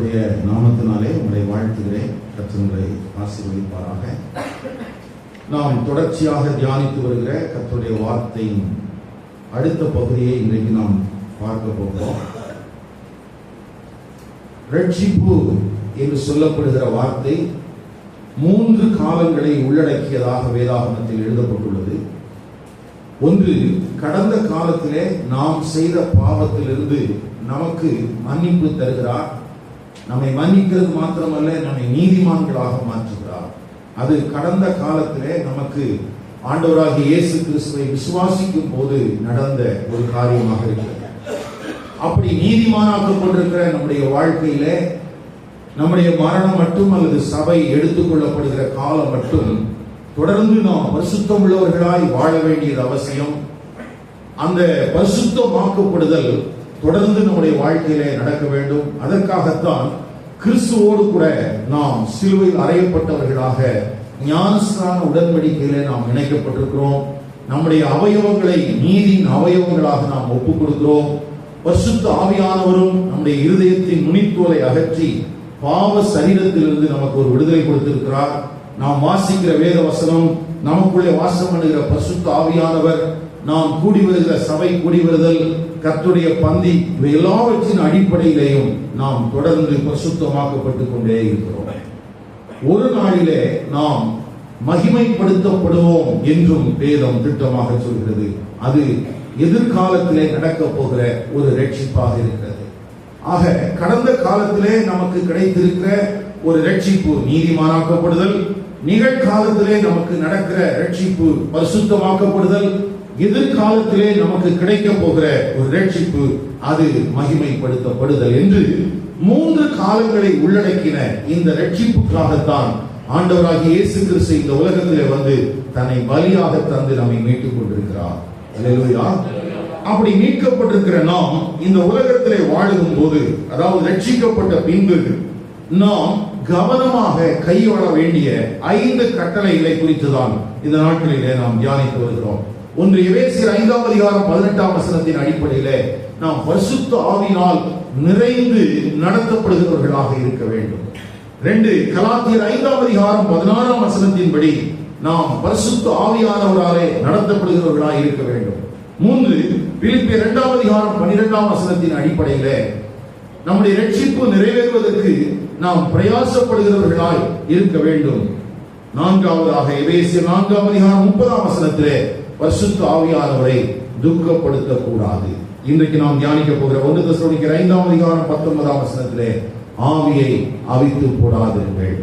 கர்த்தருடைய நாமத்தினாலே உங்களை வாழ்த்துகிறேன். கர்த்தர் உங்களை ஆசீர்வதிப்பாராக. நாம் தொடர்ச்சியாக தியானித்து வருகிற கர்த்தருடைய வார்த்தையின் அடுத்த பகுதியை இன்றைக்கு நாம் பார்க்க போகிறோம். ரட்சிப்பு என்று சொல்லப்படுகிற வார்த்தை 3 காலங்களை உள்ளடக்கியதாக வேதாகமத்தில் எழுதப்பட்டுள்ளது. ஒன்று, கடந்த காலத்திலே நாம் செய்த பாவத்திலிருந்து நமக்கு மன்னிப்பு தருகிறார். நம்மை மன்னிக்கிறது மாத்திரமல்ல, நம்மை நீதிமான்களாக மாற்றுகிறார். அது கடந்த காலத்திலே நமக்கு ஆண்டவராகிய இயேசு கிறிஸ்துவை விசுவாசிக்கும் போது நடந்த ஒரு காரியமாக இருக்கிறது. அப்படி நீதிமானாக்கப்பட்டிருக்கிற நம்முடைய வாழ்க்கையிலே நம்முடைய மரணம் மட்டும் அல்லது சபை எடுத்துக்கொள்ளப்படுகிற காலம் மட்டும் தொடர்ந்து நாம் பரிசுத்தம் உள்ளவர்களாய் வாழ வேண்டியது அவசியம். அந்த பரிசுத்தமாக்கப்படுதல் தொடர்ந்து நம்முடைய வாழ்க்கையிலே நடக்க வேண்டும். அதற்காகத்தான் கிறிஸ்துவோடு கூட நாம் சிலுவையில் அறையப்பட்டவர்களாக ஞானஸ்நான உடன்படிக்கையிலே நாம் இணைக்கப்பட்டிருக்கிறோம். நம்முடைய அவயவங்களை நீதியின் அவயவங்களாக நாம் ஒப்புக் கொடுக்கிறோம். பரிசுத்த ஆவியானவரும் நம்முடைய இருதயத்தின் நுனித்தோலை அகற்றி பாவ சரீரத்திலிருந்து நமக்கு ஒரு விடுதலை கொடுத்திருக்கிறார். நாம் வாசிக்கிற வேத வசனம், நமக்குள்ளே வாசம் பண்ணுகிற பரிசுத்த ஆவியானவர், நாம் கூடி வருகிற சபை கூடி வருதல், கர்த்தருடைய பந்தி, இவை எல்லாவற்றின் அடிப்படையிலேயும் நாம் தொடர்ந்து பரிசுத்தமாக்கப்பட்டுக் கொண்டே இருக்கிறோம். ஒரு நாளிலே நாம் மகிமைப்படுத்தப்படுவோம் என்றும் வேதம் திட்டமாக சொல்கிறது. அது எதிர்காலத்திலே நடக்கப் போகிற ஒரு ரட்சிப்பாக இருக்கிறது. ஆக கடந்த காலத்திலே நமக்கு கிடைத்திருக்கிற ஒரு ரட்சிப்பு நீதிமானாக்கப்படுதல், நிகழ்காலத்திலே நமக்கு நடக்கிற ரட்சிப்பு பரிசுத்தமாக்கப்படுதல், எதிர்காலத்திலே நமக்கு கிடைக்க போகிற ஒரு ரட்சிப்பு அது மகிமைப்படுத்தப்படுதல் என்று 3 காலங்களை உள்ளடக்கின இந்த ரட்சிப்புக்காகத்தான் ஆண்டவராகிய இயேசு கிறிஸ்து இந்த உலகத்திலே வந்து தன்னை பலியாக தந்து நம்மை மீட்டுக் கொண்டிருக்கிறார். அல்லேலூயா. அப்படி மீட்கப்பட்டிருக்கிற நாம் இந்த உலகத்திலே வாழும் போது, அதாவது ரட்சிக்கப்பட்ட பின்பு நாம் கவனமாக கையாள வேண்டிய 5 கட்டளைகளை குறித்துதான் இந்த நாட்களிலே நாம் தியானித்து வருகிறோம். ஒன்று, எபேசியர் 5ஆம் அதிகாரம் 18ஆம் வசனத்தின் அடிப்படையிலே நாம் பரிசுத்த ஆவியினால் நிறைந்து நடத்தப்படுகிறவர்களாக இருக்க வேண்டும். 2, கலாத்தியர் 5ஆம் அதிகாரம் 16ஆம் வசனத்தின்படி நாம் பரிசுத்த ஆவியானவராலே நடத்தப்படுகிறவர்களாக இருக்க வேண்டும். 3, பிலிப்பியர் 2ஆம் அதிகாரம் 12ஆம் வசனத்தின் அடிப்படையிலே நம்முடைய ரட்சிப்பு நிறைவேறுவதற்கு நாம் பிரயாசப்படுகிறவர்களாய் இருக்க வேண்டும். 4வதாக எபேசியர் 4ஆம் அதிகாரம் 30ஆம் வசனத்திலே பரிசுத்த ஆவியானவரை துக்கப்படுத்தக் கூடாது. இன்றைக்கு நாம் தியானிக்க போகிற 1 தெசலோனிக்கேயர் 5ஆம் அதிகாரம் 19ஆம் வசனத்திலே ஆவியை அவித்து போடாதீர்கள்.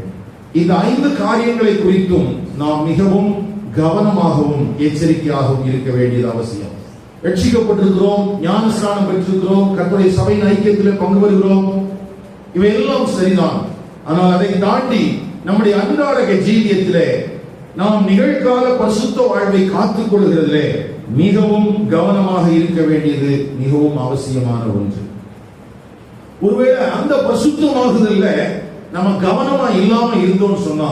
இந்த 5 காரியங்களை குறித்தும் நாம் மிகவும் கவனமாகவும் எச்சரிக்கையாகவும் இருக்க வேண்டியது அவசியம். ரட்சிக்கப்பட்டிருக்கிறோம், ஞானஸ்நானம் பெற்றிருக்கிறோம், கர்த்தருடைய சபையின் ஐக்கியத்திலே பங்கு பெறுகிறோம், இவையெல்லாம் சரிதான். ஆனால் அதை தாண்டி நம்முடைய அன்றாட ஜீவியத்திலே நாம் நிகழ்கால பரிசுத்த வாழ்வை காத்துக் கொள்கிறதிலே மிகவும் கவனமாக இருக்க வேண்டியது மிகவும் அவசியமான ஒன்று. ஒருவேளை அந்த பரிசுத்தமாகுதல்ல நம்ம கவனமா இல்லாம இருந்தோம்னு சொன்னா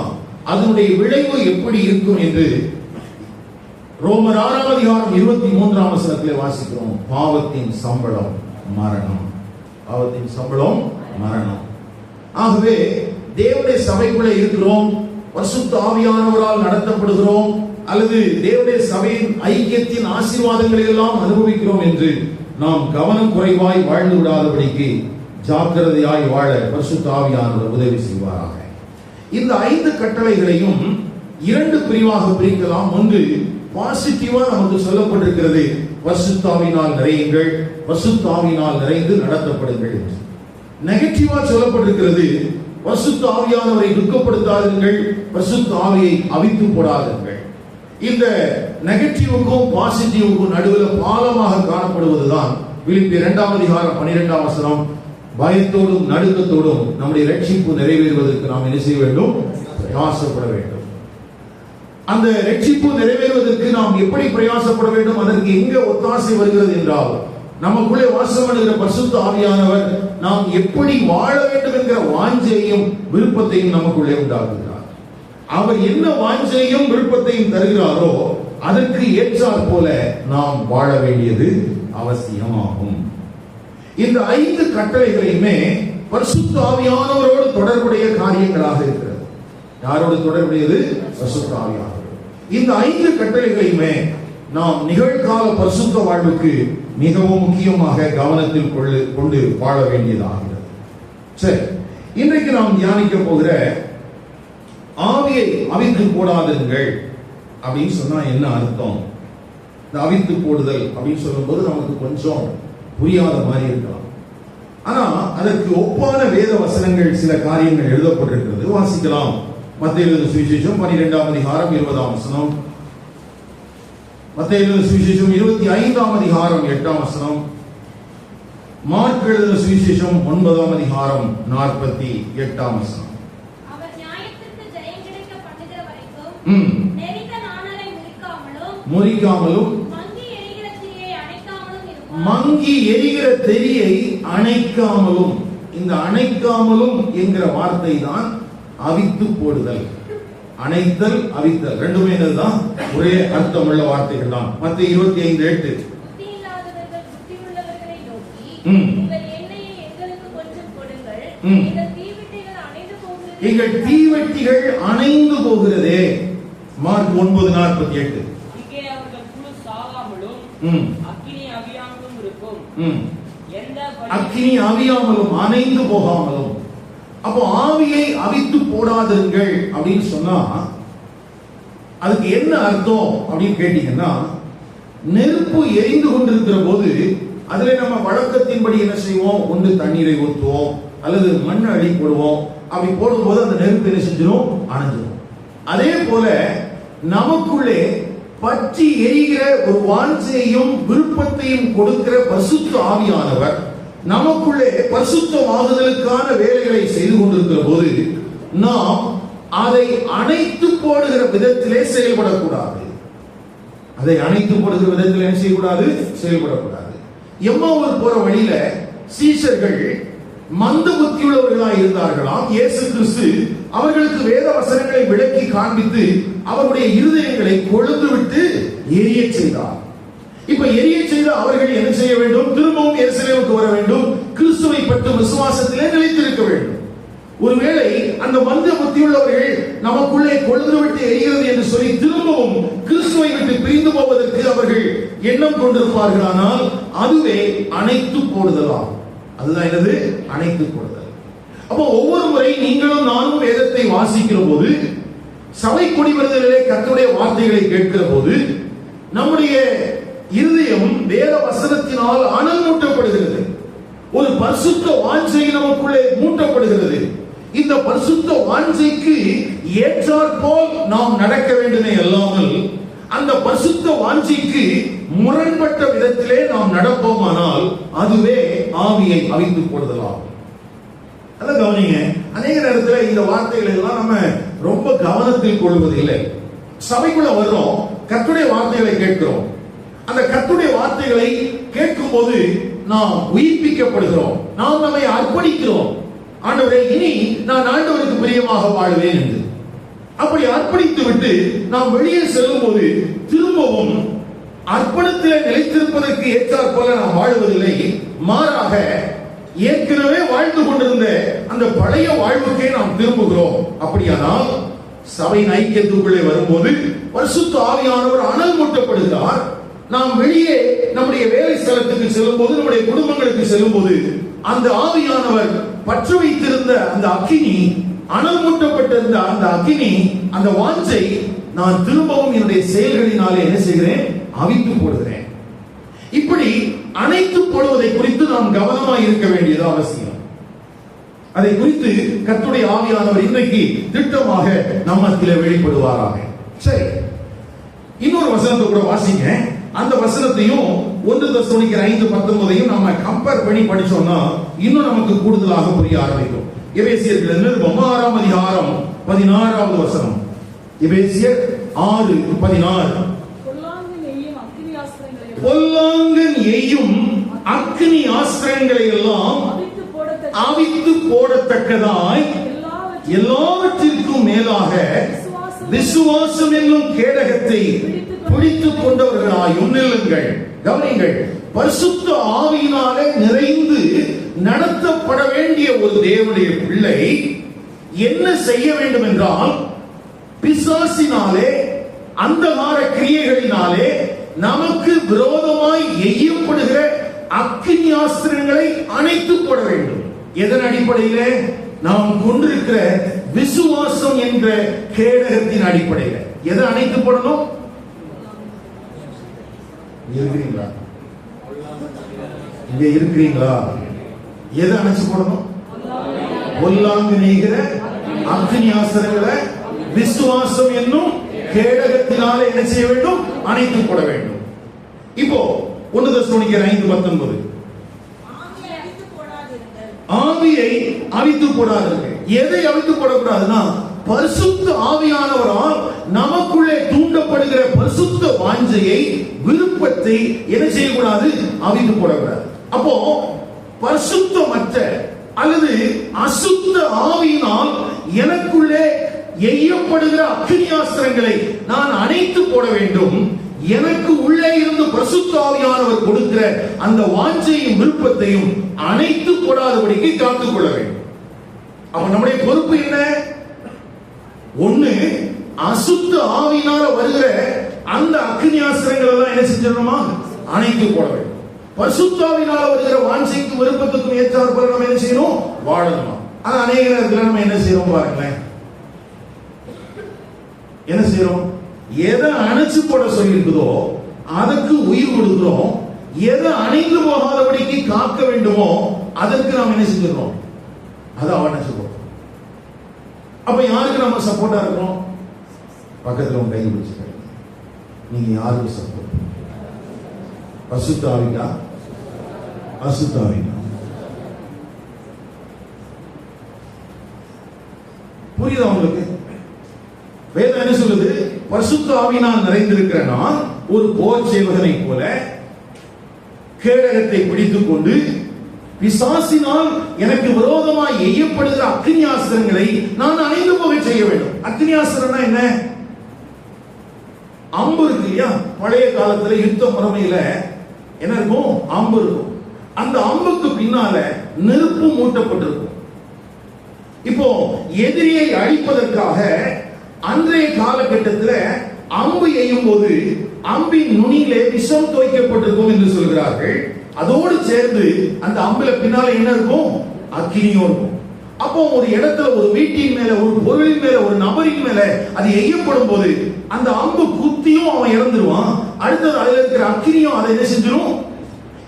அதனுடைய விளைவு எப்படி இருக்கும் என்று ரோமர் 6ஆம் அதிகாரம் 23ஆம் வசனத்திலே வாசிக்கிறோம். பாவத்தின் சம்பளம் மரணம். பாவத்தின் சம்பளம் மரணம். ஆகவே தேவனுடைய சபைக்குள்ளே இருக்கிறோம், பரிசுத்த ஆவியானவரால் நடத்தப்படுகிறோம், அல்லது தேவனுடைய சபையின் ஐக்கியத்தின் ஆசீர்வாதங்களை எல்லாம் அனுபவிக்கிறோம் என்று நாம் கவனம் குறைவாய் வாழ்ந்து விடாதபடிக்கு ஜாக்கிரதையாய் வாழ பரிசுத்த ஆவியானவர் உதவி செய்வாராக. இந்த 5 கட்டளைகளையும் 2 பிரிவாக பிரிக்கலாம். ஒன்று, பாசிட்டிவா நமக்கு சொல்லப்பட்டிருக்கிறது, பரிசுத்த ஆவியினால் நிறையுங்கள், பரிசுத்த ஆவியினால் நிறைந்து நடத்தப்படுங்கள் என்று. நெகட்டிவா சொல்லப்பட்டிருக்கிறது, பரிசுத்த ஆவியானவரை துக்கப்படுத்தாதீர்கள், பரிசுத்த ஆவியை அவித்து போடாதீர்கள். இந்த நெகட்டிவுக்கும் பாசிட்டிவுக்கும் நடுவில் பாலமாக காணப்படுவதுதான் பிலிப்பியர் 2ஆம் அதிகாரம் 12ஆம் வசனம். பயத்தோடும் நடுக்கத்தோடும் நம்முடைய ரட்சிப்பு நிறைவேறுவதற்கு நாம் என்ன செய்ய வேண்டும்? பிரயாசப்பட வேண்டும். அந்த ரட்சிப்பு நிறைவேறுவதற்கு நாம் எப்படி பிரயாசப்பட வேண்டும்? அதற்கு எங்க ஒத்தாசை வருகிறது என்றால், நமக்குள்ளே வாசம் பண்ணுகிற பரிசுத்த ஆவியானவர் நாம் எப்படி வாழ வேண்டும் என்கிற வாஞ்சையும் விருப்பத்தையும் நமக்குள்ளே உண்டாக்குகிறார். அவர் என்ன வாஞ்சையும் விருப்பத்தையும் தருகிறாரோ அதற்கு ஏற்றாற் போல நாம் வாழ வேண்டியது அவசியமாகும். இந்த 5 கட்டளைகளையுமே பரிசுத்த ஆவியானவரோடு தொடர்புடைய காரியங்களாக இருக்கிறது. யாரோடு தொடர்புடையது? பரிசுத்த ஆவியானவர். இந்த 5 கட்டளைகளையுமே நாம் நிகழ்கால பரிசுத்த வாழ்வுக்கு மிகவும் முக்கியமாக கவனத்தில் கொண்டு வாழ வேண்டியதாகிறது. சரி, இன்றைக்கு நாம் தியானிக்க போகிற ஆவியை அவித்து போடாதீர்கள் அப்படின்னு சொன்னா என்ன அர்த்தம்? இந்த அவித்து போடுதல் அப்படின்னு சொல்லும்போது நமக்கு கொஞ்சம் புரியாத மாதிரி இருக்கலாம். ஆனா அதற்கு ஒப்பான வேத வசனங்கள் சில காரியங்கள் எழுதப்பட்டிருக்கிறது. வாசிக்கலாம். மத்தேயு எழுதின சுவிசேஷம் 12ஆம் அதிகாரம் 20ஆம் வசனம், மத்தேயு எழுதின சுவிசேஷம் 25ஆம் அதிகாரம் 8ஆம் வசனம், மார்க் எழுதின சுவிசேஷம் 9ஆம் அதிகாரம் 48ஆம் வசனம். அவர் நியாயத்திற்கு ஜெயம் கிடைக்க பண்ணுகிற வரைக்கும் நெரித்த நாணலை முறிக்காமலும் மங்கி எரிகிற திரியை அணைக்காமலும். இந்த அணைக்காமலும் என்கிற வார்த்தை தான் அவித்து போடுதல். அணைத்தல், அவித்தல் ரெண்டுமே தான் ஒரே அர்த்தம் உள்ள வார்த்தைகள் தான். மத்தேயு 25:8 எங்கள் தீவெட்டிகள் அணைந்து போகிறதே. மார்க் 9:48 அக்கினி அவியாமலும் அணைந்து போகாமலும். அப்போ ஆவியை அவித்து போடாதீர்கள் அப்படின்னு சொன்னா அதுக்கு என்ன அர்த்தம் அப்படின்னு கேட்டீங்கன்னா, நெருப்பு எரிந்து கொண்டிருக்கிற போது அதுல நம்ம வழக்கத்தின்படி என்ன செய்வோம்? ஒன்று தண்ணீரை ஊற்றுவோம் அல்லது மண் அள்ளி போடுவோம். அப்படி போடும்போது அந்த நெருப்பு என்ன செஞ்சிடும்? அணைஞ்சிடும். அதே போல நமக்குள்ளே பற்றி எரிகிற ஒரு வாஞ்சையும் விருப்பத்தையும் கொடுக்கிற பரிசுத்த ஆவியானவர் நமக்குள்ளே பரிசுத்தமாகுதலுக்கான வேலைகளை செய்து கொண்டிருக்கிற போது நாம் அதை அணைத்து போடுகிற விதத்திலே செயல்படக்கூடாது. அதை அணைத்து போடுகிற விதத்தில் என்ன செய்யக்கூடாது? செயல்படக்கூடாது. எம்மாவூர் போற வழியில சீஷர்கள் மந்த புத்தியுள்ளவர்களாக இருந்தார்களாம். இயேசு கிறிஸ்து அவர்களுக்கு வேத வசனங்களை விளக்கி காண்பித்து அவருடைய இருதயங்களை கொழுந்து விட்டு எரிய செய்தார். இப்ப எரிய செய்த அவர்கள் என்ன செய்ய வேண்டும்? திரும்பவும் எருசலேமுக்கு வர வேண்டும். கிறிஸ்துவை பற்றி விசுவாசத்திலே நிலைத்திருக்க வேண்டும். ஒருவேளை அந்த மந்த புத்தியுள்ளவர்கள் நமக்குள்ளே கொழுந்து விட்டு எரிகிறது என்று சொல்லி திரும்பவும் கிறிஸ்துவை விட்டு பிரிந்து போவதற்கு அவர்கள் எண்ணம் கொண்டிருப்பார்களானால் அதுவே அணைத்து போடுதலாம். அதுதான் என்னது? அணைத்து போடுதல். அப்போ ஒவ்வொரு முறை நீங்களும் நானும் வேதத்தை வாசிக்கிற போது, சபை குடிவருதலிலே கர்த்தருடைய வார்த்தைகளை கேட்கிற போது நம்முடைய இருதயம் வேத வசனத்தினால் அனல் மூட்டப்படுகிறது. ஒரு பரிசுத்த வாஞ்சை நமக்குள்ளே மூட்டப்படுகிறது. இந்த பரிசுத்த வாஞ்சைக்கு ஏற்றாற்போல் நாம் நடக்க வேண்டுமே அல்லாமல் அந்த பரிசுத்த வாஞ்சைக்கு முரண்பட்ட விதத்திலே நாம் நடப்போமானால் அதுவே ஆவியை அவித்து போடுதலாம். அத கவனிங்க. அநேக நேரத்தில் இந்த வார்த்தைகளை எல்லாம் நம்ம ரொம்ப கவனத்தில் கொள்வதில்லை. சபைக்குள்ள வர்றோம், கர்த்தருடைய வார்த்தைகளை கேட்கிறோம். அந்த கர்த்தருடைய வார்த்தைகளை கேட்கும் போது நாம் உயிர்ப்பிக்கப்படுகிறோம். நாம் நம்மை அர்ப்பணிக்கிறோம். ஆண்டவரே, இனி நான் ஆண்டவருக்கு பிரியமாக வாழ்வேன் என்று அப்படி அர்ப்பணித்து விட்டு நாம் வெளியே செல்லும் போது திரும்பவும் அர்ப்பணத்திலே நிலைத்திருப்பதற்கு ஏற்றாற் போல நாம் வாழ்வதில்லை. மாறாக ஏற்கனவே வாழ்ந்து கொண்டிருந்த அந்த பழைய வாழ்வுக்கே நாம் திரும்புகிறோம். அப்படியானால் சபையின் ஐக்கியத்துக்குள்ளே வரும்போது பரிசுத்த ஆவியானவர் அனல் மூட்டப்படுகிறார். நாம் வெளியே நம்முடைய வேலை ஸ்தலத்துக்கு செல்லும் போது, நம்முடைய குடும்பங்களுக்கு செல்லும் போது அந்த ஆவியானவர் பற்று வைத்திருந்த அந்த அக்கினி, அனல் மூட்டப்பட்டிருந்த அந்த அக்கினி, அந்த வாஞ்சை நான் திரும்பவும் என்னுடைய செயல்களினாலே என்ன செய்கிறேன்? அவித்து போடுகிறேன். இப்படி அணைத்து போடுவதை குறித்து நாம் கவனமாக இருக்க வேண்டியது அவசியம். அதை குறித்து கர்த்தருடைய ஆவியானவர் இன்றைக்கு திட்டமாக நம்மத்திலே வெளிப்படுவாராக. சரி, இன்னொரு வசனத்தை கூட வாசிங்க. அந்த வசனத்தையும் 1 தெசலோனிக்கர் 5:19 நம்ம கம்பேர் பண்ணி படிச்சோம்னா இன்னும் நமக்கு கூடுதலாக புரிய ஆரம்பிக்கும். எபேசியர்கள் நிருபம் 6ஆம் அதிகாரம் 16வது வசனம். எபேசியர் 6:16 பொல்லாங்கன் எய்யும் அக்கினி ஆஸ்திரங்களை எல்லாம் அவித்து போடத்தக்கதாய் எல்லாவற்றிற்கும் மேலாக விசுவாசம் என்னும் கேடகத்தை பிடித்துக் கொண்டவர்களாயும் நில்லுங்கள். கவனிங்கள், பரிசுத்த ஆவியினாலே நிறைந்து நடத்தப்பட வேண்டிய ஒரு தேவனுடைய பிள்ளை என்ன செய்ய வேண்டும் என்றால், பிசாசினாலே அந்தகார கிரியைகளினாலே நமக்கு விரோதமாய் எய்யப்படுகிற அக்கினி ஆஸ்திரங்களை அணைத்து போட வேண்டும். எதன் அடிப்படையிலே? நாம் கொண்டிருக்கிற விசுவாசம் என்ற கேடகத்தின் அடிப்படையில். எதை அணைத்து போடணும்? இருக்கிறீங்களா? இங்க இருக்கிறீங்களா? எதை அணைச்சு போடணும்? பொல்லாங்கு நெய்கிற அக்கினி ஆஸ்திரங்களை விசுவாசம் என்னும் கேடகத்தினாலே என்ன செய்ய வேண்டும்? அணைத்து போட வேண்டும். இப்போ 1 தெசலோனிக்கேயர் 5:19, ஆவியை அவித்து போடாதீர்கள். எதை அவித்து போடக்கூடாதுன்னா, பரிசுத்த ஆவியானவரால் நமக்குள்ளே தூண்டப்படுகிற பரிசுத்த வாஞ்சையை, விருப்பத்தை என்ன செய்யக்கூடாது? அவித்து போடக்கூடாது. அப்போ பரிசுத்தமற்ற அல்லது அசுத்த ஆவியினால் எனக்குள்ளே எய்யப்படுகிற அக்கினியாஸ்திரங்களை நான் அணைத்து போட வேண்டும். எனக்கு உள்ளே இருந்து பரிசுத்த ஆவியானவர் கொடுக்கிற அந்த வாஞ்சையும் விருப்பத்தையும் அணைத்து போடாதபடிக்கு காத்துக் கொள்ள வேண்டும். அப்ப நம்முடைய பொறுப்பு என்ன? ஒண்ணு, அசுத்த ஆவியினால வருகிற அந்த அக்கினியாஸ்திரங்கள் எல்லாம் என்ன செஞ்சிடணுமா? அணைத்து போட வேண்டும். பரிசுத்த ஆவியினால வருகிற வாஞ்சைக்கும் விருப்பத்துக்கும் ஏற்றார் போல நம்ம என்ன செய்யணும்? வாழணுமா? ஆனா அநேக நேரத்தில் நம்ம என்ன செய்யறோம் பாருங்களேன். என்ன செய்யறோம்? எதை அணைச்சு போட சொல்லி இருக்குதோ அதற்கு உயிர் கொடுக்கிறோம். எதை அணைந்து போகாதபடிக்கு காக்க வேண்டுமோ அதற்கு நாம் என்ன செஞ்சிடறோம்? அதை அணைச்சு போடுறோம். அப்ப யாருக்கு நம்ம சப்போர்ட்டா இருக்கோம்? பக்கத்துல உங்க கை பிடிச்சு, நீங்க யாருக்கு சப்போர்ட்? பரிசுத்த ஆவியா? அசுத்த ஆவியா? புரியுதா உங்களுக்கு? வேதம் என்ன சொல்லுது? பரிசுத்த ஆவியினால் நிறைந்திருக்கிற நான் ஒரு போர் சேவகனை போல கேடகத்தை பிடித்துக் கொண்டு பிசாசினால் எனக்கு விரோதமாய் எய்யப்படுகிற அக்கினியாஸ்திரங்களை நான் அணைந்து போக செய்ய வேண்டும். அக்கினியாஸ்திரம்னா என்ன? அம்பு இருக்கு இல்லையா? பழைய காலத்துல யுத்த முறைமையில என்ன இருக்கும்? அம்பு இருக்கும். அந்த அம்புக்கு பின்னால நெருப்பு மூட்டப்பட்டிருக்கும். இப்போ எதிரியை அழிப்பதற்காக அன்றைய காலகட்டத்தில் அம்பு எய்யும் போது அம்பின் நுனியிலே விஷம் தோய்க்கப்பட்டிருக்கும் என்று சொல்கிறார்கள். அதோடு சேர்ந்து அந்த அம்புல பின்னால என்ன இருக்கும்? அக்கினியும் இருக்கும். அப்போ ஒரு இடத்துல, ஒரு வீட்டின் மேல, ஒரு பொருளின் மேல, ஒரு நபரின் மேல அது எய்யப்படும் போது அந்த அம்பு குத்தியும் அவன் இறந்துருவான். அடுத்தது அதுல இருக்கிற அக்கினியும் அதை என்ன செஞ்சிடும்?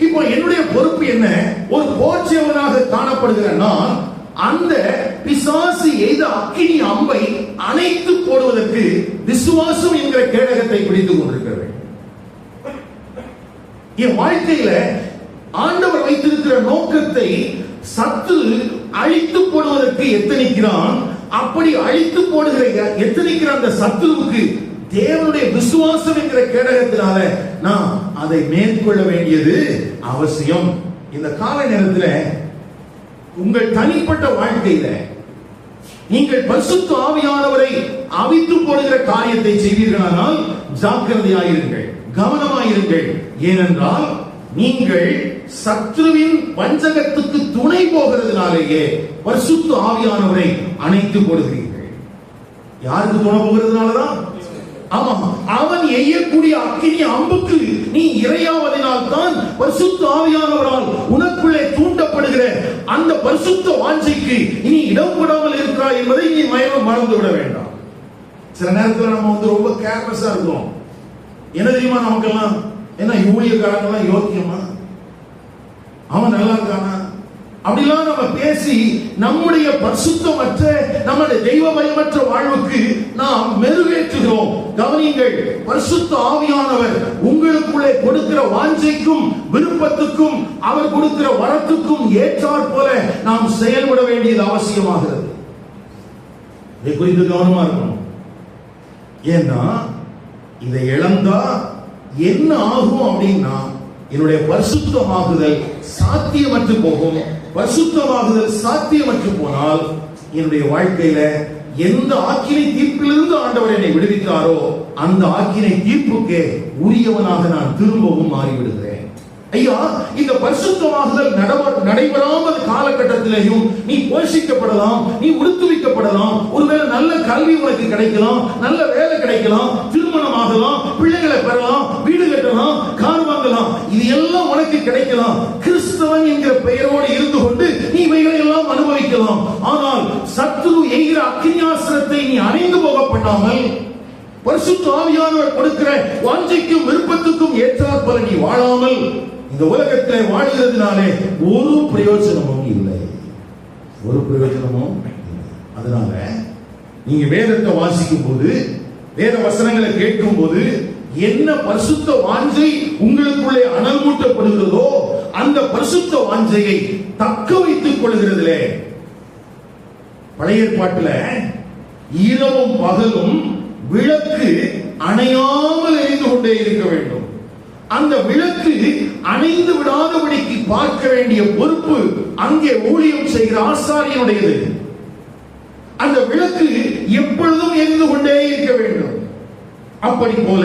இப்போ என்னுடைய பொறுப்பு என்ன? ஒரு போர்ச்சேவனாக காணப்படுகிற நான் அந்த பிசாசு எய்த அக்கினி அம்பை அணைத்து போடுவதற்கு விசுவாசம் என்கிற கேடகத்தை பிடித்துக் கொண்டிருக்கிறது. என் வாழ்க்கையில ஆண்டவர் வைத்திருக்கிற நோக்கத்தை சத்து அழித்து போடுவதற்கு எத்தனிக்கிறான். அப்படி அழித்து போடுகிற எத்தனிக்கிற அந்த சத்துருவுக்கு தேவனுடைய விசுவாசம் என்கிற கேடகத்தினால நான் அதை மேற்கொள்ள வேண்டியது அவசியம். இந்த கால நேரத்தில் உங்கள் தனிப்பட்ட வாழ்க்கையில நீங்கள் பரிசுத்த ஆவியானவரை அவித்து போடுகிற காரியத்தை செய்வீர்களானால் ஜாக்கிரதையாயிருங்கள், கவனமாயிருங்கள். ஏனென்றால் நீங்கள் சத்ருவின் வஞ்சகத்துக்கு துணை போகிறதுனாலேயே பரிசுத்த ஆவியானவரை அணைத்து போடுகிறீர்கள். யாருக்கு துணை போகிறதுனாலதான்? ஆமா, அவன் எய்யக்கூடிய அக்கினி அம்புக்கு நீ இரையாவதினால் தான் பரிசுத்த ஆவியானவரால் உனக்குள்ளே தூண்டப்படுகிற அந்த பரிசுத்த வாஞ்சைக்கு இனி இடம் கொடாமல் இருக்கிறாய் என்பதை நீ மறந்து விட வேண்டாம். சில நேரத்தில் நம்ம ரொம்ப கேர்லெஸ்ஸா இருக்கோம். என்ன தெரியுமா? நமக்கெல்லாம் என்ன ஊழியக்காரங்கெல்லாம் யோக்கியமா, அவன் நல்லா இருக்கானா, அப்படிலாம் நம்ம பேசி நம்முடைய பரிசுத்தமற்ற, நம்முடைய தெய்வ பயமற்ற வாழ்வுக்கு நாம் மெருகேற்றுகிறோம். கவனியுங்கள், பரிசுத்த ஆவியானவர் உங்களுக்குள்ளே கொடுக்கிற வாஞ்சைக்கும் விருப்பத்துக்கும் அவர் கொடுக்கிற வரத்துக்கும் ஏற்றாற் போல நாம் செயல்பட வேண்டியது அவசியமாகிறது. இதை குறித்து கவனமா இருக்கணும். ஏன்னா இதை இழந்தா என்ன ஆகும் அப்படின்னா, என்னுடைய பரிசுத்தமாகுதல் சாத்தியமற்று போகும். பரிசுத்தமாகுதல் சாத்தியமற்று போனால் என்னுடைய வாழ்க்கையில எந்த ஆக்கினை தீர்ப்பிலிருந்து ஆண்டவர் என்னை விடுவித்தாரோ அந்த ஆக்கினை தீர்ப்புக்கே உரியவனாக நான் திரும்பவும் மாறிவிடுகிறேன். ஐயா, இந்த பரிசுத்தமாகுதல் நடைபெறாமல் காலகட்டத்திலேயும் நீ போஷிக்கப்படலாம், நீ உடுத்துவிக்கப்படலாம், ஒருவேளை நல்ல கல்வி உனக்கு கிடைக்கலாம், நல்ல வேலை கிடைக்கலாம், திருமணம் ஆகலாம், பிள்ளைகளை பெறலாம், வீடு கட்டலாம், கார் வாங்கலாம், இது எல்லாம் உனக்கு கிடைக்கலாம். கிறிஸ்தவன் என்கிற பெயரோடு இருந்து கொண்டு நீ இவைகளை எல்லாம் அனுபவிக்கலாம். ஆனால் சத்துரு எய்கிற அக்கினியாஸ்திரத்தை நீ அணைந்து போக பண்ணாமல், பரிசுத்த ஆவியானவர் கொடுக்கிற வாஞ்சைக்கும் விருப்பத்துக்கும் ஏற்றாற்போல நீ வாழாமல் இந்த உலகத்திலே வாழ்கிறதுனாலே ஒரு பிரயோஜனமும் இல்லை. ஒரு பிரயோஜனமும் இல்லை. அதனால நீங்க வேதத்தை வாசிக்கும் போது, வேத வசனங்களை கேட்கும் போது என்ன பரிசுத்த வாஞ்சை உங்களுக்குள்ளே அனல் மூட்டப்படுகிறதோ அந்த பரிசுத்த வாஞ்சையை தக்க வைத்துக் கொள்கிறதிலே, பழைய ஏற்பாட்டில் இரவும் பகலும் விளக்கு அணையாமல் எரிந்து கொண்டே இருக்க வேண்டும். அந்த விளக்கு அணைந்து விடாதபடிக்கு பார்க்க வேண்டிய பொறுப்பு அங்கே ஊழியம் செய்கிற ஆசாரியனுடையது. அந்த விளக்கு எப்பொழுதும் எரிந்து கொண்டே இருக்க வேண்டும். அப்படி போல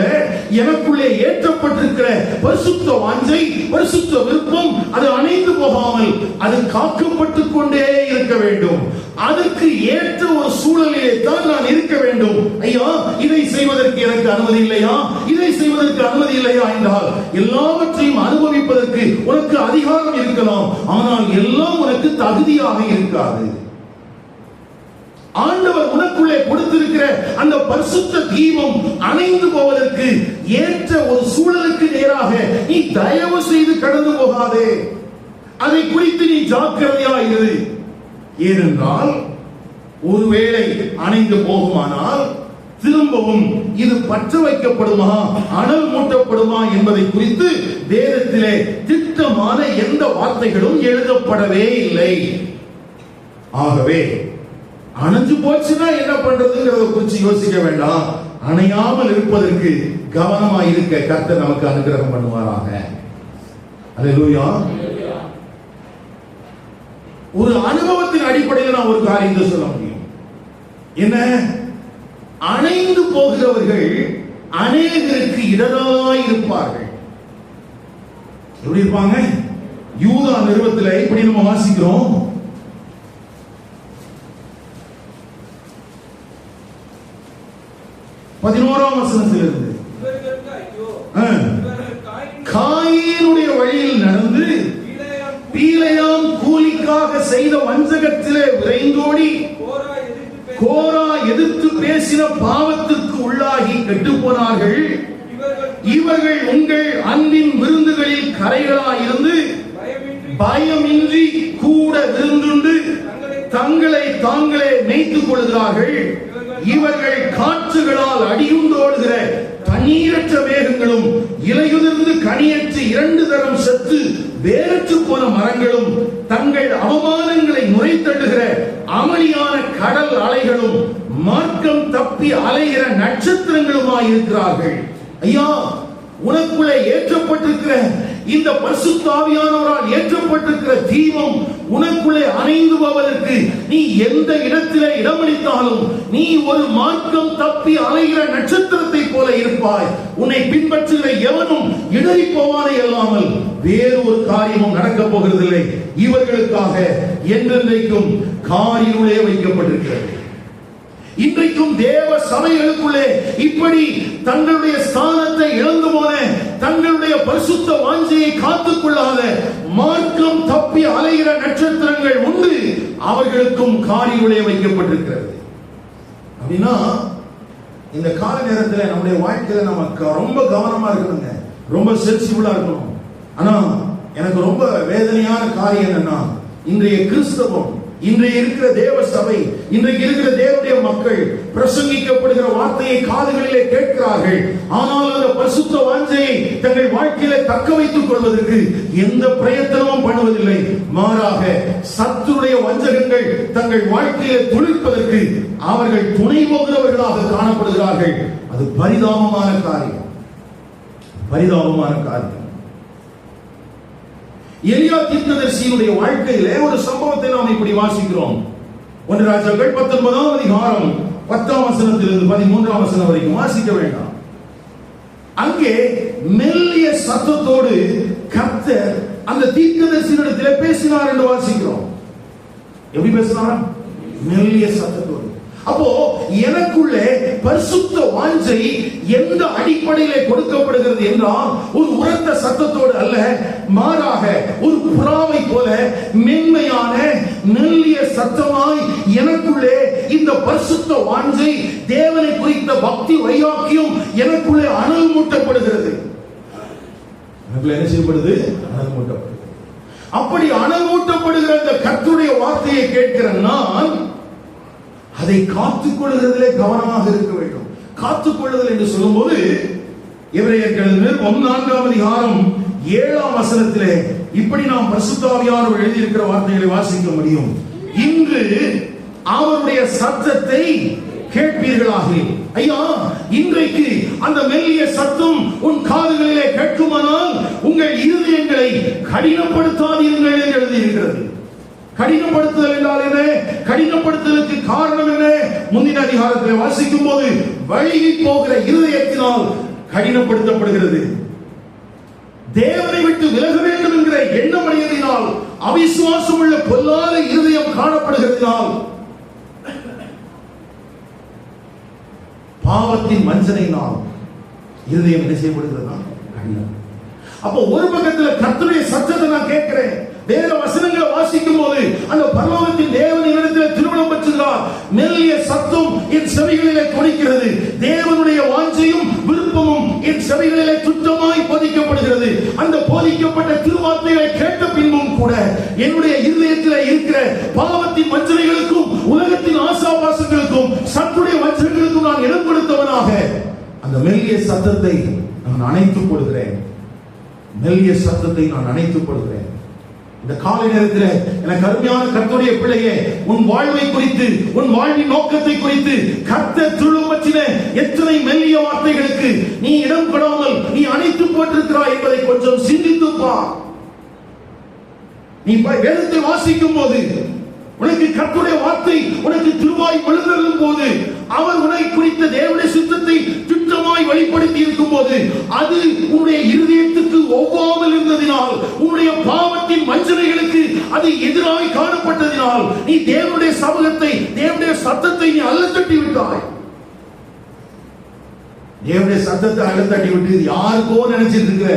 எனக்குள்ளே ஏற்றப்பட்டிருக்கிற பரிசுத்த வாஞ்சை, பரிசுத்த விருப்பம் அது அணைந்து போகாமல் அது காக்கப்பட்டுக் கொண்டே இருக்க வேண்டும். அதற்கு ஏற்ற ஒரு சூழலிலே தான் நான் இருக்க வேண்டும். ஐயா, இதை செய்வதற்கு எனக்கு அனுமதி இல்லையா, இதை செய்வதற்கு அனுமதி இல்லையா என்றால் எல்லாவற்றையும் அனுபவிப்பதற்கு உனக்கு அதிகாரம் இருக்கலாம், ஆனால் எல்லாம் உனக்கு தகுதியாக இருக்காது. ஆண்டவர் உனக்குள்ளே கொடுத்திருக்கிற அந்த பரிசுத்த தீபம் அணைந்து போவதற்கு ஏற்ற ஒரு சூழலுக்கு நேராக நீ தயவு செய்து கடந்து போகாதே. அதை குறித்து நீ ஜாக்கிரதையா இரு. ஏனென்றால் ஒருவேளை அணைந்து போகுமானால் திரும்பவும் இது பற்ற வைக்கப்படுமா, அனல் மூட்டப்படுமா என்பதை குறித்து வேதத்திலே திட்டமான எந்த வார்த்தைகளும் எழுதப்படவே இல்லை. ஆகவே அணைஞ்சு போச்சுன்னா என்ன பண்றதுங்கிறத குறித்து யோசிக்க வேண்டாம். அணையாமல் இருப்பதற்கு கவனமா இருக்க கர்த்தர் நமக்கு அனுகிரகம் பண்ணுவாராக. அல்லேலூயா. ஒரு அனுபவத்தின் அடிப்படையில் நான் ஒரு காரியத்தை சொல்ல முடியும். என்ன? அணைந்து போகிறவர்கள் அநேகருக்கு இடராய் இருப்பார்கள். எப்படி இருப்பாங்க? யூதா நிருபத்தில் இப்படி நம்ம வாசிக்கிறோம். 11ஆம் வசனத்திலிருந்து, காயீனுடைய வழியில் நடந்து பீலேயாம் கூலிக்காக செய்த வஞ்சகத்திலே விரைந்தோடி கோரா எதிர்த்து பேசின பாவத்துக்கு உள்ளாகி கெட்டு போனார்கள். இவர்கள் உங்கள் அன்பின் விருந்துகளில் கரைகளாயிருந்து பயமின்றி கூட விருந்துண்டு தங்களை தாங்களே மேய்த்துக் கொள்கிறார்கள். இவர்கள் காற்றுகளால் அடியுண்டோடுகிற தண்ணீரற்ற மேகங்களும் இலையுதிர்ந்து கனியற்று 2 தரம் செத்து வேரற்று போன மரங்களும் தங்கள் அவமானங்களை நுரைத்தள்ளுகிற அமளியான கடல் அலைகளும் மார்க்கம் தப்பி அலைகிற நட்சத்திரங்களுமாயிருக்கிறார்கள். ஐயா, உனக்குள்ளே ஏற்றப்பட்டிருக்கிற இந்த பரிசுத்த ஆவியானவரால் ஏற்றப்பட்டிருக்கிற தீபம் உனக்குள்ளே அணைந்து போவதற்கு நீ எந்த இடத்திலே இடமளித்தாலும் நீ ஒரு மார்க்கம் தப்பி அலைகிற நட்சத்திரத்தை போல இருப்பாய். உன்னை பின்பற்றுகிற எவனும் இடறி போவானே அல்லாமல் வேறு ஒரு காரியமும் நடக்கப் போகிறதில்லை. இவர்களுக்காக என்றென்றைக்கும் காரிருளே வைக்கப்பட்டிருக்கிறது. இன்றைக்கும் தேவ சபைகளுக்குள்ளே இப்படி தங்களுடைய ஸ்தானத்தை இழந்து போன, தங்களுடைய பரிசுத்த வாஞ்சையை காத்துக் கொள்ளாத மார்க்கம் தப்பி அலைகிற நட்சத்திரங்கள் உண்டு. அவர்களுக்கும் காரிருளே வைக்கப்பட்டிருக்கிறது. அப்படின்னா இந்த கால நேரத்தில் நம்முடைய வாழ்க்கையில நமக்கு ரொம்ப கவனமா இருக்கணுங்க, ரொம்ப சென்சிபிளா இருக்கணும். ஆனா எனக்கு ரொம்ப வேதனையான காரியம் என்னன்னா, இன்றைய கிறிஸ்தவம், இன்றைய இருக்கிற தேவ சபை, இன்றைக்கு இருக்கிற தேவனுடைய மக்கள் பிரசங்கிக்கப்படுகிற வார்த்தையை காதுகளிலே கேட்கிறார்கள். ஆனால் அந்த பரிசுத்த வாஞ்சையை தங்கள் வாழ்க்கையில தக்க வைத்துக் கொள்வதற்கு எந்த பிரயத்தனமும் பண்ணுவதில்லை. மாறாக சத்துருடைய வஞ்சகங்கள் தங்கள் வாழ்க்கையில துளிர்ப்பதற்கு அவர்கள் துணை போகிறவர்களாக காணப்படுகிறார்கள். அது பரிதாபமான காரியம், பரிதாபமான காரியம். எலியா தீர்க்கதரிசியினுடைய வாழ்க்கையிலே ஒரு சம்பவத்தை நாம் இப்படி வாசிக்கிறோம். 1 ராஜாக்கள் 19ஆம் அதிகாரம் 10ஆம் வசனத்திலிருந்து 13ஆம் வசனம் வரைக்கும் வாசிக்க வேண்டாம். அங்கே மெல்லிய சத்தத்தோடு கர்த்தர் அந்த தீர்க்கதரிசியினிடத்திலே பேசினார் என்று வாசிக்கிறோம். எப்படி பேசினார்? மெல்லிய சத்தத்தோடு. அப்போ எனக்குள்ளே பரிசுத்த வாஞ்சை எந்த அடிப்படையிலே கொடுக்கப்படுகிறது என்றால், ஒரு உரத்த சத்தத்தோடு அல்ல, மாறாக ஒரு புறாவை போல மென்மையான மெல்லிய சத்தமாய் எனக்குள்ளே இந்த பரிசுத்த வாஞ்சை, தேவனை குறித்த பக்தி வைராக்கியம் எனக்குள்ளே அனல் மூட்டப்படுகிறது. என்ன செய்யப்படுது? அனல் மூட்டப்படுகிறது. அப்படி அனல் மூட்டப்படுகிற அந்த கர்த்தருடைய வார்த்தையை கேட்கிற நான் அதை காத்துக் கொள்கிறதிலே கவனமாக இருக்க வேண்டும். காத்துக் கொள்ளுதல் என்று சொல்லும்போது எபிரேயர்கள் 4ஆம் அதிகாரம் 7ஆம் வசனத்திலே இப்படி நாம் பரிசுத்த ஆவியானவர் எழுதியிருக்கிற வார்த்தைகளை வாசிக்க முடியும். இன்று அவருடைய சத்தத்தை கேட்பீர்களாக. ஐயா, இன்றைக்கு அந்த மெல்லிய சத்தம் உன் காதுகளிலே கேட்குமானால் உங்கள் இருதயங்களை கடினப்படுத்தாதீர்கள் என்று எழுதியிருக்கிறது. கடினப்படுத்துதல் என்றால் என்ன? கடினப்படுத்துதலுக்கு காரணம் என்ன? முந்தின அதிகாரத்தில் வாசிக்கும் போது வழிகி போகிற இருதயத்தினால் கடினப்படுத்தப்படுகிறது. தேவனை விட்டு விலக வேண்டும் என்கிற எண்ணம் அடைவதினால், அவிசுவாசம் உள்ள பொல்லாத இருதயம் காணப்படுகிறதினால், பாவத்தின் வஞ்சனையினால் இருதயம் என்ன செய்யப்படுகிறதா? கடினம். அப்போ ஒரு பக்கத்தில் கர்த்தருடைய சத்தத்தை நான் கேட்கிறேன், வேத வசனங்களை வாசிக்கும் போது அந்த பரலோகத்தின் தேவன் என்னிடத்தில் திருமணம் பெற்றுகிறார். மெல்லிய சத்தம் என் செவிகளிலே துணிக்கிறது. தேவனுடைய வாஞ்சையும் விருப்பமும் என் செவிகளிலே சுத்தமாய் போதிக்கப்படுகிறது. அந்த போதிக்கப்பட்ட திருவார்த்தைகளை கேட்ட பின்பும் கூட என்னுடைய இருதயத்தில் இருக்கிற பாவத்தின் வஞ்சனைகளுக்கும் உலகத்தின் ஆசாபாசங்களுக்கும் சத்துடைய வஞ்சனைகளுக்கும் நான் இடம் கொடுத்தவனாக அந்த மெல்லிய சத்தத்தை நான் அணைத்துக் கொள்கிறேன். மெல்லிய சத்தத்தை நான் அணைத்துக் கொள்கிறேன். இந்த காலை நேரத்தில் எனக்கு அருமையான கர்த்தருடைய பிள்ளையே, உன் வாழ்வை குறித்து, உன் வாழ்வின் நோக்கத்தை குறித்து கர்த்தர் திருளப்பற்றின எத்தனை மெல்லிய வார்த்தைகளுக்கு நீ இடம் கொடாமல் நீ அணைத்து போட்டிருக்கிறாய் என்பதை கொஞ்சம் சிந்தித்து பார். நீ வேதத்தை வாசிக்கும் போது, உனக்கு கர்த்தருடைய வார்த்தை உனக்கு திருவாய் விழுந்தருளும் போது, அவர் உன்னை குறித்த தேவனுடைய சித்தத்தை திட்டமாய் வெளிப்படுத்தி இருக்கும் போது, அது உன்னுடைய இருதயத்துக்கு ஒவ்வாமல் இருந்ததினால், உன்னுடைய பாவத்தின் வஞ்சனைகளுக்கு அது எதிராய் காணப்பட்டதினால், நீ தேவனுடைய சமூகத்தை, தேவனுடைய சத்தத்தை நீ அல்லத்தட்டி விட்டாய். தேவனுடைய சத்தத்தை அல்லத்தட்டி விட்டு யாருக்கோ நினைச்சிட்டு இருக்கிற,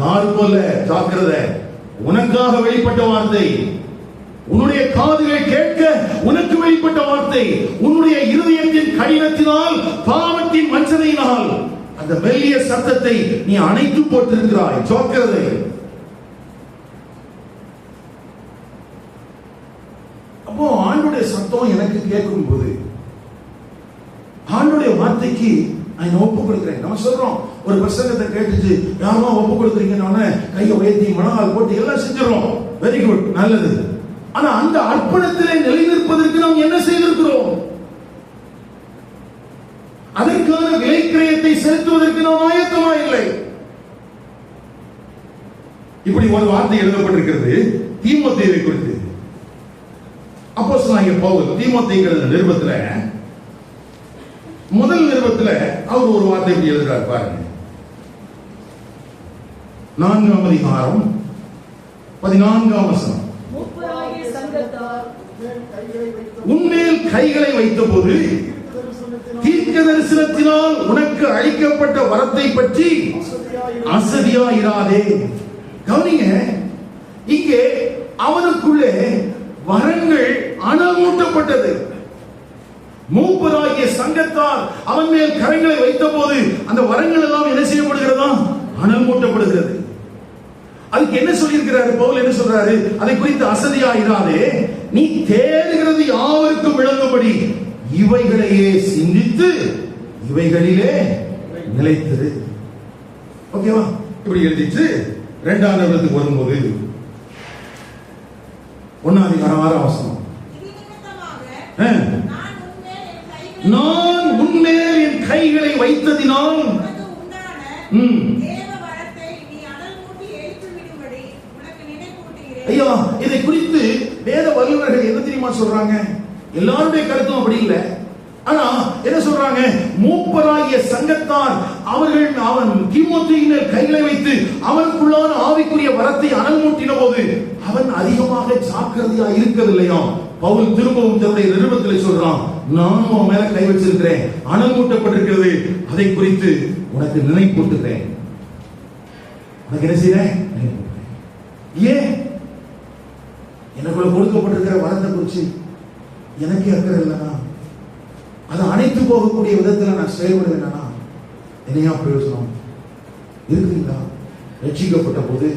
யாருக்கோ இல்ல, ஜாக்கிரதை. உனக்காக வெளிப்பட்ட வார்த்தை, உன்னுடைய காதுகள் கேட்க உனக்கு வெளிப்பட்ட வார்த்தை, உன்னுடைய இருதயத்தின் கடினத்தினால், பாவத்தின் வஞ்சனையினால் அந்த மெல்லிய சத்தத்தை நீ அணைத்து போட்டிருக்கிறாய். ஜாக்கிரதை. அப்போ ஆண்டுடைய சத்தம் எனக்கு கேட்கும் போது, ஆண்டுடைய வார்த்தைக்கு நான் ஒப்பு கொடுக்கிறேன். நம்ம சொல்றோம், ஒரு பிரசங்கத்தை கேட்டுச்சு யாரோ ஒப்பு கொடுக்குறீங்கன்னு கையை உயர்த்தி மனநாள் போட்டு எல்லாம் செஞ்சிடறோம். வெரி குட், நல்லது. ஆனா அந்த அர்ப்பணத்திலே நிலைநிற்பதற்கு நாம் என்ன செய்திருக்கிறோம்? அதற்கான விலைக்கிரயத்தை செலுத்துவதற்கு நாம் ஆயத்தமா இல்லை. இப்படி ஒரு வார்த்தை எழுதப்பட்டிருக்கிறது தீமோத்தேயுவை குறித்து. அப்போஸ்தலனாகிய பவுல் தீமோத்தேயுவின் நிருபத்துல, முதல் நிருபத்துல அவர் ஒரு வார்த்தை இப்படி எழுதுறார் பாருங்க. 4ஆம் அதிகாரம் 14ஆம் வசனம். உன்மேல் கைகளை வைத்த போது தீர்க்க தரிசனத்தினால் உனக்கு அளிக்கப்பட்ட வரத்தை பற்றி அசதியாயிராதே. கவனிங்க, இங்கே அவனுக்குள்ளே வரங்கள் அனல்மூட்டப்பட்டது. மூப்பராகிய சங்கத்தால் அவன் மேல் கரங்களை வைத்த போது அந்த வரங்கள் எல்லாம் என்ன செய்யப்படுகிறதா? அனல்மூட்டப்படுகிறது. அதுக்கு என்ன சொல்லியிருக்கிறாரு பவுல்? என்ன சொல்றாரு? அதை குறித்து அசதியாயிராதே, நீ தேடுகிறது யாவருக்கும் விளங்கும்படி இவைகளையே சிந்தித்து இவைகளிலே நிலைத்திரு. ஓகேவா? இப்படி எழுதிட்டு 2ஆம் நிருபத்துக்கு வரும்போது 1ஆம் அதிகாரம் 6ஆம் வசனம். நான் உன்மேல் என் கைகளை வைத்ததினால் ஐயா, இதை குறித்து வேத வல்லுநர்கள் என்ன தெரியுமா சொல்றாங்க? எல்லாருடைய கருத்தும் அப்படி இல்லை. ஆனா என்ன சொல்றாங்க? மூப்பராகிய சங்கத்தார் அவர்கள் அவன் தீமோத்தேயுவின் கைகளை வைத்து அவனுக்குள்ளான ஆவிக்குரிய வரத்தை அனல் மூட்டின போது அவன் அதிகமாக ஜாக்கிரதையா இருக்கவில்லையா? பவுல் திரும்பவும் தன்னுடைய நிருபத்தில் சொல்றான், நானும் அவன் மேல கை வச்சிருக்கிறேன், அனல் மூட்டப்பட்டிருக்கிறது, அதை குறித்து உனக்கு நினைப்பூட்டுகிறேன். உனக்கு என்ன செய்றேன்? ஏன்? எனக்குள்ள கொடுக்கப்பட்டிருக்கிற வரத்தை குறித்து எனக்கு அக்கறை இல்லைனா, அது அனைத்து போகக்கூடிய விதத்தில் நான் செயல்படுவேனா? என்னையா பிரயோஜனம் இருக்குங்களா? ரட்சிக்கப்பட்ட போது,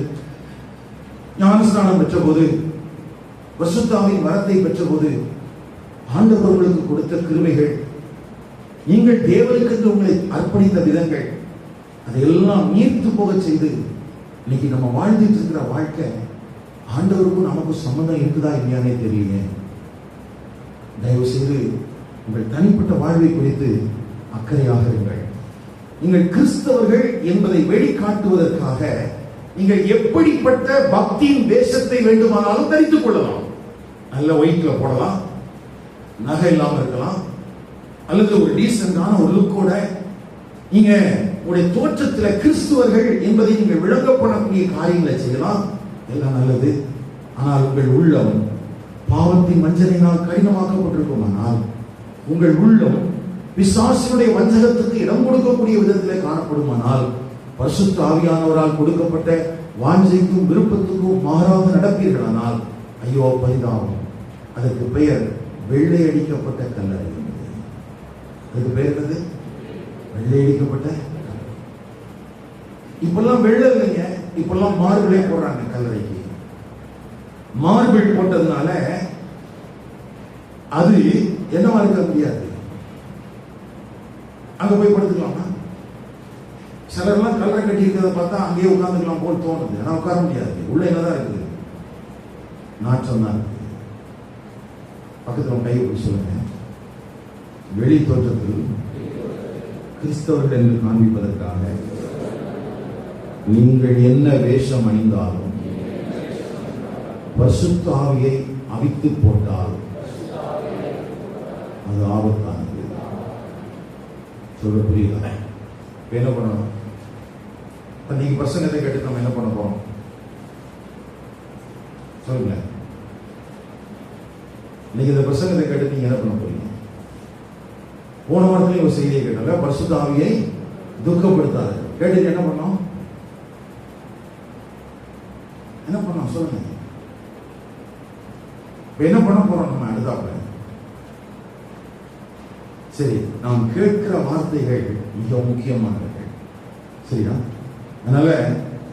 ஞானஸ்நானம் பெற்ற போது, பரிசுத்தாவின் வரத்தை பெற்ற போது, ஆண்டவர்களுக்கு கொடுத்த கிருபைகள், நீங்கள் தேவனுக்கு உங்களை அர்ப்பணித்த விதங்கள், அதையெல்லாம் நீர்த்து போக செய்து இன்னைக்கு நம்ம வாழ்ந்துட்டு இருக்கிற வாழ்க்கை ஆண்டவருக்கும் நமக்கும் சம்பந்தம் இருக்குதா இல்லையானே தெரியல. தயவு செய்து உங்கள் தனிப்பட்ட வாழ்வை குறித்து அக்கறையாக இருங்கள். நீங்கள் கிறிஸ்தவர்கள் என்பதை வெளிக்காட்டுவதற்காக நீங்கள் எப்படிப்பட்ட பக்தியின் வேஷத்தை வேண்டுமானாலும் தரித்துக் கொள்ளலாம். நல்ல ஒயிட்ல போடலாம், நகை இல்லாம இருக்கலாம், அல்லது ஒரு டீசென்டான ஒரு லுக்கோட நீங்க உங்களுடைய தோற்றத்தில் கிறிஸ்துவர்கள் என்பதை நீங்கள் விளங்கப்படக்கூடிய காரியங்களை செய்யலாம். எல்லாம் நல்லது. ஆனால் உங்கள் உள்ளம் பாவத்தின் வஞ்சனையினால் கடினமாக்கப்பட்டிருக்குமானால், உங்கள் உள்ளம் பிசாசினுடைய வஞ்சகத்துக்கு இடம் கொடுக்கக்கூடிய விதத்தில் காணப்படுமானால், பரிசுத்த ஆவியானவரால் கொடுக்கப்பட்ட வாஞ்சைக்கும் விருப்பத்துக்கும் மாறாக நடப்பீர்களானால், ஐயோ பரிதாபம். அதற்கு பெயர் வெள்ளை அடிக்கப்பட்ட கல்லறை. அதுக்கு பெயர் என்னது? வெள்ளை அடிக்கப்பட்ட. இப்பெல்லாம் வெள்ளை இல்லைங்க, இப்பெல்லாம் மார்பிளே போடுறாங்க கல்லறைக்கு. மார்பிள் போட்டதுனால அது என்னவா இருக்க முடியாது. அங்க போய் படுத்துக்கலாமா? சிலர்லாம் கல்லறை கட்டி இருக்கிறத பார்த்தா அங்கேயே உட்கார்ந்துக்கலாம் போல் தோணுது. ஆனா உட்கார முடியாது, உள்ள என்னதான் இருக்குது? நாற்றம் தான் இருக்கு. பக்கத்தில் கையை போய் சொல்லுங்க, வெளி தோற்றத்தில் கிறிஸ்தவர்கள் என்று காண்பிப்பதற்காக நீங்கள் என்ன வேஷம் அணிந்தாலும், பரிசுத்த ஆவியை அவித்து போட்டால் அது ஆபத்தானது. சொல்ல புரியுதா? என்ன பண்ணணும்? இப்ப நீங்க பிரசங்கத்தை கேட்டு நம்ம என்ன பண்ண போறோம் சொல்லுங்க. நீங்க இந்த பிரசங்கத்தை கேட்டு நீங்க என்ன பண்ண போறீங்க? போன வாரத்திலேயே ஒரு செய்தியை கேட்டாங்க, பரிசுத்த ஆவியை துக்கப்படுத்தாது. கேட்டு என்ன பண்ணோம்? என்ன பண்ணோம் சொல்லுங்க. என்ன பண்ண போறோம் நம்ம அடுத்தாப்புல? சரி, நாம் கேட்கிற வார்த்தைகள் மிக முக்கியமானவர்கள். சரியா? அதனால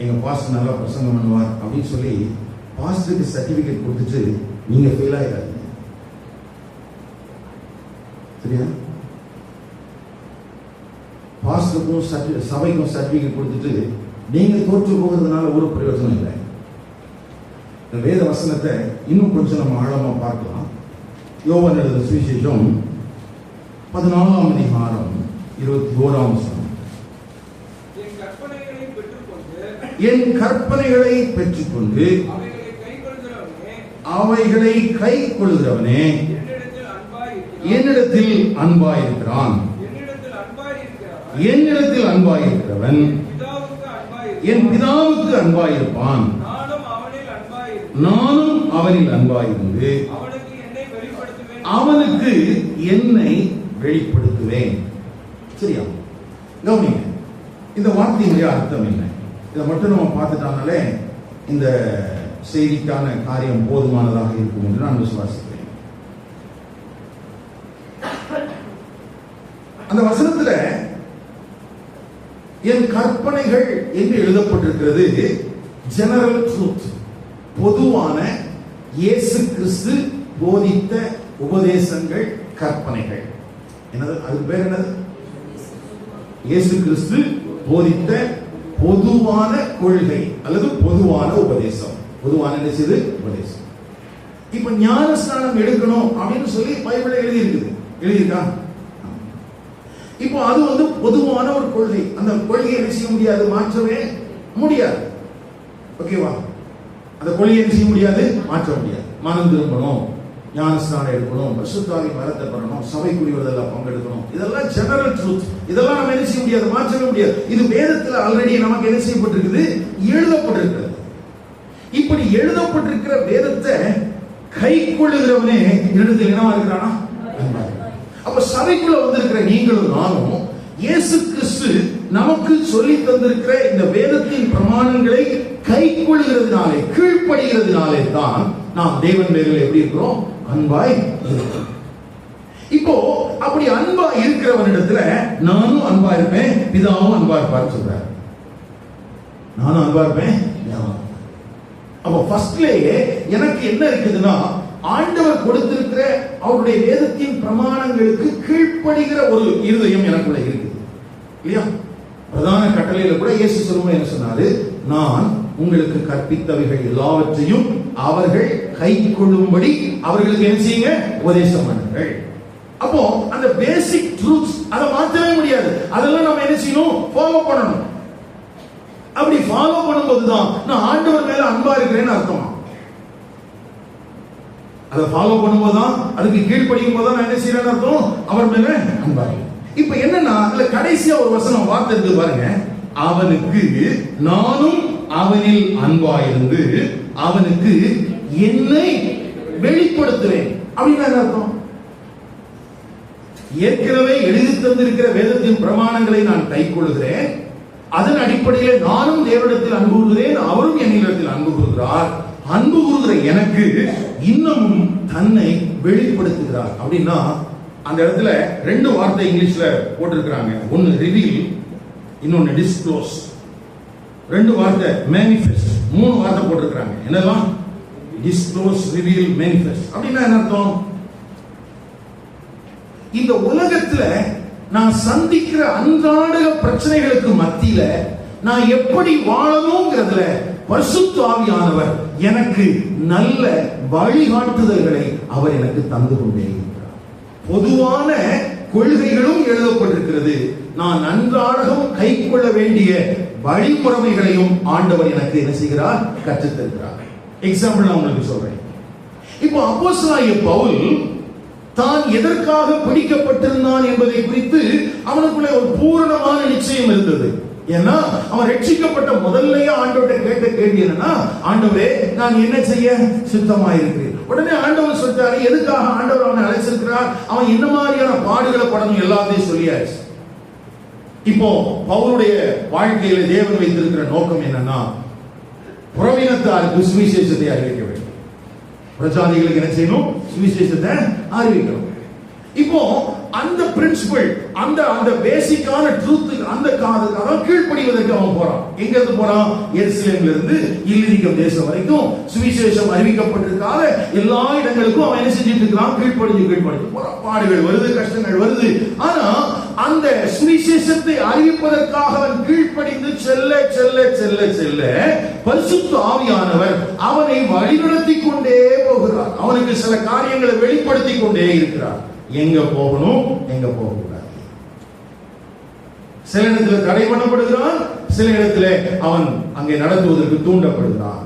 எங்க பாஸ்டர் நல்லா பிரசங்கம் பண்ணுவார் அப்படின்னு சொல்லி பாஸ்டருக்கு சர்டிபிகேட் கொடுத்துட்டு நீங்க ஃபெயில் ஆயிடாதீங்க. சரியா? பாஸ்டருக்கும் சபைக்கும் சர்டிபிகேட் கொடுத்துட்டு நீங்க தோற்று போகிறதுனால ஒரு பிரயோஜனம் இல்லை. இந்த வேத வசனத்தை இன்னும் கொஞ்சம் நம்ம ஆழமா பார்க்கலாம். யோவான் எழுதின சுவிசேஷம் 14ஆம் அதிகாரம் 21ஆம் வசனம். என் கற்பனைகளை பெற்றுக்கொண்டு அவைகளை கை கொள்கிறவனே என்னிடத்தில் அன்பாயிருக்கிறான். என்னிடத்தில் அன்பாயிருக்கிறவன் என் பிதாவுக்கு அன்பாயிருப்பான். நானும் அவனில் அன்பாயிருந்து அவனுக்கு என்னை வெளிப்படுத்துவேன். சரியா? கவனிங்க, இந்த வார்த்தையுடைய அர்த்தம் என்ன? இதை மட்டும் நம்ம பார்த்துட்டாங்களே இந்த செய்திக்கான காரியம் போதுமானதாக இருக்கும் என்று நான் விசுவாசிக்கிறேன். அந்த வசனத்துல என் கற்பனைகள் என்று எழுதப்பட்டிருக்கிறது ஜெனரல் ட்ரூத், பொதுவான இயேசு கிறிஸ்து போதித்த உபதேசங்கள், கற்பனைகள். என்னது அது பேர்? என்னது? இயேசு கிறிஸ்து போதித்த பொதுவான கொள்கை அல்லது பொதுவான உபதேசம். பொதுவான உபதேசம். இப்ப ஞானஸ்நானம் எடுக்கணும் அப்படின்னு சொல்லி பைபிள்ல எழுதி இருக்குது. எழுதியிருக்கா? இப்போ அது வந்து பொதுவான ஒரு கொள்கை. அந்த கொள்கையை என்ன செய்ய முடியாது? மாற்றவே முடியாது. ஓகேவா? அந்த கொள்கையை என்ன செய்ய முடியாது? மாற்ற முடியாது. மனம் திரும்பணும், ஞானஸ்நானம் எடுக்கணும், பரிசுத்தாவி வரத்தை பெறணும், சபை கூடியவர்கள் பங்கெடுக்கணும். இதெல்லாம் ஜெனரல் ட்ரூத். இதெல்லாம் நம்ம என்ன செய்ய முடியாது, மாற்றவே முடியாது. இது வேதத்தில் ஆல்ரெடி நமக்கு என்ன செய்யப்பட்டிருக்குது, எழுதப்பட்டிருக்கிறது. இப்படி எழுதப்பட்டிருக்கிற வேதத்தை கை கொள்ளுகிறவனே என்னிடத்தில் என்னவா இருக்கிறானா? அப்ப சபைக்குள்ள வந்திருக்கிற நீங்களும் நானும் இயேசு கிறிஸ்து நமக்கு சொல்லி தந்திருக்கிற இந்த வேதத்தின் பிரமாணங்களை கை கொள்ளுகிறதுனாலே, கீழ்ப்படுகிறதுனாலே தான் நாம் தேவன் பேரில் எப்படி இருக்கிறோம், அன்பாய் இருக்கிறோம். இப்போ அப்படி அன்பா இருக்கிறவனிடத்துல நானும் அன்பா இருப்பேன், பிதாவும் அன்பா இருப்பார் சொல்றார். நானும் அன்பா இருப்பேன். அப்ப ஃபர்ஸ்ட்லயே எனக்கு என்ன இருக்குதுன்னா, ஆண்டவர் கொடுத்திருக்கிற அவருடைய வேதத்தின் பிரமாணங்களுக்கு கீழ்ப்படுகிற ஒரு இருதயம் எனக்குள்ள இருக்குது இல்லையா? பிரதான கட்டளையில கூட இயேசு சொல்லும்போது என்ன சொன்னாரு, நான் உங்களுக்கு கற்பித்தவைகள் எல்லாவற்றையும் அவர்கள் கை கொள்ளும்படி அவர்களுக்கு என்ன செய்யுங்க, உபதேசம் பண்ணுங்கள். அப்போ அந்த பேசிக் ட்ரூத்ஸ் அதை மாற்றவே முடியாது. அதெல்லாம் நம்ம என்ன செய்யணும், ஃபாலோ பண்ணணும். அப்படி ஃபாலோ பண்ணும்போது தான் நான் ஆண்டவர் மேல அன்பா இருக்கிறேன்னு அர்த்தம். அதை ஃபாலோ பண்ணும்போது தான், அதுக்கு கீழ்ப்படியும் போது தான் நான் என்ன செய்யறேன்னு அர்த்தம், அவர் மேல அன்பா. இப்ப என்னன்னா, அதுல கடைசியா ஒரு வசனம் வார்த்தை இருக்கு பாருங்க, அவனுக்கு நானும் அவனில் அன்பாயிருந்து அவனுக்கு என்னை வெளிப்படுத்துவேன் அப்படின்னா என்ன அர்த்தம்? ஏற்கனவே எழுதி தந்திருக்கிற வேதத்தின் பிரமாணங்களை நான் கை கொள்கிறேன், அதன் அடிப்படையில் நானும் தேவனிடத்தில் அன்பு கூறுகிறேன், அவரும் என்னிடத்தில் அன்பு கூறுகிறார். அன்பு கூறுகிற எனக்கு இன்னமும் தன்னை வெளிப்படுத்துகிறார். அப்படின்னா அந்த இடத்துல ரெண்டு வார்த்தை இங்கிலீஷ்ல போட்டிருக்கிறாங்க. ஒன்னு ரிவீல், இன்னொன்னு டிஸ்க்ளோஸ். ரெண்டு வார்த்தை மேனிஃபெஸ்ட், மூணு வார்த்தை போட்டிருக்கிறாங்க. என்னெல்லாம்? Disclose, reveal, manifest. அப்படின்னா என்ன அர்த்தம்? இந்த உலகத்துல நான் சந்திக்கிற அன்றாட பிரச்சனைகளுக்கு மத்தியில நான் எப்படி வாழணும்ங்கிறதுல பரிசுத்த ஆவியானவர் எனக்கு நல்ல வழிகாட்டுதல்களை அவர் எனக்கு தந்து கொண்டே இருக்கிறார். பொதுவான கொள்கைகளும் எழுதப்பட்டிருக்கிறது. நான் நன்றாகவும் கை கொள்ள வேண்டிய வழிமுறைகளையும் ஆண்டவர் எனக்கு என்ன செய்கிறார், கற்றுத் தருகிறார். எக்ஸாம்பிள் நான் உங்களுக்கு சொல்றேன். இப்போ அப்போஸ்தலனாகிய பவுல் தான் எதற்காக பிடிக்கப்பட்டிருந்தான் என்பதை குறித்து அவனுக்குள்ள ஒரு பூரணமான நிச்சயம் இருந்தது. ஏன்னா அவன் ரட்சிக்கப்பட்ட முதல்லயே ஆண்டவர்கிட்ட கேட்ட கேள்வி என்னன்னா, ஆண்டவரே நான் என்ன செய்ய சித்தமாயிருக்கிறேன். உடனே ஆண்டவர் சொல்றாரு, எதுக்காக ஆண்டவர் அவனை அழைச்சிருக்கிறார், அவன் என்ன மாதிரியான பாடுகளை படணும் எல்லாத்தையும் சொல்லியாச்சு. இப்போ பவுலுடைய வாழ்க்கையில தேவன் வைத்திருக்கிற நோக்கம் என்னன்னா, புறவினத்தாருக்கு சுவிசேஷத்தை அறிவிக்க வேண்டும். பிரஜாதிகளுக்கு என்ன செய்யணும், சுவிசேஷத்தை அறிவிக்கணும். இப்போ அந்த பிரின்சிபல், அந்த பேசிக்கான ட்ரூத், அந்த காரணம் கீழ்ப்படிவதற்கு அவன் போறான். எங்க இருந்து போறான்? எருசலேம்ல இருந்து இல்லிரிக்கம் தேசம் வரைக்கும் சுவிசேஷம் அறிவிக்கப்பட்டிருக்காத எல்லா இடங்களுக்கும் அவன் என்ன செஞ்சிட்டு இருக்கிறான், கீழ்ப்படிஞ்சு போறான். பாடுகள் வருது, கஷ்டங்கள் வருது. ஆனா அந்த சுவிசேஷத்தை அறிவிப்பதற்காக அவன் கீழ்ப்படிந்து செல்ல செல்ல செல்ல செல்ல பரிசுத்த ஆவியானவர் அவனை வழிநடத்தி கொண்டே போகிறார். அவனுக்கு சில காரியங்களை வெளிப்படுத்தி கொண்டே இருக்கிறார். எங்க போகணும், எங்க போகக்கூடாது. சில இடத்துல தடை பண்ணப்படுகிறான், சில இடத்துல அவன் அங்கே நடத்துவதற்கு தூண்டப்படுகிறான்.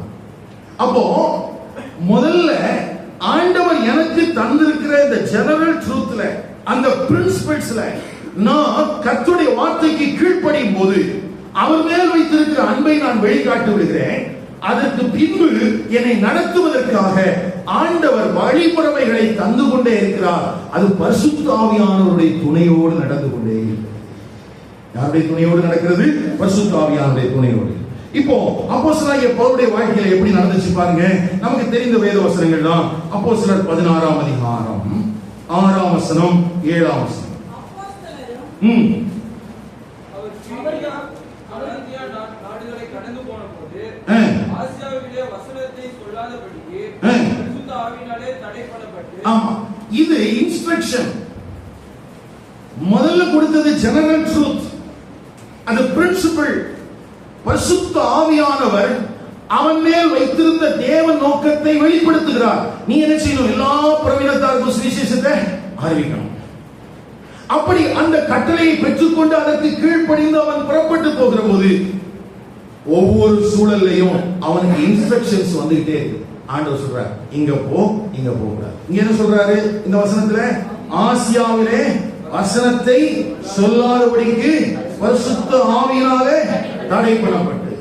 அப்போ முதல்ல ஆண்டவர் எனக்கு தந்திருக்கிற இந்த ஜெனரல் ட்ரூத்ல, அந்த பிரின்சிபல்ஸ்ல நான் கர்த்தருடைய வார்த்தைக்கு கீழ்ப்படியும் போது அவர் மேல் வைத்திருக்கிற அன்பை நான் வெளிக்காட்டி விடுகிறேன். அதற்கு பின்பு என்னை நடத்துவதற்காக ஆண்டவர் வழிமுறைகளை தந்து கொண்டே இருக்கிறார். அது பரிசுத்த ஆவியானவருடைய துணையோடு நடந்து கொண்டே இருக்கிறது. யாருடைய துணையோடு நடக்கிறது? பரிசுத்த ஆவியானவருடைய துணையோடு. இப்போ அப்போஸ்தலனாகிய பவுலுடைய வாழ்க்கையில எப்படி நடந்துச்சு பாருங்க. நமக்கு தெரிந்த வேத வசனங்கள் தான். அப்போஸ்தலர் 16ஆம் அதிகாரம் 6ஆம் வசனம் 7ஆம் வசனம். நாடுகளை கடந்து போன போது ஆசியாவிலே வசனத்தை சொல்லாதபடிக்கு பரிசுத்த ஆவியினாலே தடைபடப்பட்டு. ஆமா, இது இன்ஸ்ட்ரக்ஷன். முதல்ல கொடுத்தது ஜெனரல் ட்ரூத், அது பிரின்சிபல். பரிசுத்த ஆவியானவர் அவன் மேல் வைத்திருந்த தேவ நோக்கத்தை வெளிப்படுத்துகிறார். நீ என்ன செய்யணும்? எல்லா புறவினத்தாருக்கும் சுவிசேஷத்தை அறிவிக்கணும். அப்படி அந்த கட்டளையை பெற்றுக்கொண்டு அதற்கு கீழ்ப்படிந்து அவன் புறப்பட்டு போகிற போது ஒவ்வொரு சூழல்லையும் அவனுக்கு இன்ஸ்ட்ரக்ஷன்ஸ் வந்துகிட்டே இருக்கு. ஆண்டவர் சொல்றார், இங்க போ, இங்க போக கூடாது. இங்க என்ன சொல்றாரு இந்த வசனத்துல? ஆசியாவிலே வசனத்தை சொல்லாதபடிக்கு பரிசுத்த ஆவியினாலே தடை பண்ணப்பட்டு.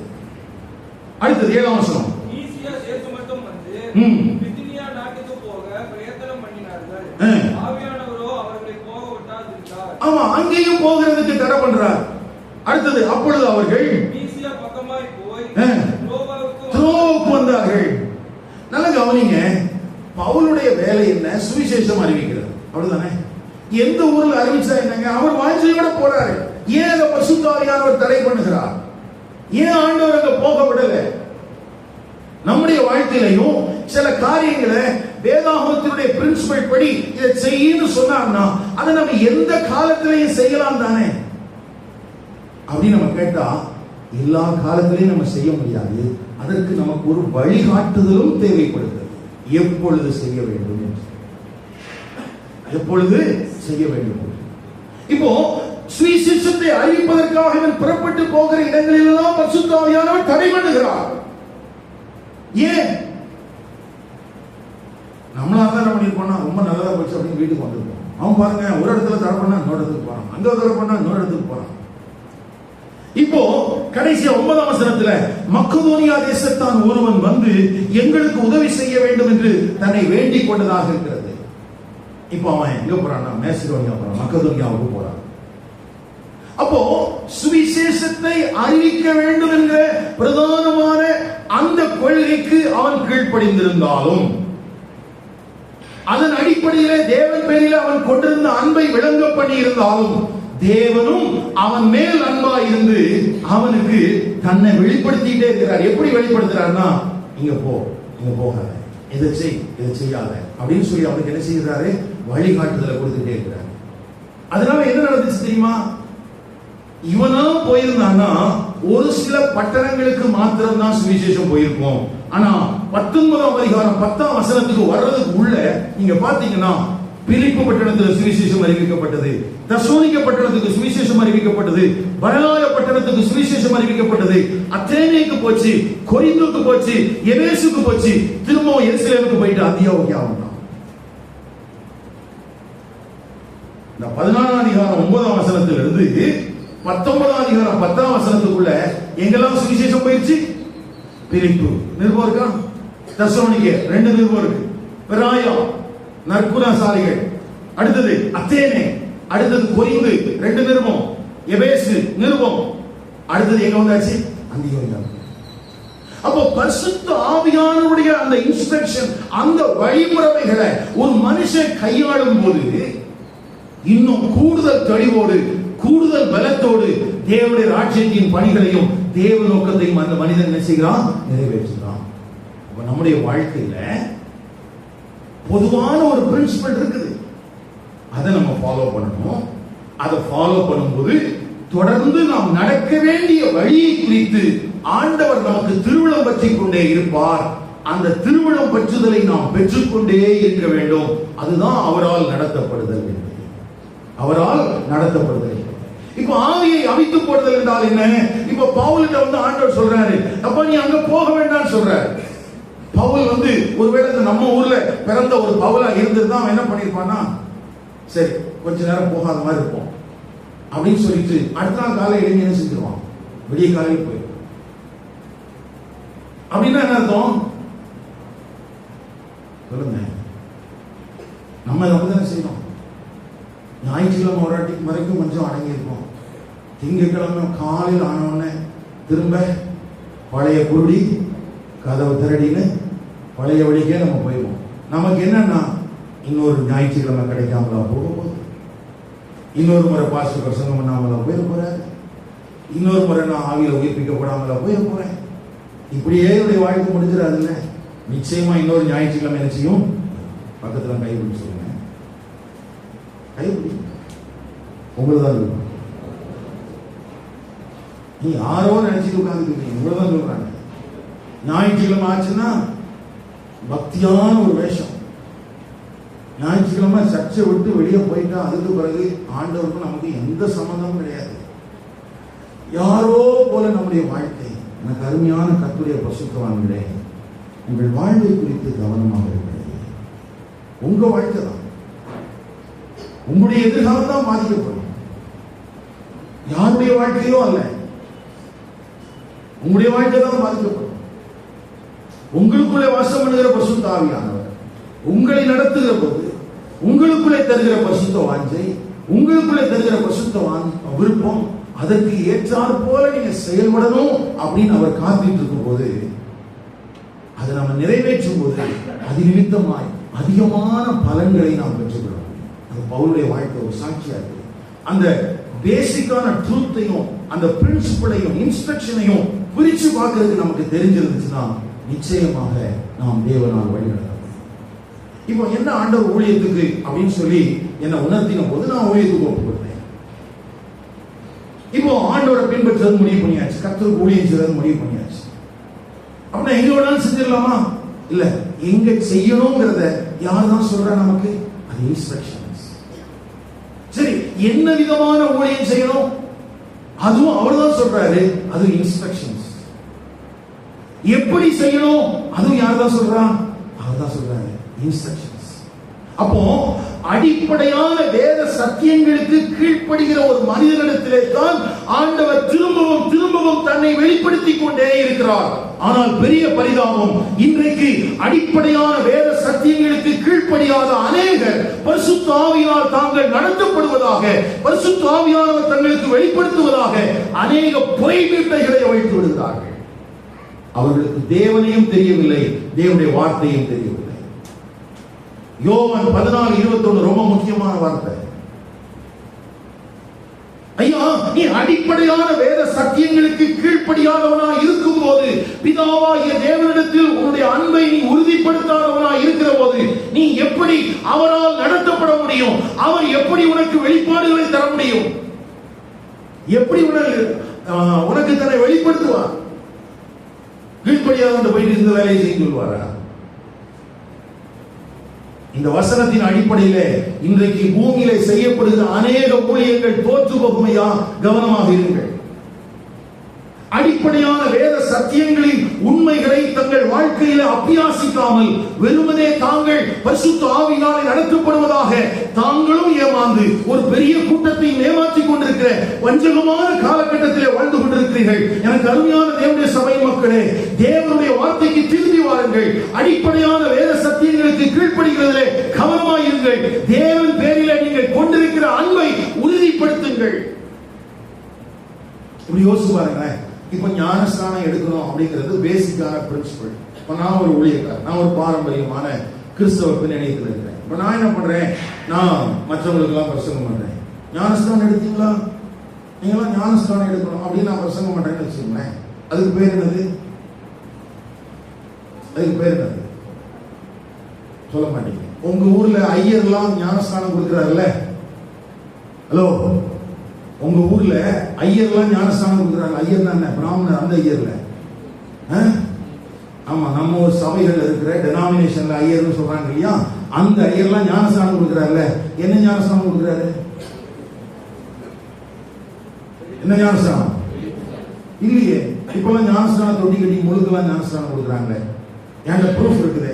அடுத்தது 7ஆம் வசனம். ஈசியா தேசம் மட்டும் வந்து பிதினியா நாட்டுக்கு போக பிரயத்தனம் பண்ணினார்கள். ஆவியானவரோ அவர்களை போக விட்டாதிருந்தார். ஆமா, அங்கேயும் போகிறதுக்கு தடை பண்றார். அடுத்தது, அப்பொழுது அவர்கள் ஈசியா பக்கமாய் போய் த்ரோவுக்கு வந்தார்கள். நல்ல கவனிங்க, பவுலுடைய வேலை என்ன? சுவிசேஷம் அறிவிக்கிறது, அப்படிதானே? எந்த ஊர்ல அறிவிச்சா என்னங்க? அவர் வாஞ்சையோட போறாரு. ஏன் அந்த பரிசுத்த ஆவியானவர் தடை பண்ணுகிறார்? ஏன் ஆண்டவர் அங்க போக விடல? நம்முடைய வாழ்க்கையிலையும் சில காரியங்களை வேதாகமத்தினுடைய பிரின்சிபல் படி இதை செய்யன்னு சொன்னார்னா அதை நம்ம எந்த காலத்திலையும் செய்யலாம் தானே அப்படின்னு நம்ம கேட்டா, எல்லா காலத்திலையும் நம்ம செய்ய முடியாது. அதற்கு நமக்கு ஒரு வழிகாட்டுதலும் தேவைப்படுகிறது. எப்பொழுது செய்ய வேண்டும் என்று, எப்பொழுது செய்ய வேண்டும். இப்போ சுவிசேஷத்தை அறிவிப்பதற்காக இவன் புறப்பட்டு போகிற இடங்களிலெல்லாம் பரிசுத்த ஆவியானவர் தடை பண்ணுகிறார். ஏன்? நம்மளா தான் என்ன பண்ணிருப்போம்னா, ரொம்ப நல்லதா போச்சு அப்படின்னு வீட்டுக்கு வந்துருப்போம். அவன் பாருங்க, ஒரு இடத்துல தடை பண்ணா இன்னொரு இடத்துக்கு போறான், அங்க தடை பண்ணா இன்னொரு இடத்துக்கு போறான். இப்போ கடைசி 9ஆம் வசனத்துல, மக்கதோனியா தேசத்தான் ஒருவன் வந்து எங்களுக்கு உதவி செய்ய வேண்டும் என்று தன்னை வேண்டிக் கொண்டதாக இருக்கிறது. இப்போ அவன் எங்க போறான்னா, மேசிடோனியா போறான், மக்கதோனியாவுக்கு போறான். அப்போ சுவிசேஷத்தை அறிவிக்க வேண்டும் என்ற பிரதானமான அந்த கொள்கைக்கு அவன் கீழ்ப்படிந்திருந்தாலும், அதன் அடிப்படையிலே தேவன் பேரில் அவன் கொண்டிருந்த அன்பை விளங்க பண்ணி இருந்தாலும், தேவனும் அவன் மேல் அன்பா இருந்து அவனுக்கு தன்னை வெளிப்படுத்திட்டே இருக்கிறார். எப்படி வெளிப்படுத்துறாருன்னா, இங்க போ, இங்க போகாத, இதை செய், இதை செய்யாத அப்படின்னு சொல்லி அவனுக்கு என்ன செய்கிறாரு? வழிகாட்டுதலை கொடுத்துட்டே இருக்கிறார். அதனால என்ன நடந்துச்சு தெரியுமா? இவனா போயிருந்தான்னா ஒரு சில பட்டணங்களுக்கு மாத்திரம் தான் சுவிசேஷம் போயிருக்கும். ஆனா 19ஆம் அதிகாரம் 10ஆம் வசனத்துக்கு வர்றதுக்கு உள்ள நீங்க பாத்தீங்கன்னா, பிலிப்பு பட்டணத்தில் சுவிசேஷம் அறிவிக்கப்பட்டது, தெசலோனிக்க பட்டணத்துக்கு சுவிசேஷம் அறிவிக்கப்பட்டது, பரலாய பட்டணத்துக்கு சுவிசேஷம் அறிவிக்கப்பட்டது, அத்தேனேக்கு போச்சு, கொரிந்துக்கு போச்சு, எபேசுக்கு போச்சு, திரும்பவும் எருசலேமுக்கு போயிட்டு அந்தியோகியா வந்தான். இந்த 14ஆம் அதிகாரம் 9ஆம் வசனத்திலிருந்து 19ஆம் அதிகாரம் 10ஆம் வசனத்துக்குள்ள எங்கெல்லாம் சுவிசேஷம் போயிடுச்சு? பிலிப்பு நிருபம் இருக்கா, தெசலோனிக்கே 2 நிருபம் இருக்கு, பெராயா நற்குணசாலிகள், அடுத்தது அத்தேனே, அடுத்தது கொரிந்து 2 நிருபம், எபேசு நிருபம், அடுத்தது எங்க வந்தாச்சு? அந்தியோகியா. அப்போ பரிசுத்த ஆவியானவருடைய அந்த இன்ஸ்ட்ரக்ஷன், அந்த வழிமுறைகளை ஒரு மனுஷன் கையாளும் போது இன்னும் கூடுதல் தெளிவோடு, கூடுதல் பலத்தோடு தேவனுடைய ராஜ்யத்தின் பணிகளையும் தேவ நோக்கத்தையும் அந்த மனிதன் என்ன செய்கிறான்? நிறைவேற்றுகிறான். அப்ப நம்முடைய வாழ்க்கையில பொதுவான ஒரு பிரின்சிபல் இருக்குது, அதை நம்ம ஃபாலோ பண்ணணும். அதை ஃபாலோ பண்ணும்போது தொடர்ந்து நாம் நடக்க வேண்டிய வழியை குறித்து ஆண்டவர் நமக்கு திருவிழம் பற்றி கொண்டே இருப்பார். அந்த திருவிழம் பற்றுதலை நாம் பெற்றுக்கொண்டே இருக்க வேண்டும். அதுதான் அவரால் நடத்தப்படுதல் என்பது, அவரால் நடத்தப்படுதல். இப்ப ஆவியை அவித்து போடுதல் என்றால் என்ன? இப்ப பவுல்கிட்ட வந்து ஆண்டவர் சொல்றாரு, அப்ப நீ அங்க போக வேண்டாம்னு சொல்றாரு. பவுல் வந்து ஒருவேளை நம்ம ஊர்ல பிறந்த ஒரு பவுலா இருந்திருந்தா அவன் என்ன பண்ணிருப்பான்னா, சரி கொஞ்ச நேரம் போகாத மாதிரி இருப்போம் அப்படின்னு சொல்லிட்டு அடுத்த நாள் காலை எழுதி என்ன செஞ்சிருவான்? விடிய காலையில் போய். அப்படின்னா என்ன அர்த்தம் சொல்லுங்க? நம்ம அப்படிதான் செய்யணும். ஞாயிற்றுக்கிழமை ஒரு வாட்டி வரைக்கும் கொஞ்சம் அடங்கி இருக்கும். திங்கட்கிழமை காலையில் ஆனவுடனே திரும்ப பழைய குருடி கதவு திரடின்னு பழைய வழிக்கே நம்ம போயிடுவோம். நமக்கு என்னன்னா, இன்னொரு ஞாயிற்றுக்கிழமை கிடைக்காமலா போக போகுது, இன்னொரு முறை பாஸ்டர் பிரசங்கம் பண்ணாமலா போயிட போறாரு, இன்னொரு முறை நான் ஆவியில உயிர்ப்பிக்கப்படாமலா போயிட போறேன். இப்படியே என்னுடைய வாழ்க்கை முடிஞ்சிடாதுல்ல. நிச்சயமா இன்னொரு ஞாயிற்றுக்கிழமை என்ன செய்யும்? பக்கத்துல கைப்பிடி சொல்லுங்க, கைப்பிடி உங்களுக்கு தான் இருக்கும். நீ யாரோ நினைச்சிட்டு உட்காந்துருக்கீங்க, உங்களை தான் சொல்றாங்க. ஞாயிற்றுக்கிழமை ஆச்சுன்னா பக்தியான ஒரு வேஷம். ஞாயிற்றுக்கிழமை சர்ச்சை விட்டு வெளியே போயிட்டா அதுக்கு பிறகு ஆண்டவருக்கும் நமக்கு எந்த சம்பந்தமும் கிடையாது. யாரோ போல நம்முடைய வாழ்க்கை. எனக்கு அருமையான கர்த்தருடைய பரிசுத்தவான்களே, உங்கள் வாழ்வை குறித்து கவனமாக இருக்கிறது. உங்க வாழ்க்கை தான், உங்களுடைய எதிர்காலம் தான் பாதிக்கப்படும். யாருடைய வாழ்க்கையோ அல்ல, உங்களுடைய வாழ்க்கை தான் பாதிக்கப்படும். உங்களுக்குள்ளே வாசம் பண்ணுகிற பரிசுத்த ஆவியானவர் உங்களை நடத்துகிற போது உங்களுக்குள்ளே தருகிற பரிசுத்த வாஞ்சை, உங்களுக்குள்ளே தருகிற பரிசுத்த விருப்பம், அதற்கு ஏற்றாற் போல நீங்க செயல்படணும் அப்படின்னு அவர் காத்துட்டு இருக்கும் போது, அதை நம்ம நிறைவேற்றும் போது அது நிமித்தமாய் அதிகமான பலன்களை நாம் பெற்றுக்கிறோம். அது பவுலுடைய வாழ்க்கை ஒரு சாட்சியா இருக்கு. அந்த பேசிக்கான ட்ரூத்தையும் அந்த பிரின்சிபலையும் இன்ஸ்ட்ரக்ஷனையும் பிரிச்சு பார்க்கறதுக்கு நமக்கு தெரிஞ்சிருந்துச்சுன்னா நிச்சயமாக நாம் தேவனால் வழி நடத்தலாம். இப்போ என்ன ஆண்டவர் ஊழியத்துக்கு அப்படின்னு சொல்லி என்ன உணர்த்தின போது நான் ஊழியத்துக்கு ஒப்புக்கொண்டேன். இப்போ ஆண்டவரை பின்பற்றுறது முடிவு பண்ணியாச்சு, கர்த்தருக்கு ஊழியம் செய்யறது முடிவு பண்ணியாச்சு. அப்படின்னா எங்க வேணாலும் செஞ்சிடலாமா? இல்ல, எங்க செய்யணுங்கிறத யார் தான் சொல்றா நமக்கு? அது இன்ஸ்ட்ரக்ஷன்ஸ். சரி, என்ன விதமான ஊழியம் செய்யணும் அதுவும் அவர் தான் சொல்றாரு, அது இன்ஸ்ட்ரக்ஷன்ஸ். எப்படி செய்யணும் அதுவும் யார் தான் சொல்றா? அவர் தான் சொல்றாரு, இன்ஸ்ட்ரக்ஷன்ஸ். அப்போ அடிப்படையான வேத சத்தியங்களுக்கு கீழ்ப்படுகிற ஒரு மனிதனிடத்திலே தான் ஆண்டவர் திரும்பவும் திரும்பவும் தன்னை வெளிப்படுத்திக் கொண்டே இருக்கிறார். ஆனால் பெரிய பரிதாபம், இன்றைக்கு அடிப்படையான வேத சத்தியங்களுக்கு கீழ்ப்படியாத அநேகர் பரிசுத்த ஆவியால் தாங்கள் நடத்தப்படுவதாக, பரிசுத்த ஆவியானவர் தங்களுக்கு வெளிப்படுத்துவதாக அநேக பொய் வீட்டைகளை வைத்து விடுகிறார்கள். அவர்களுக்கு தேவனையும் தெரியவில்லை, தேவனுடைய வார்த்தையும் தெரியவில்லை. யோவான் 14:21 ரொம்ப முக்கியமான வார்த்தை. ஐயா, நீ அடிப்படையான வேத சத்தியங்களுக்கு கீழ்ப்படியாதவனா இருக்கும் போது, பிதாவாகிய தேவனிடத்தில் உன்னுடைய அன்பை நீ உறுதிப்படுத்தாதவனா இருக்கிற போது, நீ எப்படி அவரால் நடத்தப்பட முடியும்? அவர் எப்படி உனக்கு வெளிப்பாடுகளை தர முடியும்? எப்படி உனக்கு தன்னை வெளிப்படுத்துவார்? கீழ்ப்படியாத போயிட்டு இந்த வேலையை செய்து கொள்வாரா? இந்த வசனத்தின் அடிப்படையிலே இன்றைக்கு பூமியிலே செய்யப்படுகிற அநேக ஊழியங்கள் தோற்று போகுமையா? கவனமாக இருங்கள். அடிப்படையான வேத சத்தியங்களின் உண்மைகளை தங்கள் வாழ்க்கையில அபியாசிக்காமல் வெறுமனே தாங்கள் பரிசுத்த ஆவியாலே நடத்தப்படுவதாக தாங்களும் ஏமாந்து ஒரு பெரிய கூட்டத்தை ஏமாற்றிக் கொண்டிருக்கிற வஞ்சகமான காலகட்டத்திலே வாழ்ந்து கொண்டிருக்கிறீர்கள். எனக்கு அருமையான தேவனுடைய சபை மக்களே, தேவனுடைய வார்த்தைக்கு திரும்பி வாருங்கள். அடிப்படையான வேத சத்தியங்களுக்கு கீழ்ப்படுகிறதிலே கவனமாயிருங்கள். தேவன் பேரிலே நீங்கள் கொண்டிருக்கிற அன்பை உறுதிப்படுத்துங்கள். இப்படி யோசிச்சு பாருங்களேன். இப்ப ஞானஸ்தானம் எடுக்கணும் அப்படிங்கிறது பேசிக்கான பிரின்சிபல். இப்ப நான் ஒரு ஊழியக்காரர், நான் ஒரு பாரம்பரியமான கிறிஸ்தவ பின்னணியத்தில் இருக்கிறேன். இப்ப நான் என்ன பண்றேன்? நான் மற்றவங்களுக்கு எல்லாம் பிரசங்கம் பண்றேன். ஞானஸ்தானம் எடுத்தீங்களா? நீங்களாம் ஞானஸ்தானம் எடுக்கணும் அப்படின்னு நான் பிரசங்கம் பண்றேன்னு வச்சுக்கோங்களேன். அதுக்கு பேர் என்னது? அதுக்கு பேர் என்னது? சொல்ல மாட்டீங்க. உங்க ஊர்ல ஐயர்லாம் ஞானஸ்தானம் கொடுக்கிறாருல்ல? ஹலோ, உங்க ஊர்ல ஐயர்லாம் ஞானஸ்தானம் கொடுக்குறாங்க. ஐயர் தான் என்ன? பிராமணர். அந்த ஐயர்ல ஆமா, நம்ம ஒரு சபைகள் இருக்கிற டெனாமினேஷன்ல ஐயர்னு சொல்றாங்க இல்லையா, அந்த ஐயர்லாம் ஞானஸ்தானம் கொடுக்குறாருல்ல. என்ன ஞானஸ்தானம் கொடுக்குறாரு? என்ன ஞானஸ்தானம்? இல்லையே. இப்பெல்லாம் ஞானஸ்தானம் தொட்டி கட்டி முழுக்கெல்லாம் ஞானஸ்தானம் கொடுக்குறாங்களே. என்கிட்ட ப்ரூஃப் இருக்குது.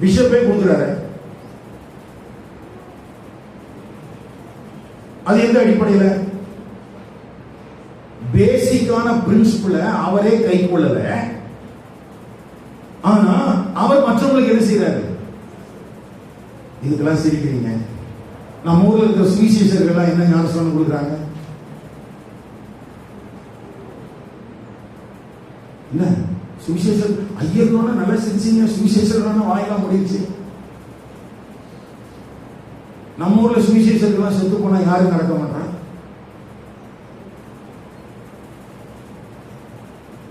பிஷப்பே கொடுக்குறாரு. அது எந்த அடிப்படையில? பேசிக்கான பிரின்சிபல அவரே கை கொள்ளல, ஆனா அவர் மற்றவங்களுக்கு என்ன செய்யறாரு? இதுக்கெல்லாம் சிரிக்கிறீங்க. நம்ம ஊர்ல இருக்கிற சுவிசேஷர்கள் என்ன ஞானஸ்தானம் கொடுக்குறாங்க? என்ன சுவிசேஷர்? ஐயர்களோட நல்லா சிரிச்சீங்க, சுவிசேஷர்களோட வாயெல்லாம் முடிச்சு. நம்ம ஊர்ல சுவிசேஷர்கள்லாம் செத்து போனா யாரும் நடக்க மாட்டான்.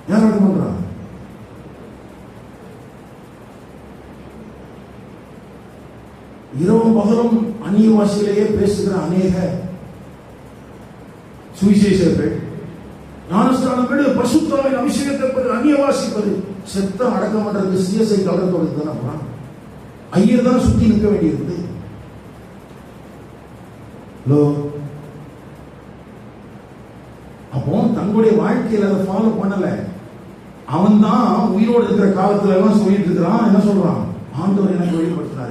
யார் நடக்க பண்றான்? இரவும் பகலும் அந்நிய பாஷையிலேயே பேசுகிற அநேக சுவிசேஷர்கள் ஞானஸ்தானம் பெற்று பரிசுத்தாவின் அபிஷேகத்தை பெற்று அந்நிய வாசிப்பது செத்த அடக்கம் பண்றதுக்கு சிஎஸ்ஐ கலர் கொடுத்து தானே போறான். ஐயர் தான் சுத்தி நிற்க வேண்டியிருக்குது. அப்போ தங்களுடைய வாழ்க்கையில அதை ஃபாலோ பண்ணல. அவன் தான் உயிரோடு இருக்கிற காலத்துல எல்லாம் சொல்லிட்டு இருக்கிறான். என்ன சொல்றான்? ஆண்டவர் எனக்கு வெளிப்படுத்தினார்.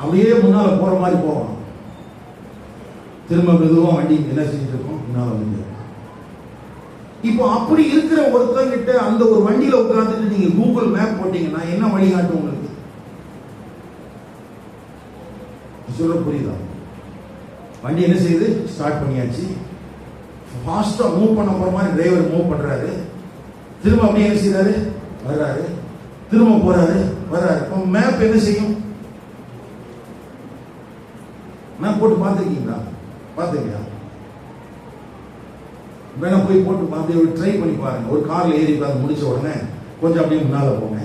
அப்படியே முன்னால போற மாதிரி போவான். திரும்ப மெதுவா வண்டி என்ன செஞ்சுட்டு இருக்கோம், முன்னால வந்து. இப்போ அப்படி இருக்கிற ஒருத்தங்கிட்ட அந்த ஒரு வண்டியில உட்கார்ந்துட்டு நீங்க கூகுள் மேப் போட்டீங்கன்னா என்ன வழிகாட்டும் உங்களுக்கு? சொல்ல புரியுதா? வண்டி என்ன செய்யுது, ஸ்டார்ட் பண்ணியாச்சு, ஃபாஸ்டா மூவ் பண்ண போற மாதிரி டிரைவர் மூவ் பண்றாரு, திரும்ப அப்படியே என்ன செய்யறாரு, வர்றாரு, திரும்ப போறாரு, வர்றாரு. மேப் என்ன செய்யும்? மேப் போட்டு பார்த்துருக்கீங்களா? பார்த்துருக்கியா? வேணா போய் போட்டு அப்படியே ட்ரை பண்ணி பாருங்க. ஒரு கார்ல ஏறி உட்கார்ந்து முடிச்ச உடனே கொஞ்சம் அப்படியே முன்னால போங்க,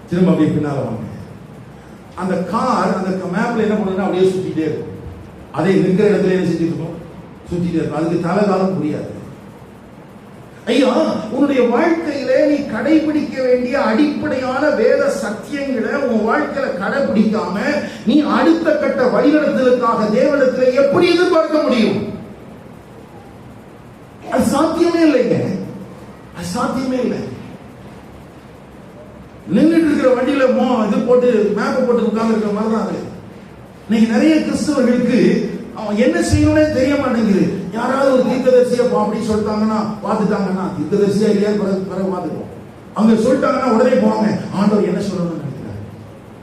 திரும்ப அப்படியே பின்னால வாங்க. அந்த கார் அந்த மேப்ல என்ன பண்ணுதுன்னா அப்படியே சுத்திட்டே இருக்கும். அதே நிற்கிற இடத்துல என்ன செஞ்சுட்டு இருக்கும், சுத்திட்டே இருக்கும். அதுக்கு தலைகாலம் புரியாது. ஐயா, உன்னுடைய வாழ்க்கையில நீ கடைபிடிக்க வேண்டிய அடிப்படையான வேத சத்தியங்களை உன் வாழ்க்கையில கடைபிடிக்காம நீ அடுத்த கட்ட வழிநடத்தலுக்காக தேவனிடத்துல எப்படி எதிர்பார்க்க முடியும்? அது சாத்தியமே இல்லைங்க, அது சாத்தியமே இல்லை. நின்றுட்டு இருக்கிற வண்டியில இது போட்டு மேப்பை போட்டு உட்கார்ந்து இருக்கிற மாதிரி தான் அது. இன்னைக்கு நிறைய கிறிஸ்தவர்களுக்கு அவன் என்ன செய்யணும்னே தெரிய மாட்டேங்குது. யாராவது ஒரு தீர்க்கதரிசியா அப்படின்னு சொல்லிட்டாங்கன்னா பார்த்துட்டாங்கன்னா, தீர்க்கதரிசியா இல்லையா பிறகு பார்த்துக்குவோம். அங்க சொல்லிட்டாங்கன்னா உடனே போவாங்க, ஆண்டவர் என்ன சொல்லணும்னு நினைக்கிறார்.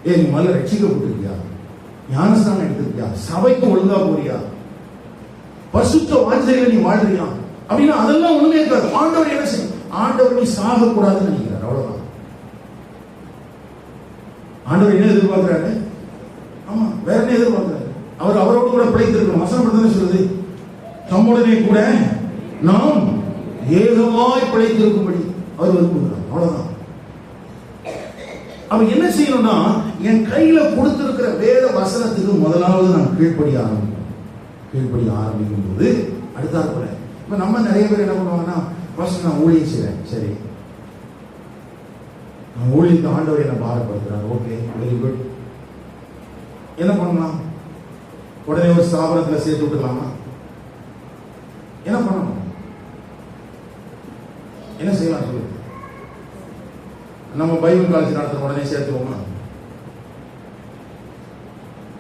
நீ முதல்ல ரட்சிக்கப்பட்டிருக்கியா, ஞானஸ்தானம் எடுத்திருக்கியா, சபைக்கு ஒழுங்கா போறியா, பரிசுத்த வாஞ்சையில நீ வாழ்றியா அப்படின்னா அதெல்லாம் ஒண்ணுமே இருக்காது. ஆண்டவர் என்ன செய்யும்? ஆண்டவர் நீ சாக கூடாதுன்னு நினைக்கிறார், அவ்வளவுதான். ஆண்டவர் என்ன எதிர்பார்க்கிறாரு? ஆமா, வேற என்ன எதிர்பார்க்கிறாரு? அவர் அவரோடு கூட பிழைத்திருக்கணும். வசனம் தானே சொல்லுது, தம்முடனே கூட நாம் ஏகமாய் பிழைத்திருக்கும்படி அவர் விரும்புகிறார், அவ்வளவுதான். அவன் என்ன செய்யணும்னா, என் கையில கொடுத்திருக்கிற வேத வசனத்துக்கு முதலாவது நான் கீழ்ப்படிய ஆரம்பிக்கும் போது அடுத்தாற்போல இப்ப நம்ம நிறைய பேர் என்ன பண்ணுவாங்கன்னா, ஃபர்ஸ்ட் நான் ஊழியம் செய்றேன், சரி நான் ஊழியத்தை ஆண்டவர் என்ன பாரப்படுத்துறாங்க, ஓகே வெரி குட். என்ன பண்ணலாம்? உடனே ஒரு ஸ்தாபனத்துல சேர்த்து விட்டுக்கலாமா? என்ன பண்ணணும்? என்ன செய்யலாம் சொல்லு? நம்ம பைபிள் காலேஜ் நடத்துற உடனே சேர்த்துவோமா?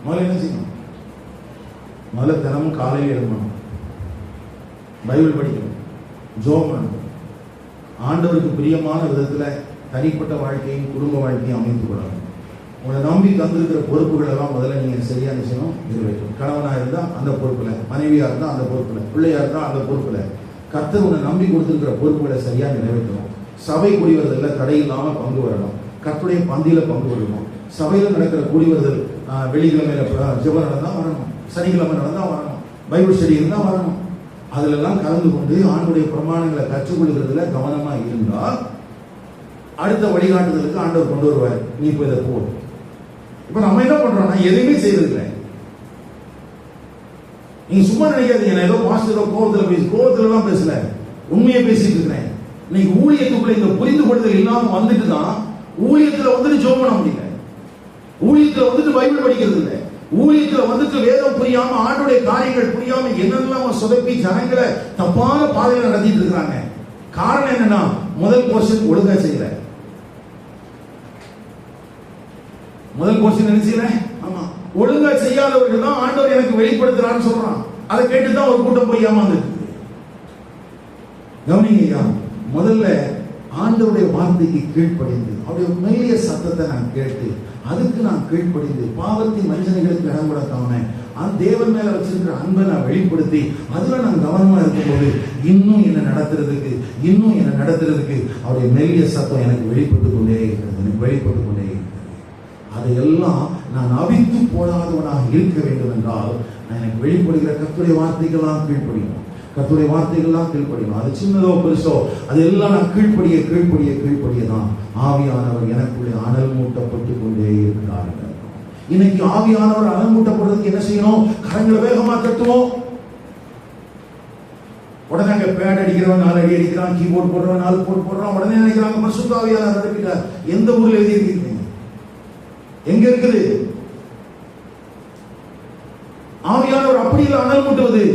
முதல்ல என்ன செய்யணும்? முதல்ல தினமும் காலையில் எழும்பணும், பைபிள் படிக்கணும், ஜெபம் பண்ணணும், ஆண்டவருக்கு பிரியமான விதத்துல தனிப்பட்ட வாழ்க்கையும் குடும்ப வாழ்க்கையும் அமைத்துக் கொள்ளணும். உங்களை நம்பி தந்திருக்கிற பொறுப்புகள் எல்லாம் முதல்ல நீங்க சரியா செய்யணும், நிறைவேற்றணும். கணவனா இருந்தா அந்த பொறுப்புல, மனைவியா இருந்தா அந்த பொறுப்புல, பிள்ளையா இருந்தா அந்த பொறுப்புல, கர்த்தர் உன்னை நம்பி கொடுத்திருக்கிற பொறுப்புகளை சரியா நிறைவேற்றணும். சபை கூடிவருதல்ல தடை இல்லாம பங்கு வரணும், கர்த்தருடைய பந்தியில பங்கு வரணும். சபையில நடக்கிற கூடிவருதல் வெள்ளிக்கிழமையில ஜெபம் நடந்தா வரணும், சனிக்கிழமை நடந்தா வரணும், பைபிள் ஸ்டடி இருந்தா வரணும். அதுல எல்லாம் கலந்து கொண்டு ஆண்டுடைய பிரமாணங்களை கற்றுக்கொள்கிறதுல கவனமா இருந்தால் அடுத்த வழிகாட்டுதலுக்கு ஆண்டவர் கொண்டு வருவார். நீ இப்ப இதை போ. இப்ப நம்ம என்ன பண்றோம்னா எதுவுமே செய்யறதில்லை. நீங்க சும்மா நினைக்காதீங்க, நான் ஏதோ பாஸ்டர் கோவத்துல எல்லாம் பேசல, உண்மையை பேசிட்டு இருக்கிறேன். இன்னைக்கு ஊழியத்துக்குள்ள இந்த புரிந்து கொள்ளுதல் இல்லாம வந்துட்டு தான் ஊழியத்துல வந்துட்டு ஜெபம் பண்ண முடியல, ஊழியத்துல வந்துட்டு பைபிள் படிக்கிறது இல்லை, ஊழியத்துல வந்துட்டு வேதம் புரியாம ஆண்டுடைய காரியங்கள் புரியாம என்னெல்லாம் சொதப்பி ஜனங்களை தப்பான பாதையில நடத்திட்டு இருக்கிறாங்க. காரணம் என்னன்னா, முதல் போர்ஷன் ஒழுங்கா செய்யல. முதல் போர்ஷன் என்ன செய்யல? ஆமா, ஒழுங்கா செய்யாதவர்கள் தான் ஆண்டவர் எனக்கு வெளிப்படுத்துறான்னு சொல்றான். அதை கேட்டுதான் ஒரு கூட்டம் போய் ஏமாந்து. கவனிங்க, முதல்ல ஆண்டவருடைய வார்த்தைக்கு கீழ்ப்படிந்து அவருடைய மெல்லிய சத்தத்தை நான் கேட்டு அதுக்கு நான் கீழ்ப்படிந்து பாவத்தின் மனுஷனுக்கு இடம் கொடுக்காம அந்த தேவன் மேல வச்சிருக்கிற அன்பை நான் வெளிப்படுத்தி அதுல நான் கவனமா இருக்கும்போது இன்னும் என்ன நடத்துறதுக்கு அவருடைய மெல்லிய சத்தம் எனக்கு வெளிப்பட்டு கொண்டே இருக்கிறது. அதையெல்லாம் நான் அவித்து போடாதவனாக இருக்க வேண்டும் என்றால் நான் எனக்கு வெளிப்படுகிற கர்த்தருடைய வார்த்தைகள்லாம் கீழ்ப்படியும். அது சின்னதோ பெருசோ அதெல்லாம் நான் கீழ்ப்படிய தான் ஆவியானவர் எனக்குள்ளே அனல் மூட்டப்பட்டு கொண்டே இருக்கிறார்கள். இன்னைக்கு ஆவியானவர் அனல் மூட்டப்படுறதுக்கு என்ன செய்யணும்? கரங்களை வேகமா தட்டுவோம். உடனே அங்க பேட் அடிக்கிறவன் 4 அடி அடிக்கிறான், கீபோர்ட் போடுறவன் 4 போர்ட் போடுறான். உடனே நினைக்கிறாங்க பரிசுத்த ஆவியானவர் அனுப்பிட்டார். எந்த ஊர்ல எழுதி இருக்கீங்க? எங்க இருக்குது ஆவியானவர்? அப்படி இல்லை அனல் மூட்டுவது.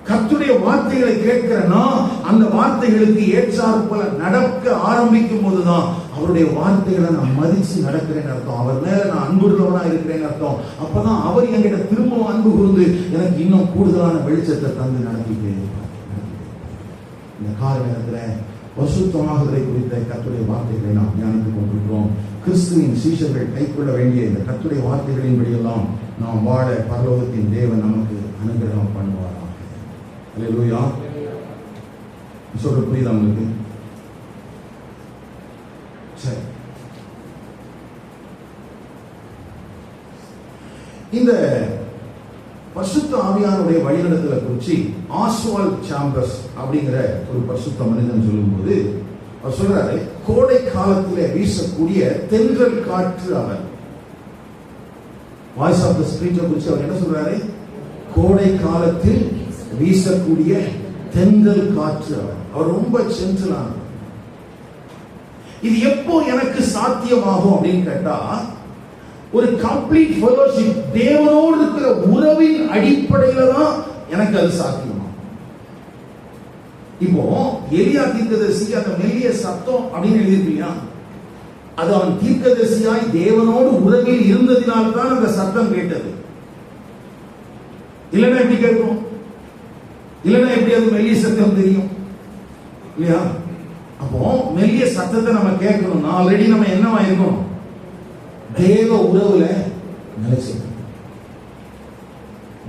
கர்த்தருடைய வார்த்தைகளை கேட்கிறனா அந்த வார்த்தைகளுக்கு ஏற்றாற்போல நடக்க ஆரம்பிக்கும் போதுதான் அவருடைய வார்த்தைகளை நான் மதிச்சு நடக்கிறேன்னு அர்த்தம். அவர் மேல நான் அன்புள்ளவனா இருக்கிறேன்னு அர்த்தம். அப்பதான் அவர் என்கிட்ட திரும்ப அன்பு கூர்ந்து எனக்கு இன்னும் கூடுதலான வெளிச்சத்தை தந்து நடத்திட்டே இருப்பார். இந்த கால நேரத்துல பரிசுத்தமாகுதலை குறித்த கர்த்தருடைய வார்த்தைகளை நாம் தியானித்துக் கொண்டிருக்கிறோம். கிறிஸ்துவின் சீஷர்கள் கைக்கொள்ள வேண்டிய இந்த கர்த்தருடைய வார்த்தைகளின்படியெல்லாம் நாம் வாழ பரலோகத்தின் தேவன் நமக்கு அனுகிரகம் பண்ணுவாராக. அல்லேலூயா. சொல்ற புரியுதா உங்களுக்கு? சரி, இந்த பரிசுத்த ஆவியானுடைய வழிநடத்தலை குறித்து ஆஸ்வால்ட் சாம்பர்ஸ் அப்படிங்கிற ஒரு பரிசுத்த மனிதன் சொல்லும்போது அவர் சொல்றாரு, கோடை காலத்திலே வீசக்கூடிய தென்றல் காற்று அவர். வாய்ஸ் ஆஃப் தி ஸ்பிரிட் குறித்து அவர் என்ன சொல்றாரு? கோடை காலத்தில் வீசக்கூடிய தென்றல் காற்று அவர். அவர் ரொம்ப சென்ட்ரலான. இது எப்போ எனக்கு சாத்தியமாகும் அப்படின்னு கேட்டா, ஒரு கம்ப்ளீட் ஃபெலோஷிப், தேவனோடு இருக்கிற உறவின் அடிப்படையில தான் எனக்கு அது சாத்தியமாகும். இப்போ எலியா தீர்க்கதரிசி அந்த மெல்லிய சத்தம் அப்படின்னு எழுதிருக்கீங்க, அது அவன் தீர்க்கதரிசியாய் தேவனோடு உறவில் இருந்ததினால்தான் அந்த சத்தம் கேட்டது. இல்லைன்னா எப்படி கேட்கும்? இல்லைன்னா எப்படி அது மெல்லிய சத்தம் தெரியும் இல்லையா? அப்போ மெல்லிய சத்தத்தை நம்ம கேட்கணும்னா ஆல்ரெடி நம்ம என்னவா இருக்கணும்? தேவ உறவுல நிலைச்சிருக்கணும்.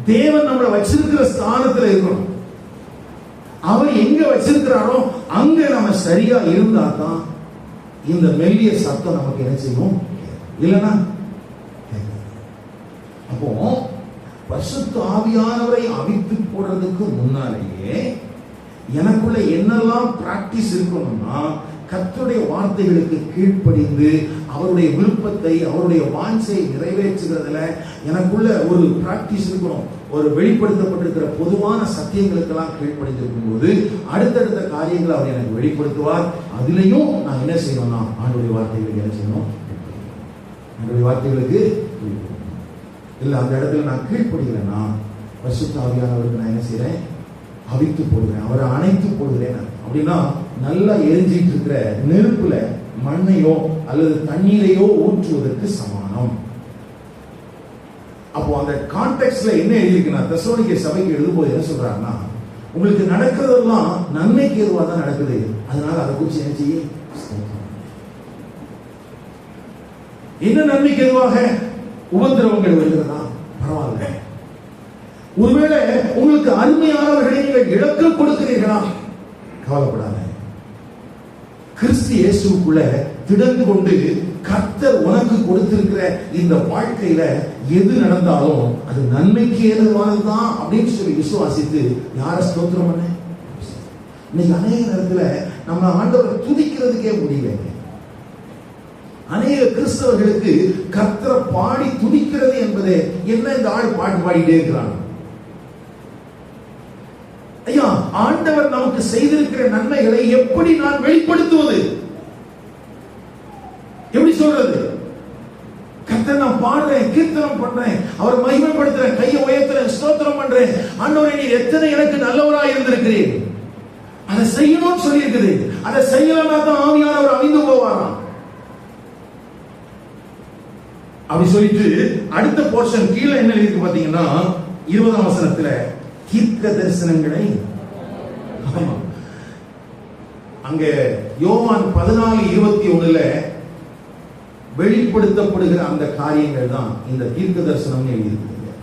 தேவன் நம்மளை வச்சிருக்கிற ஸ்தானத்துல இருக்கணும். அவர் எங்க வச்சிருக்கிறாரோ அங்க நம்ம சரியா இருந்தா தான் இந்த மெல்லிய சத்தம் நமக்கு என்ன செய்யும்? இல்லைன்னா அப்போ பரிசுத்த ஆவியானவரை அவித்து போடுறதுக்கு முன்னாலேயே எனக்குள்ள என்னெல்லாம் பிராக்டிஸ் இருக்கணும்னா, கர்த்தருடைய வார்த்தைகளுக்கு கீழ்ப்படிந்து அவருடைய விருப்பத்தை அவருடைய வாஞ்சையை நிறைவேற்றுகிறதுல எனக்குள்ள ஒரு பிராக்டிஸ் இருக்கணும். ஒரு வெளிப்படுத்தப்பட்டிருக்கிற பொதுவான சத்தியங்களுக்கெல்லாம் கீழ்ப்படிந்திருக்கும் போது அடுத்தடுத்த காரியங்களை அவர் எனக்கு வெளிப்படுத்துவார். அதுலயும் நான் என்ன செய்யணும்னா ஆண்டவருடைய வார்த்தைகளுக்கு என்ன செய்யணும்? ஆண்டவருடைய வார்த்தைகளுக்கு இல்ல, அந்த இடத்துல நான் கீழ்ப்படுகிறேன்னா பரிசுத்த ஆவியானவருக்கு நான் என்ன செய்யறேன்? அவித்து போடுகிறேன், அவரை அணைத்து போடுகிறேன். அப்படின்னா நல்லா எரிஞ்சிட்டு இருக்கிற நெருப்புல மண்ணையோ அல்லது தண்ணீரையோ ஊற்றுவதற்கு சமானம். அப்போ அந்த கான்டெக்ட்ல என்ன எழுதிருக்குன்னா, தெசலோனிக்கே சபைக்கு எழுதும்போது என்ன சொல்றாருன்னா, உங்களுக்கு நடக்கிறதெல்லாம் நன்மைக்கு ஏதுவா தான் நடக்குது, அதனால அதை குறித்து என்ன செய்ய? என்ன நன்மைக்கு எதுவாக? உபத்திரவங்கள் வருகிறதா? பரவாயில்ல. ஒருவேளை உங்களுக்கு அருமையானவர்களை நீங்கள் இழக்க கொடுக்கிறீர்களா? கவலைப்படாத. கிறிஸ்து இயேசுக்குள்ள திடந்து கொண்டு கர்த்தர் உனக்கு கொடுத்திருக்கிற இந்த வாழ்க்கையில எது நடந்தாலும் அது நன்மைக்கு ஏதுவானதுதான் அப்படின்னு சொல்லி விசுவாசித்து யார ஸ்தோத்திரம் பண்ண. இன்னைக்கு அநேக நேரத்துல நம்ம ஆண்டவரை துதிக்கிறதுக்கே முடியல. அநேக கிறிஸ்தவர்களுக்கு கர்த்தரை பாடி துதிக்கிறது என்பது என்ன? இந்த ஆள் பாட்டு பாடிட்டே இருக்கிறாங்க. ஐயா, ஆண்டவர் நமக்கு செய்திருக்கிற நன்மைகளை எப்படி நான் வெளிப்படுத்துவது? எப்படி சொல்றது? கர்த்தர் நான் பாடுறேன், கீர்த்தனம் பண்றேன், அவரை மகிமைப்படுத்துறேன், கையை உயர்த்துறேன், ஸ்தோத்திரம் பண்றேன். ஆண்டவரே நீர் எத்தனை எனக்கு நல்லவராய் இருந்திருக்கிறீர். அதை செய்யணும்னு சொல்லி இருக்குது. அதை செய்யலன்னா தான் ஆவியானவர் அவிந்து போவாராம். அப்படி சொல்லிட்டு அடுத்த போர்ஷன் கீழே என்ன இருக்கு பாத்தீங்கன்னா, 20ஆம் வசனத்துல தீர்க்க தரிசனங்களை, அங்க யோவான் 14:21 வெளிப்படுத்தப்படுகிற அந்த காரியங்கள் தான் இந்த தீர்க்க தரிசனம் எழுதியிருக்கு.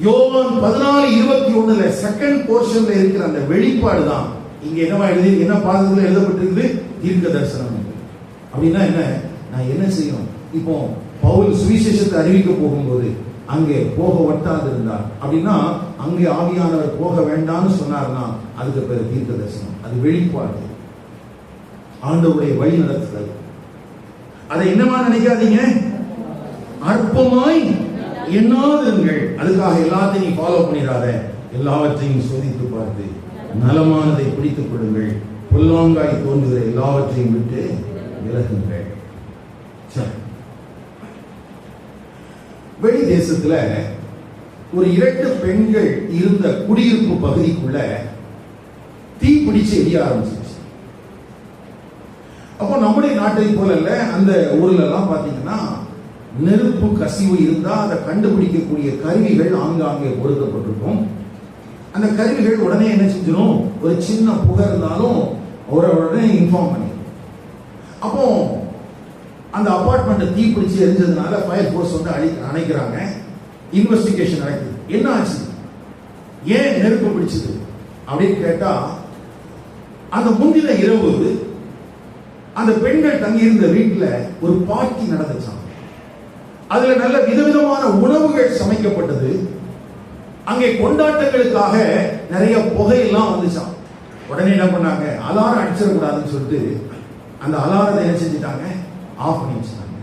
யோவான் 14:21 செகண்ட் போர்ஷன்ல இருக்கிற அந்த வெளிப்பாடு தான் இங்க என்ன பாதத்துல எழுதப்பட்டிருக்கு? தீர்க்க தரிசனம். அப்படின்னா என்ன? நான் என்ன செய்யணும்? இப்போ பவுல் சுவிசேஷத்தை அறிவிக்க போகும்போது அங்கே போக வட்டாது இருந்தார் அப்படின்னா, அங்கே ஆவியானவர் போக வேண்டாம்னு சொன்னார்னா அதுக்கு பேர் தீர்க்க தரிசனம். அது வெளிப்பாடு, ஆண்டவருடைய வழி நடத்துதல். அதை என்னமா நினைக்காதீங்க, அற்பமாய் எண்ணாதிருங்கள். அதுக்காக எல்லாத்தையும் ஃபாலோ பண்ணிடாத, எல்லாவற்றையும் சோதித்து பார்த்து நலமானதை பிடித்துக் கொள்ளுங்கள், பொல்லாங்காய் தோன்றுகிற எல்லாவற்றையும் விட்டு விலகுங்கள். வெளி தேசத்துல ஒரு 2 பெண்கள் இருந்த குடியிருப்பு பகுதிக்குள்ள தீ பிடிச்சு எரிய ஆரம்பிச்சிருச்சு. அப்போ நம்முடைய நாட்டை போல இல்ல, அந்த ஊர்ல எல்லாம் பாத்தீங்கன்னா நெருப்பு கசிவு இருந்தா அதை கண்டுபிடிக்கக்கூடிய கருவிகள் ஆங்காங்கே பொருத்தப்பட்டிருக்கும். அந்த கருவிகள் உடனே என்ன செஞ்சிடும், ஒரு சின்ன புகை இருந்தாலும் உடனே இன்ஃபார்ம் பண்ணி. அப்போ அந்த அபார்ட்மெண்ட் தீப்பிடிச்சு எரிஞ்சதுனால ஃபயர் ஃபோர்ஸ் வந்து அணைக்கிறாங்க. இன்வெஸ்டிகேஷன் நடக்குது. என்ன ஆச்சு, ஏன் நெருப்பு பிடிச்சது அப்படின்னு கேட்டா, அந்த முந்தின இரவு அந்த பெண்கள் தங்கியிருந்த வீட்டுல ஒரு பார்ட்டி நடந்துச்சான். அதுல நல்ல விதவிதமான உணவுகள் சமைக்கப்பட்டது. அங்கே கொண்டாட்டங்களுக்காக நிறைய புகையெல்லாம் வந்துச்சான். உடனே என்ன பண்ணாங்க, அலாரம் அடிச்சிடக்கூடாதுன்னு சொல்லிட்டு அந்த அலாரத்தை என்ன செஞ்சுட்டாங்க, ஆஃப் பண்ணி வச்சுட்டாங்க.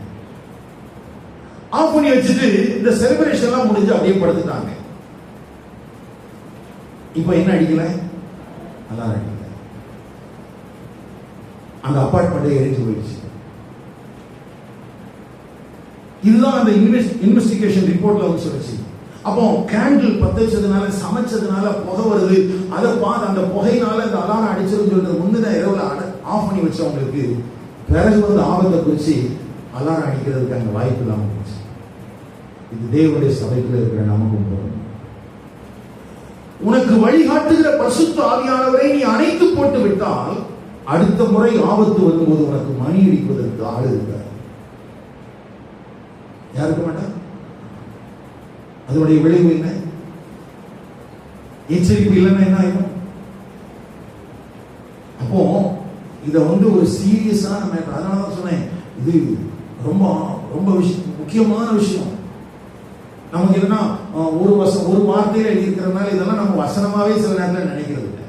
ஆஃப் பண்ணி வச்சுட்டு இந்த செலிப்ரேஷன் எல்லாம் முடிஞ்சு அப்படியே படுத்துட்டாங்க. இப்ப என்ன அடிக்கல, அலாரம் அடிக்கல. அந்த அபார்ட்மெண்ட் எரிஞ்சு போயிடுச்சு. இதுதான் அந்த இன்வெஸ்டிகேஷன் ரிப்போர்ட்ல வந்து சொல்லுச்சு. அப்போ கேண்டில் பத்த வச்சதுனால, சமைச்சதுனால புகை வருது. அதை பார்த்து அந்த புகையினால அந்த அலாரம் அடிச்சதுன்னு சொல்றது முந்தின இரவுல ஆஃப் பண்ணி வச்சவங்களுக்கு பிறகு வந்து ஆபத்தை குறிச்சு அலாரம் அடிக்கிறதுக்கு அங்க வாய்ப்பு இல்லாம போச்சு. இது தேவனுடைய சபைக்குள்ள இருக்கிற நமக்கும் போகும். உனக்கு வழிகாட்டுகிற பரிசுத்த ஆவியானவரை நீ அணைத்து போட்டு விட்டால் அடுத்த முறை ஆபத்து வரும்போது உனக்கு மணி அடிப்பதற்கு ஆள் இருக்காது. யாருக்க மாட்டா? அதனுடைய விளைவு என்ன? எச்சரிப்பு இல்லைன்னா என்ன ஆகும்? அப்போ இத வந்து ஒரு சீரியஸான மேட்டர். அதனாலதான் சொன்னேன், இது ரொம்ப ரொம்ப முக்கியமான விஷயம். நமக்கு என்னன்னா ஒரு வார்த்தையில எழுதியிருக்கிறதுனால இதெல்லாம் நம்ம வசனமாவே சில நேரத்தில் நினைக்கிறது இல்லை.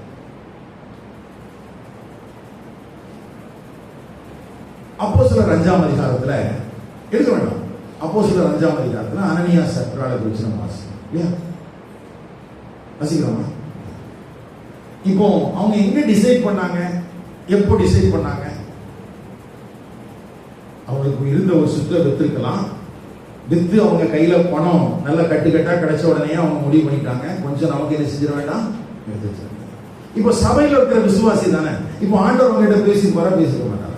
அப்போஸ்தலர் 5ஆம் அதிகாரத்துல எடுக்க வேண்டாம். அப்போஸ்தலர் 5ஆம் அதிகாரத்துல அனனியா சப்ராலை குறித்து நம்ம வாசிக்கிறோம் இல்லையா? வாசிக்கிறோமா? இப்போ அவங்க எங்க டிசைட் பண்ணாங்க, எப்போ டிசைட் பண்ணாங்க? அவங்களுக்கு இருந்த ஒரு சுத்த வித்திருக்கலாம். வித்து அவங்க கையில பணம் நல்ல கட்டுக்கட்டா கிடைச்ச உடனே அவங்க முடிவு பண்ணிட்டாங்க, கொஞ்சம் நமக்கு என்ன செஞ்சிட வேண்டாம். இப்போ சபையில் இருக்கிற விசுவாசி தானே, இப்போ ஆண்டவர் அவங்ககிட்ட பேசிக்க மாட்டாங்க.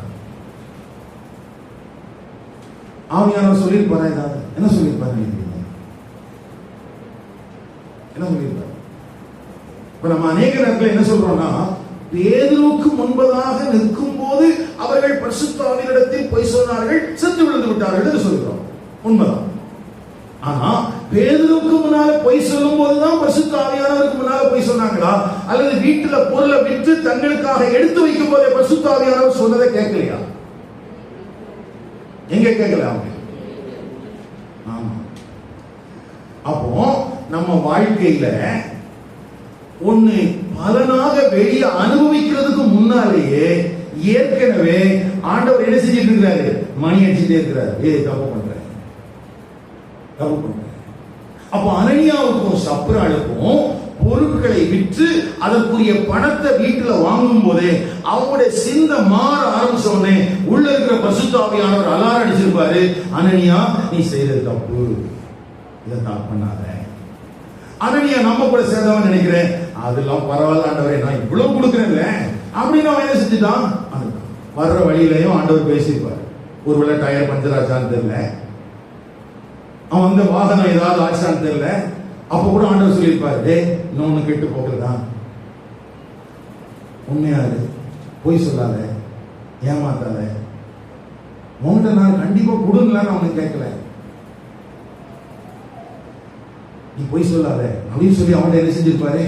ஆவியானவர் சொல்லியிருப்பாரா? ஏதாவது என்ன சொல்லியிருப்பாரு? என்ன சொல்லியிருப்பாரு? இப்ப நம்ம அநேக நேரத்தில் என்ன சொல்றோம்னா, பேதுருவுக்கு முன்பதாக நிற்கும் போது அவர்கள் பரிசுத்த ஆவியினிடத்தில் பொய் சொன்னார்கள், செத்து விழுந்து விட்டார்கள் என்று சொல்கிறோம். உண்மைதான். ஆனா பேதுருவுக்கு முன்னால பொய் சொல்லும் போதுதான் பரிசுத்த ஆவியானவருக்கு முன்னால பொய் சொன்னாங்களா, அல்லது வீட்டுல பொருளை விற்று தங்களுக்காக எடுத்து வைக்கும் போதே பரிசுத்த ஆவியானவர் சொன்னதை கேட்கலையா? எங்க கேட்கல அவங்க? ஆமா. அப்போ நம்ம வாழ்க்கையில ஒண்ணு பலனாக வெளியே அனுபவிக்கிறதுக்கு முன்னாலேயே ஏற்கனவே ஆண்டவர் என்ன செஞ்சிட்டு இருக்கிறாரு, மணி அடிச்சுட்டே இருக்கிறாரு. தப்பு பண்ற. அப்போ அனனியாவுக்கும் சப்ராளுக்கும் பொருட்களை விற்று அதற்குரிய பணத்தை வீட்டுல வாங்கும் போதே அவங்களுடைய சிந்தை மாற ஆரம்பிச்சோடனே உள்ள இருக்கிற பரிசுத்த ஆவியானவர் அலாரம் அடிச்சிருப்பாரு, அனனியா நீ செய்யறது தப்பு, இதை தான் பண்ணாத. அனனியா நம்ம கூட சேர்ந்தவன் நினைக்கிறேன், அதெல்லாம் பரவாயில்ல ஆண்டவரே, நான் இவ்வளவு கொடுக்குறேன்ல அப்படின்னு அவன் என்ன செஞ்சுட்டான். வர்ற வழியிலையும் ஆண்டவர் பேசியிருப்பார். ஒருவேளை டயர் பஞ்சர் ஆச்சான்னு தெரியல, அவன் வந்து வாகனம் ஏதாவது ஆச்சான்னு தெரியல, அப்ப கூட ஆண்டவர் சொல்லியிருப்பாரு, இன்னொன்னு கெட்டு போகிறதான், உண்மையாது, பொய் சொல்லாத, ஏமாத்தாத, உன்கிட்ட நான் கண்டிப்பா கொடுங்களான்னு அவனுக்கு கேட்கல, நீ பொய் சொல்லாத அப்படின்னு சொல்லி அவன்கிட்ட என்ன செஞ்சிருப்பாரு.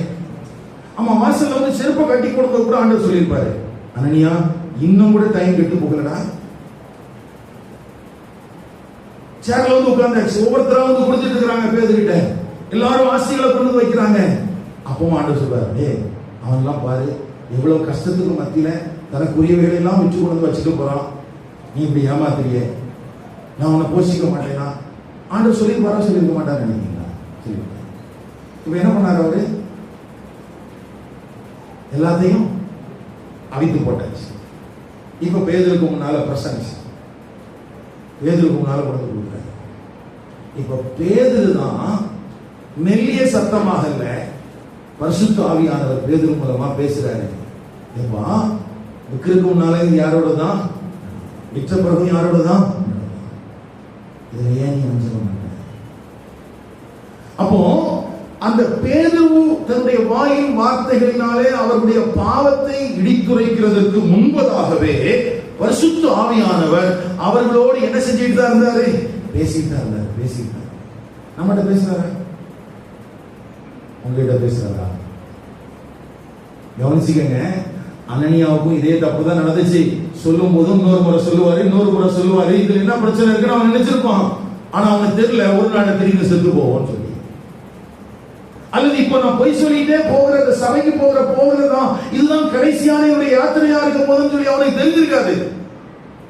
ஆமா, வாசல்ல வந்து செருப்பை கட்டி கொடுக்க கூட ஆண்டவர் சொல்லியிருப்பாரு, அனனியா இன்னும் கூட டைம் கெட்டு போகலடா. சேர்ல வந்து உட்கார்ந்தாச்சு, ஒவ்வொருத்தரா வந்து கொடுத்துட்டு இருக்கிறாங்க, பேசிக்கிட்ட எல்லாரும் ஆசைகளை கொண்டு வைக்கிறாங்க. அப்பவும் ஆண்டவர் சொல்றாரு, அவன்லாம் பாரு எவ்வளவு கஷ்டத்துக்கு மத்தியில தனக்குரியவைகளை எல்லாம் வச்சு கொண்டு வச்சுட்டு போறான், நீ இப்படி ஏமாத்திரியே, நான் உன்னை போஷிக்க மாட்டேனா? ஆண்டவர் சொல்லியிருப்பாரா? சொல்லியிருக்க மாட்டாரு நினைக்கிறீங்களா? இப்ப என்ன பண்ணாரு அவரு? எல்லாத்தையும் அவித்து போட்டாச்சு. இப்ப பேதுருக்கு முன்னால பிரசன்ஸ், பேதுருக்கு முன்னால கொண்டு கொடுக்குறாரு. இப்ப பேதுரு தான் மெல்லிய சத்தமாக இல்ல, பரிசுத்த ஆவியானவர் பேதுரு மூலமா பேசுறாரு. விக்கிற்கு முன்னால இது யாரோட தான்? விற்ற பிறகு யாரோட தான்? இதுல ஏன் நீ சொல்ல மாட்ட? அப்போ அந்த பேதுரு தன்னுடைய வாயின் வார்த்தைகளினாலே அவருடைய பாவத்தை இடித்துரைக்கிறதற்கு முன்பதாகவே பரிசுத்த ஆவியானவர் அவர்களோடு என்ன செஞ்சுட்டு தான் இருந்தாரு? பேசிட்டு தான் இருந்தாரு. பேசிட்டு நம்மகிட்ட பேசுறாரா? உங்ககிட்ட பேசுறாரா? கவனிச்சுக்கங்க, அனனியாவுக்கும் இதே தப்பு தான் நடந்துச்சு. சொல்லும் போதும் இன்னொரு முறை சொல்லுவாரு. இதுல என்ன பிரச்சனை இருக்குன்னு அவன் நினைச்சிருப்பான். ஆனா அவனுக்கு தெரியல ஒரு நாள் திடீர்னு செத்து போவோம்னு சொல்லி. அல்லது இப்ப நான் பொய் சொல்லிட்டே போகிற சபைக்கு போகிறதா இதுதான் கடைசியான என்னுடைய யாத்திரையா இருக்க போதுன்னு சொல்லி அவனுக்கு தெரிஞ்சிருக்காது.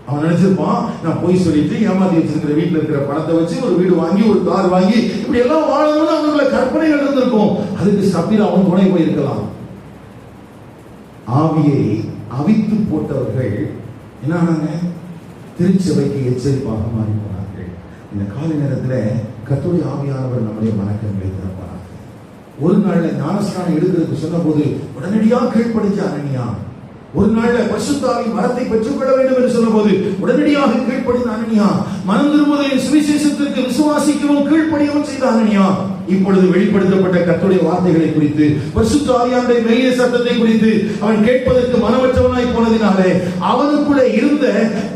அவன் நினைச்சிருப்பான், நான் பொய் சொல்லிட்டு ஏமாத்தி வச்சிருக்கிற வீட்டுல இருக்கிற பணத்தை வச்சு ஒரு வீடு வாங்கி ஒரு கார் வாங்கி இப்படி எல்லாம் வாழணும்னு அவனுக்குள்ள கற்பனைகள் இருந்திருக்கும். அதுக்கு சப்பீர் அவன் துணை போயிருக்கலாம். ஆவியை அவித்து போட்டவர்கள் என்ன ஆனாங்க? திருச்சபைக்கு எச்சரிப்பாக மாறி போனார்கள். இந்த காலை நேரத்தில் கர்த்தருடைய ஆவியானவர் நம்முடைய மனக்கங்களை திறப்பார். ஒரு நாள்ல ஞானஸ்நானம் எடுக்கிறதுக்கு சொன்ன போது உடனடியாக கீழ்ப்படிஞ்ச அனனியா, ஒரு நாள்ல பரிசுத்த ஆவியின் வரத்தை பெற்றுக்கொள்ள வேண்டும் என்று சொன்ன போது உடனடியாக கீழ்ப்படிந்த அனனியா, மனம் திரும்புதலின் சுவிசேஷத்திற்கு விசுவாசிக்கவும் கீழ்ப்படியவும் செய்த அனனியா, இப்பொழுது வெளிப்படுத்தப்பட்ட கர்த்தருடைய வார்த்தைகளை குறித்து, பரிசுத்த ஆவியானவருடைய மெல்லிய சத்தத்தை குறித்து அவன் கேட்பதற்கு மனமற்றவனாய் போனதினாலே அவனுக்குள்ள இருந்த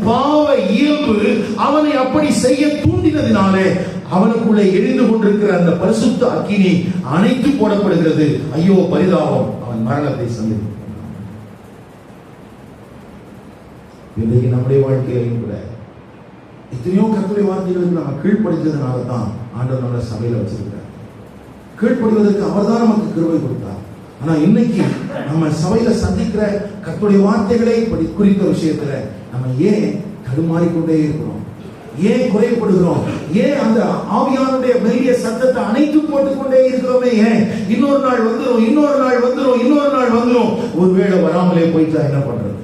பாவ இயல்பு அவனை அப்படி செய்ய தூண்டினதினாலே அவனுக்குள்ளே எரிந்து கொண்டிருக்கிற அந்த பரிசுத்த அக்கினி அணைத்து போடப்படுகிறது. ஐயோ பரிதாபம், அவன் மரணத்தை சந்தித்து. இன்றைக்கு நம்முடைய வாழ்க்கையிலும் கூட எத்தனையோ கர்த்தருடைய வார்த்தைகளுக்கு நம்ம கீழ்ப்படித்ததுனால தான் ஆண்டவர் நம்மளை சபையில வச்சிருக்கிறார். கீழ்ப்படிவதற்கு அவர் தான் நமக்கு கிருபை கொடுத்தார். ஆனா இன்னைக்கு நம்ம சபையில சந்திக்கிற கர்த்தருடைய வார்த்தைகளை குறித்த விஷயத்துல நம்ம ஏன் தடுமாறிக்கொண்டே இருக்கிறோம்? ஏன் குறைப்படுகிறோம்? ஏன் அந்த ஆவியானுடைய மெல்லிய சத்தத்தை அணைத்து போட்டுக் கொண்டே இருக்கிறோமே? ஏன் இன்னொரு நாள் வந்துரும் ஒருவேளை வராமலே போயிட்டா என்ன பண்றது?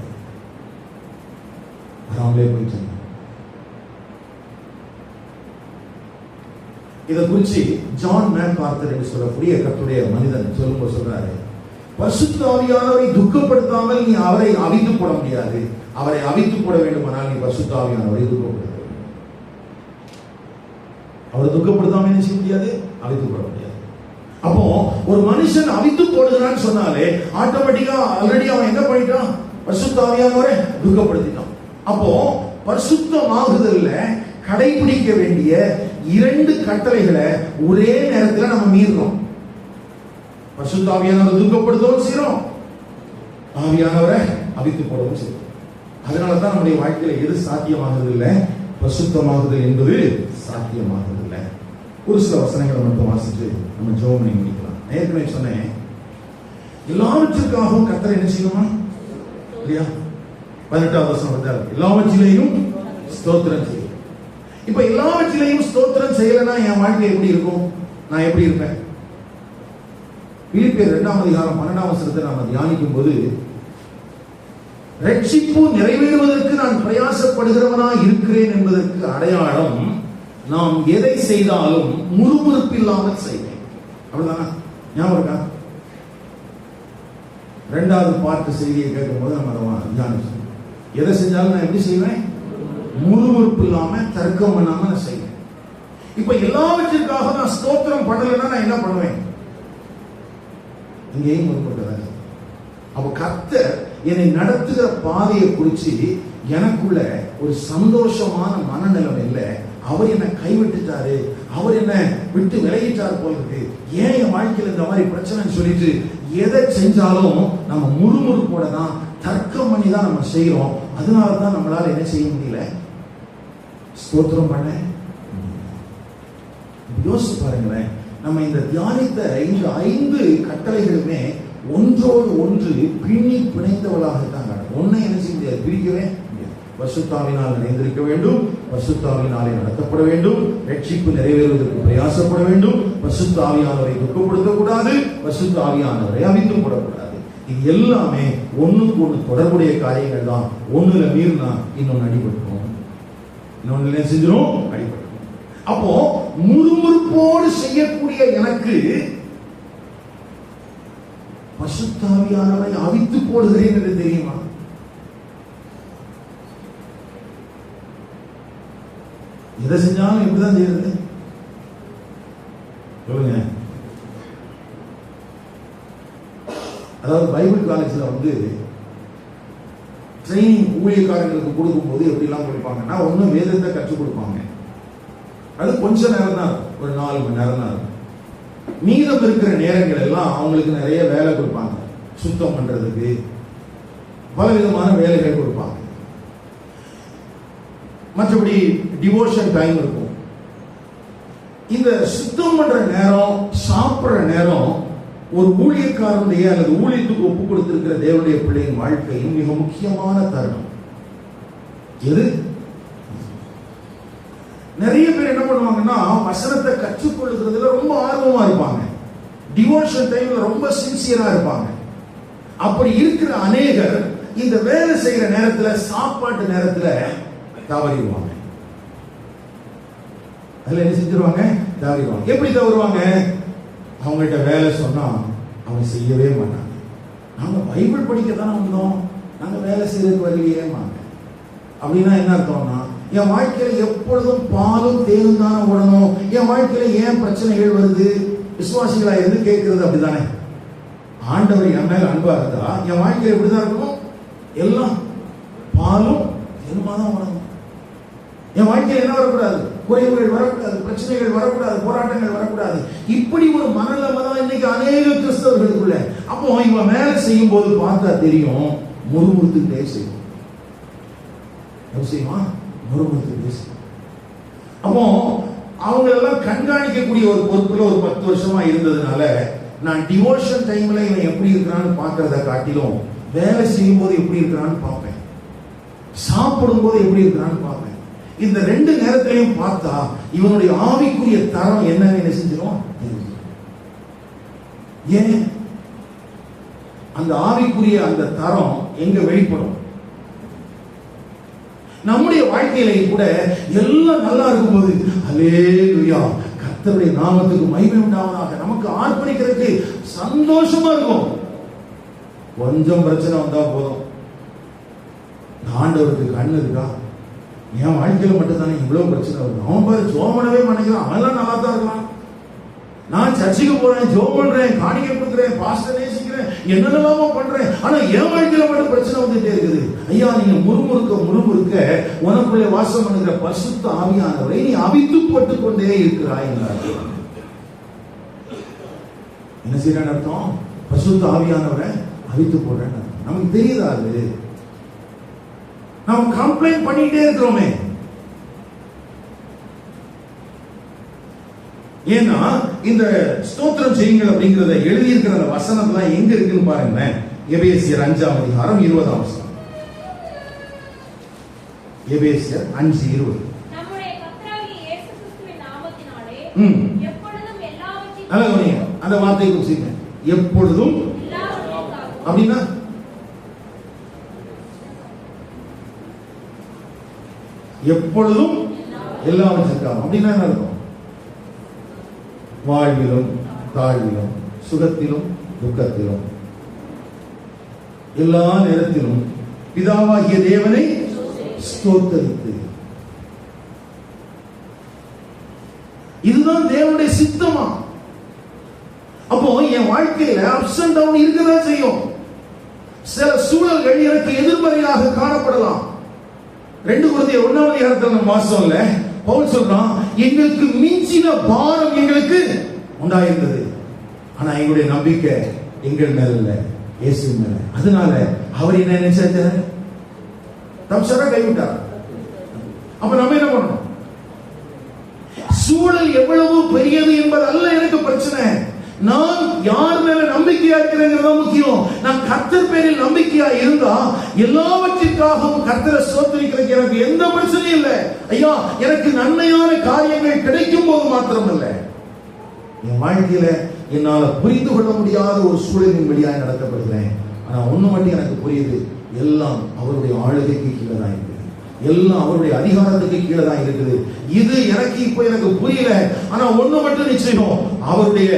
வராமலே போயிட்டா இதை குறிச்சு ஜான் மேக்கார்த்தர் என்று சொல்லக்கூடிய கர்த்தருடைய மனிதன் சொல்லும்போது சொல்றாரு, பரிசுத்த ஆவியானவரை துக்கப்படுத்தாமல் நீ அவரை அவித்து போட முடியாது. அவரை அவித்து போட வேண்டுமானால் நீ பரிசுத்த ஆவியானவரை துக்கப்படுத்த. அவரை துக்கப்படுத்தாம என்ன செய்ய முடியாது? அவித்து போட முடியாது. அப்போ ஒரு மனுஷன் அவித்து போடுகிறான்னு சொன்னாலே ஆட்டோமேட்டிக்கா ஆல்ரெடி அவன் என்ன பண்ணிட்டான்? பரிசுத்த ஆவியானவரை துக்கப்படுத்திட்டான். அப்போ பரிசுத்தமாகுதல்ல கடைபிடிக்க வேண்டிய 2 கட்டளைகளை ஒரே நேரத்தில் நம்ம மீறுறோம். பரிசுத்த ஆவியானவரை துக்கப்படுத்தவும் செய்றோம், ஆவியானவரை அவித்து போடவும் செய்றோம். அதனாலதான் நம்முடைய வாழ்க்கையில எது சாத்தியமாகுது இல்லை? பரிசுத்தமாகுதல் என்பது சாத்தியமாகுது இல்லை. ஒரு சில வசனங்களை மட்டும் வாசித்து நம்ம ஜெபம் பண்ணி முடிக்கலாம். ஏற்கனவே சொன்னேன், எல்லாவற்றுக்காகவும் கர்த்தரை என்ன செய்யணுமா இல்லையா? 18வது வசனம் வந்தால் எல்லாவற்றிலையும் ஸ்தோத்திரம் செய்யும். இப்ப எல்லாவற்றிலையும் ஸ்தோத்திரம் செய்யலைன்னா என் வாழ்க்கை எப்படி இருக்கும்? நான் எப்படி இருப்பேன்? பிலிப்பியர் 2ஆம் அதிகாரம் 12ஆம் வசனத்தை நாம தியானிக்கும் போது, ரட்சிப்பு நிறைவேறுவதற்கு நான் பிரயாசப்படுகிறவனா இருக்கிறேன் என்பதற்கு அடையாளம் நாம் எதை செய்தாலும் முறுமுறுப்பில்லாமல் செய்வேன். அப்படிதானா? ஞாபகம் இருக்கா? 2வது பாட்டு செய்தியை கேட்கும் போது நம்ம தியானிச்சோம். எதை செஞ்சாலும் நான் எப்படி செய்வேன்? முறுமுறுப்பு இல்லாம தர்க்கம் பண்ணாம நான் செய்வேன். இப்ப எல்லாவற்றிற்காக நான் ஸ்தோத்திரம் பண்ணலைன்னா நான் என்ன பண்ணுவேன்? இங்கேயும் முறுமுறுக்கிறாங்க. அப்ப கர்த்தர் என்னை நடத்துகிற பாதையை குறிச்சு எனக்குள்ள ஒரு சந்தோஷமான மனநிலைமை இல்லை. அவர் என்ன கைவிட்டுட்டாரு, அவர் என்ன விட்டு விலகிட்டார் போல இருக்கு, ஏன் என் வாழ்க்கையில் இந்த மாதிரி பிரச்சனைன்னு சொல்லிட்டு எதை செஞ்சாலும் நம்ம முறுமுறுப்போட தான், தர்க்கம் பண்ணி தான் நம்ம செய்யறோம். அதனால தான் நம்மளால என்ன செய்ய முடியல? ஸ்தோத்திரம் பண்ண. யோசிச்சு பாருங்களேன், நம்ம இந்த தியானித்த இந்த 5 கட்டளைகளுமே ஒன்றோடு ஒன்று பின்னி பிணைந்தவளாகத்தான். ஒன்னை என்ன செய்ய முடியாது? பிரிக்கவே முடியாது. பரிசுத்தாவினால் நிறைந்திருக்க வேண்டும், பரிசுத்தாவினாலே நடத்தப்பட வேண்டும், ரட்சிப்பு நிறைவேறுவதற்கு பிரயாசப்பட வேண்டும், பரிசுத்த ஆவியானவரை துக்கப்படுத்தக்கூடாது, பரிசுத்த ஆவியானவரை அவித்து போடக்கூடாது. இது எல்லாமே ஒண்ணுக்கு ஒண்ணு தொடர்புடைய காரியங்கள் தான். ஒண்ணுல மீறினா இன்னொன்னு அடிபட்டுரும், இன்னொன்னு செஞ்சிடும், அடிபட்டுரும். அப்போ முறுமுறுப்போடு செய்யக்கூடிய எனக்கு பரிசுத்த ஆவியானவரை அவித்து போடுகிறேன் என்று தெரியுமா? எதை செஞ்சாலும் எப்படிதான் செய்யறது சொல்லுங்க. அதாவது பைபிள் காலேஜ்ல வந்து ட்ரைனிங் ஊழியக்காரங்களுக்கு கொடுக்கும்போது எப்படிலாம் கொடுப்பாங்கன்னா, ஒன்றும் வேதத்தை கற்றுக் கொடுப்பாங்க. அது கொஞ்ச நேரம் தான் இருக்கும், ஒரு 4 மணி நேரம் தான் இருக்கும். மீதம் இருக்கிற நேரங்கள் எல்லாம் அவங்களுக்கு நிறைய வேலை கொடுப்பாங்க. சுத்தம் பண்றதுக்கு பலவிதமான வேலைகள் கொடுப்பாங்க. மற்றபடி டிவோஷன் டைம் இருக்கும். இந்த சுத்தம் பண்ற நேரம், சாப்பிடுற நேரம் ஒரு ஊழியக்காரனுடைய அல்லது ஊழியத்துக்கு ஒப்பு கொடுத்திருக்கிற தேவனுடைய பிள்ளையின் வாழ்க்கையின் மிக முக்கியமான தருணம். எது? நிறைய பேர் என்ன பண்ணுவாங்கன்னா, வசனத்தை கற்றுக்கொள்ளுகிறதுல ரொம்ப ஆர்வமா இருப்பாங்க. டிவோஷன் டைம்ல ரொம்ப சின்சியரா இருப்பாங்க. அப்படி இருக்கிற அநேகர் இந்த வேலை செய்யற நேரத்துல, சாப்பாட்டு நேரத்துல தவறிடுவாங்க. அதுல என்ன செஞ்சிருவாங்க? தவறிடுவாங்க. எப்படி தவறுவாங்க? அவங்கள்ட்ட வேலை சொன்னா அவங்க செய்யவே மாட்டாங்க. நாங்க பைபிள் படிக்க தானே வந்தோம், நாங்க வேலை செய்யறதுக்கு வரலையே மாங்க. அப்படின்னா என்ன அர்த்தம்னா, என் வாழ்க்கையில எப்பொழுதும் பாலும் தேனும் தானே ஓடணும், என் வாழ்க்கையில ஏன் பிரச்சனைகள் வருது? விசுவாசிகளா இருந்து கேட்கறது அப்படித்தானே. ஆண்டவர் என் மேல அன்பா இருந்தா என் வாழ்க்கையில எப்படிதான் இருக்கணும்? எல்லாம் பாலும் தேனுமா தான் ஓடணும். என் வாழ்க்கையில் என்ன வரக்கூடாது? குறைவுகள் வரக்கூடாது, பிரச்சனைகள் வரக்கூடாது, போராட்டங்கள் வரக்கூடாது. இப்படி ஒரு மனநிலைமை தான் இன்னைக்கு அநேக கிறிஸ்தவர்களுக்குள்ள. அப்போ இவன் வேலை செய்யும் போது பார்த்தா தெரியும், முறுமுறுத்துக்கிட்டே செய்யும். முறுமுறுத்துக்கிட்டே செய்யும். அப்போ அவங்க எல்லாம் கண்காணிக்கக்கூடிய ஒரு பொறுப்புல ஒரு 10 வருஷமா இருந்ததுனால, நான் டிவோஷன் டைம்ல இவன் எப்படி இருக்கிறான்னு பார்க்கறத காட்டிலும் வேலை செய்யும் போது எப்படி இருக்கிறான்னு பார்ப்பேன், சாப்பிடும் போது எப்படி இருக்கிறான்னு பார்ப்பேன். இந்த 2 நேரத்திலையும் பார்த்தா இவனுடைய ஆவிக்குரிய தரம் என்னன்னு என்ன செஞ்சிடும்? ஏன் அந்த ஆவிக்குரிய அந்த தரம் எங்க வெளிப்படும்? நம்முடைய வாழ்க்கையில கூட எல்லாம் நல்லா இருக்கும்போது அல்லேலூயா, கர்த்தருடைய நாமத்துக்கு மகிமை உண்டாவதாக, நமக்கு ஆர்ப்பணிக்கிறதுக்கு சந்தோஷமா இருக்கும். கொஞ்சம் பிரச்சனை வந்தா போதும், ஆண்டவருக்கு கண்ணு இருக்கா? என் வாழ்க்கையில மட்டும் தானே இவ்வளவு பிரச்சனை வருது, அவன் பாரு ஜோமனவே நினைக்கிறான், அவெல்லாம் நல்லா தான் இருக்கலாம். நான் சர்ச்சைக்கு போறேன், ஜோம் பண்றேன், காணிக்கை கொடுக்குறேன், பாஸ்டர் நேசிக்கிறேன், என்னென்னலாமோ பண்றேன், ஆனா என் வாழ்க்கையில மட்டும் பிரச்சனை வந்துட்டே இருக்குது. ஐயா, நீங்க முறுமுறுக்க உனக்குள்ளே வாசம் பண்ணுகிற பரிசுத்த ஆவியானவரை நீ அவித்துப்பட்டு கொண்டே இருக்கிறாய் என்றார். என்ன செய்யறான்னு அர்த்தம்? பரிசுத்த ஆவியானவரை அவித்து போடுறேன்னு. நமக்கு தெரியுதா? அது நாம் கம்ப்ளைண்ட் பண்ணிட்டே இருக்கிறோமே. ஏன்னா இந்த ஸ்தோத்திரம் செய்யுங்கள் அப்படிங்கறத எழுதி இருக்கிற அந்த வசனம்லாம் எங்க இருக்குன்னு பாருங்க. எபேசியர் 5ஆம் அதிகாரம் 20ஆம் வசனம். எபேசியர் 5:20. நம்முடைய கர்த்தராகிய இயேசு கிறிஸ்துவின் நாமத்தினாலே எப்பொழுதும் எல்லாவற்றையும் நல்ல கவனிங்க, அந்த வார்த்தையை குறிச்சிங்க. எப்பொழுதும் அப்படின்னா எப்பொழுதும் எல்லாவற்றிற்காகவும் அப்படின்னா என்ன அர்த்தம்? வாழ்விலும் தாழ்விலும் சுகத்திலும் துக்கத்திலும் எல்லா நேரத்திலும் பிதாவாகிய தேவனை ஸ்தோத்தரித்து, இதுதான் தேவனுடைய சித்தமா. அப்போ என் வாழ்க்கையில அப்ஸ் அண்ட் டவுன் இருக்கதான் செய்யும். சில சூழல்கள் எனக்கு எதிர்மறையாக காணப்படலாம். 2 கொரிந்தியர் 1ஆம் அதிகாரத்துல நம்ம வாசம்ல பவுல் சொல்றான், எங்களுக்கு மிஞ்சின பாரம் எங்களுக்கு உண்டாயிருந்தது, ஆனா எங்களுடைய நம்பிக்கை எங்கள் மேல இல்ல, இயேசு மேல. அதனால அவர் என்ன நினைச்சாரு? தம்சரா கைவிட்டார். அப்ப நம்ம என்ன பண்ணணும்? சூழல் எவ்வளவு பெரியது என்பது அல்ல எனக்கு பிரச்சனை, நான் யார் மேல நம்பிக்கையா இருக்கிறேங்கிறது முக்கியம். நான் கர்த்தர் பேரில் நம்பிக்கையா இருந்தா எல்லாவற்றிற்காகவும் கர்த்தரை ஸ்தோத்திரிக்கிறதுக்கு எனக்கு எந்த பிரச்சனையும் இல்லை. ஐயா, எனக்கு நன்மையான காரியங்கள் கிடைக்கும் போது மாத்திரமல்ல, என் வாழ்க்கையில என்னால புரிந்து கொள்ள முடியாத ஒரு சூழலின் வழியாக நடத்தப்படுகிறேன். ஆனா ஒண்ணு மட்டும் எனக்கு புரியுது, எல்லாம் அவருடைய ஆளுகைக்கு கீழே தான் இருக்குது, எல்லாம் அவருடைய அதிகாரத்துக்கு கீழே தான் இருக்குது. இது எனக்கு இப்ப எனக்கு புரியல, ஆனா ஒண்ணு மட்டும் நிச்சயம், அவருடைய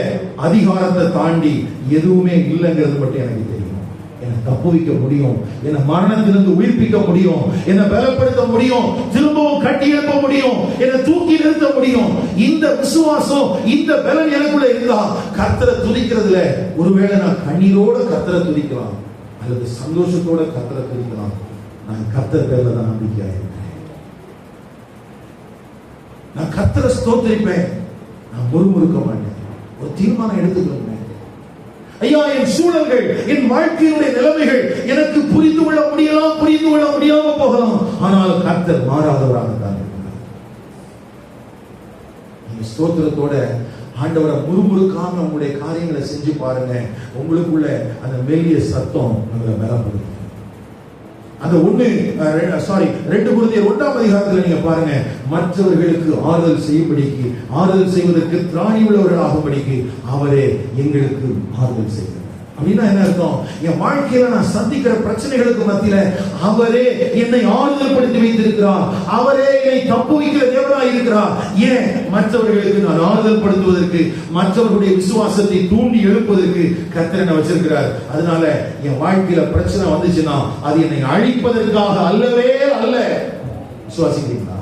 அதிகாரத்தை தாண்டி எதுவுமே இல்லைங்கிறது மட்டும் எனக்கு தெரியும். என்னை தப்புவிக்க முடியும், என்னை மரணத்திலிருந்து உயிர்ப்பிக்க முடியும், என்னை பலப்படுத்த முடியும், திரும்பவும் கட்டி எழுப்ப முடியும், என்னை தூக்கி நிறுத்த முடியும். இந்த விசுவாசம், இந்த பலன் எனக்குள்ள இருந்தா கர்த்தரை துதிக்கிறதுல ஒருவேளை நான் கண்ணீரோட கர்த்தரை துதிக்கலாம் அல்லது சந்தோஷத்தோட கர்த்தரை துதிக்கலாம். நான் கர்த்தர் பேர்ல தான் நம்பிக்கையா இருக்கிறேன். நான் கர்த்தரை ஸ்தோத்திரிப்பேன். நான் முறுமுறுக்க மாட்டேன். ஒரு தீர்மானம் எடுத்துக்கிறேன். ஐயா, என் சூழல்கள், என் வாழ்க்கையினுடைய நிலைமைகள் எனக்கு புரிந்து கொள்ள முடியலாம், புரிந்து கொள்ள முடியாம போகலாம். ஆனால் கர்த்தர் மாறாதவராக தான் இருக்கிறார். நீங்க ஸ்தோத்திரத்தோட ஆண்டவரை முறுமுறுக்காம உங்களுடைய காரியங்களை செஞ்சு பாருங்க. உங்களுக்குள்ள அந்த மெல்லிய சத்தம் உங்களை பலப்படுத்தும். அந்த 2 கொரிந்தியர் 1ஆம் அதிகாரத்தில் நீங்க பாருங்க, மற்றவர்களுக்கு ஆறுதல் செய்யும்படிக்கு, ஆறுதல் செய்வதற்கு திராணி உள்ளவர்களாகும்படிக்கு அவரே எங்களுக்கு ஆறுதல் செய்கிறார். அப்படின்னா என்ன அர்த்தம்? என் வாழ்க்கையில நான் சந்திக்கிற பிரச்சனைகளுக்கு மத்தியில அவரே என்னை ஆறுதல் படுத்தி வைத்திருக்கிறார். அவரே என்னை தப்புவிக்கிற தேவனாய் இருக்கிறார். ஏன்? மற்றவர்களுக்கு நான் ஆறுதல் படுத்துவதற்கு, மற்றவர்களுடைய விசுவாசத்தை தூண்டி எழுப்பதற்கு கர்த்தர் என்ன வச்சிருக்கிறார். அதனால என் வாழ்க்கையில பிரச்சனை வந்துச்சுன்னா அது என்னை அழிப்பதற்காக அல்லவே அல்ல. விசுவாசிக்கிறீங்களா?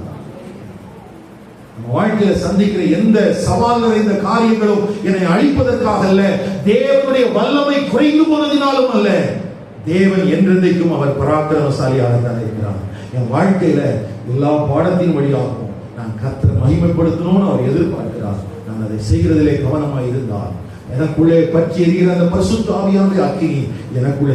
வாழ்க்கையில சந்திக்கிற எந்த சவால் நிறைந்த காரியங்களும் என்னை அழிப்பதற்காக அல்ல, தேவனுடைய வல்லமை குறைந்து போனதினாலும் அல்ல. தேவன் என்றென்றைக்கும் அவர் பராக்கிரமசாலியாக தான் இருக்கிறார். என் வாழ்க்கையில எல்லா பாடத்தின் வழியாகவும் நான் கர்த்தரை மகிமைப்படுத்தணும்னு அவர் எதிர்பார்க்கிறார். நான் அதை செய்கிறதிலே கவனமாக இருந்தால் எனக்குள்ளே பற்றி எரிகிற அந்த பரிசுத்த ஆவியானுடைய அக்கினி எனக்குள்ளே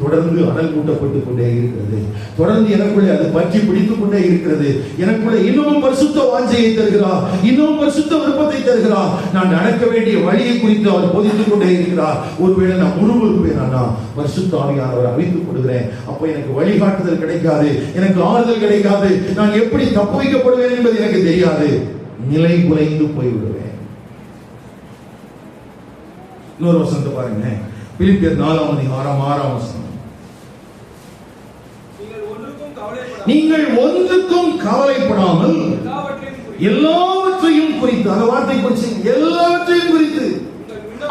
தொடர்ந்து அனல் மூட்டப்பட்டுக் கொண்டே இருக்கிறது. தொடர்ந்து எனக்குள்ளே அது பற்றி பிடித்துக் கொண்டே இருக்கிறது. எனக்குள்ளே இன்னமும் பரிசுத்த வாஞ்சையை தருகிறார், இன்னமும் பரிசுத்த விருப்பத்தை தருகிறார். நான் நடக்க வேண்டிய வழியை குறித்து அவர் போதித்துக் கொண்டே இருக்கிறார். ஒருவேளை நான் முழுவதுமே பரிசுத்த ஆவியானவர் அவித்துக் கொடுக்கிறேன். அப்போ எனக்கு வழிகாட்டுதல் கிடைக்காது, எனக்கு ஆறுதல் கிடைக்காது. நான் எப்படி தப்புவிக்கப்படுவேன் என்பது எனக்கு தெரியாது. நிலை குலைந்து போய்விடுவேன். இன்னொரு வசனத்தை பாருங்க, பிலிப்பியர் 4ஆம் அதிகாரம் 6ஆம் வசனம். நீங்கள் ஒன்றுக்கும் கவலைப்படாமல் எல்லாவற்றையும் குறித்து, அந்த வார்த்தை குறித்து, எல்லாவற்றையும் குறித்து,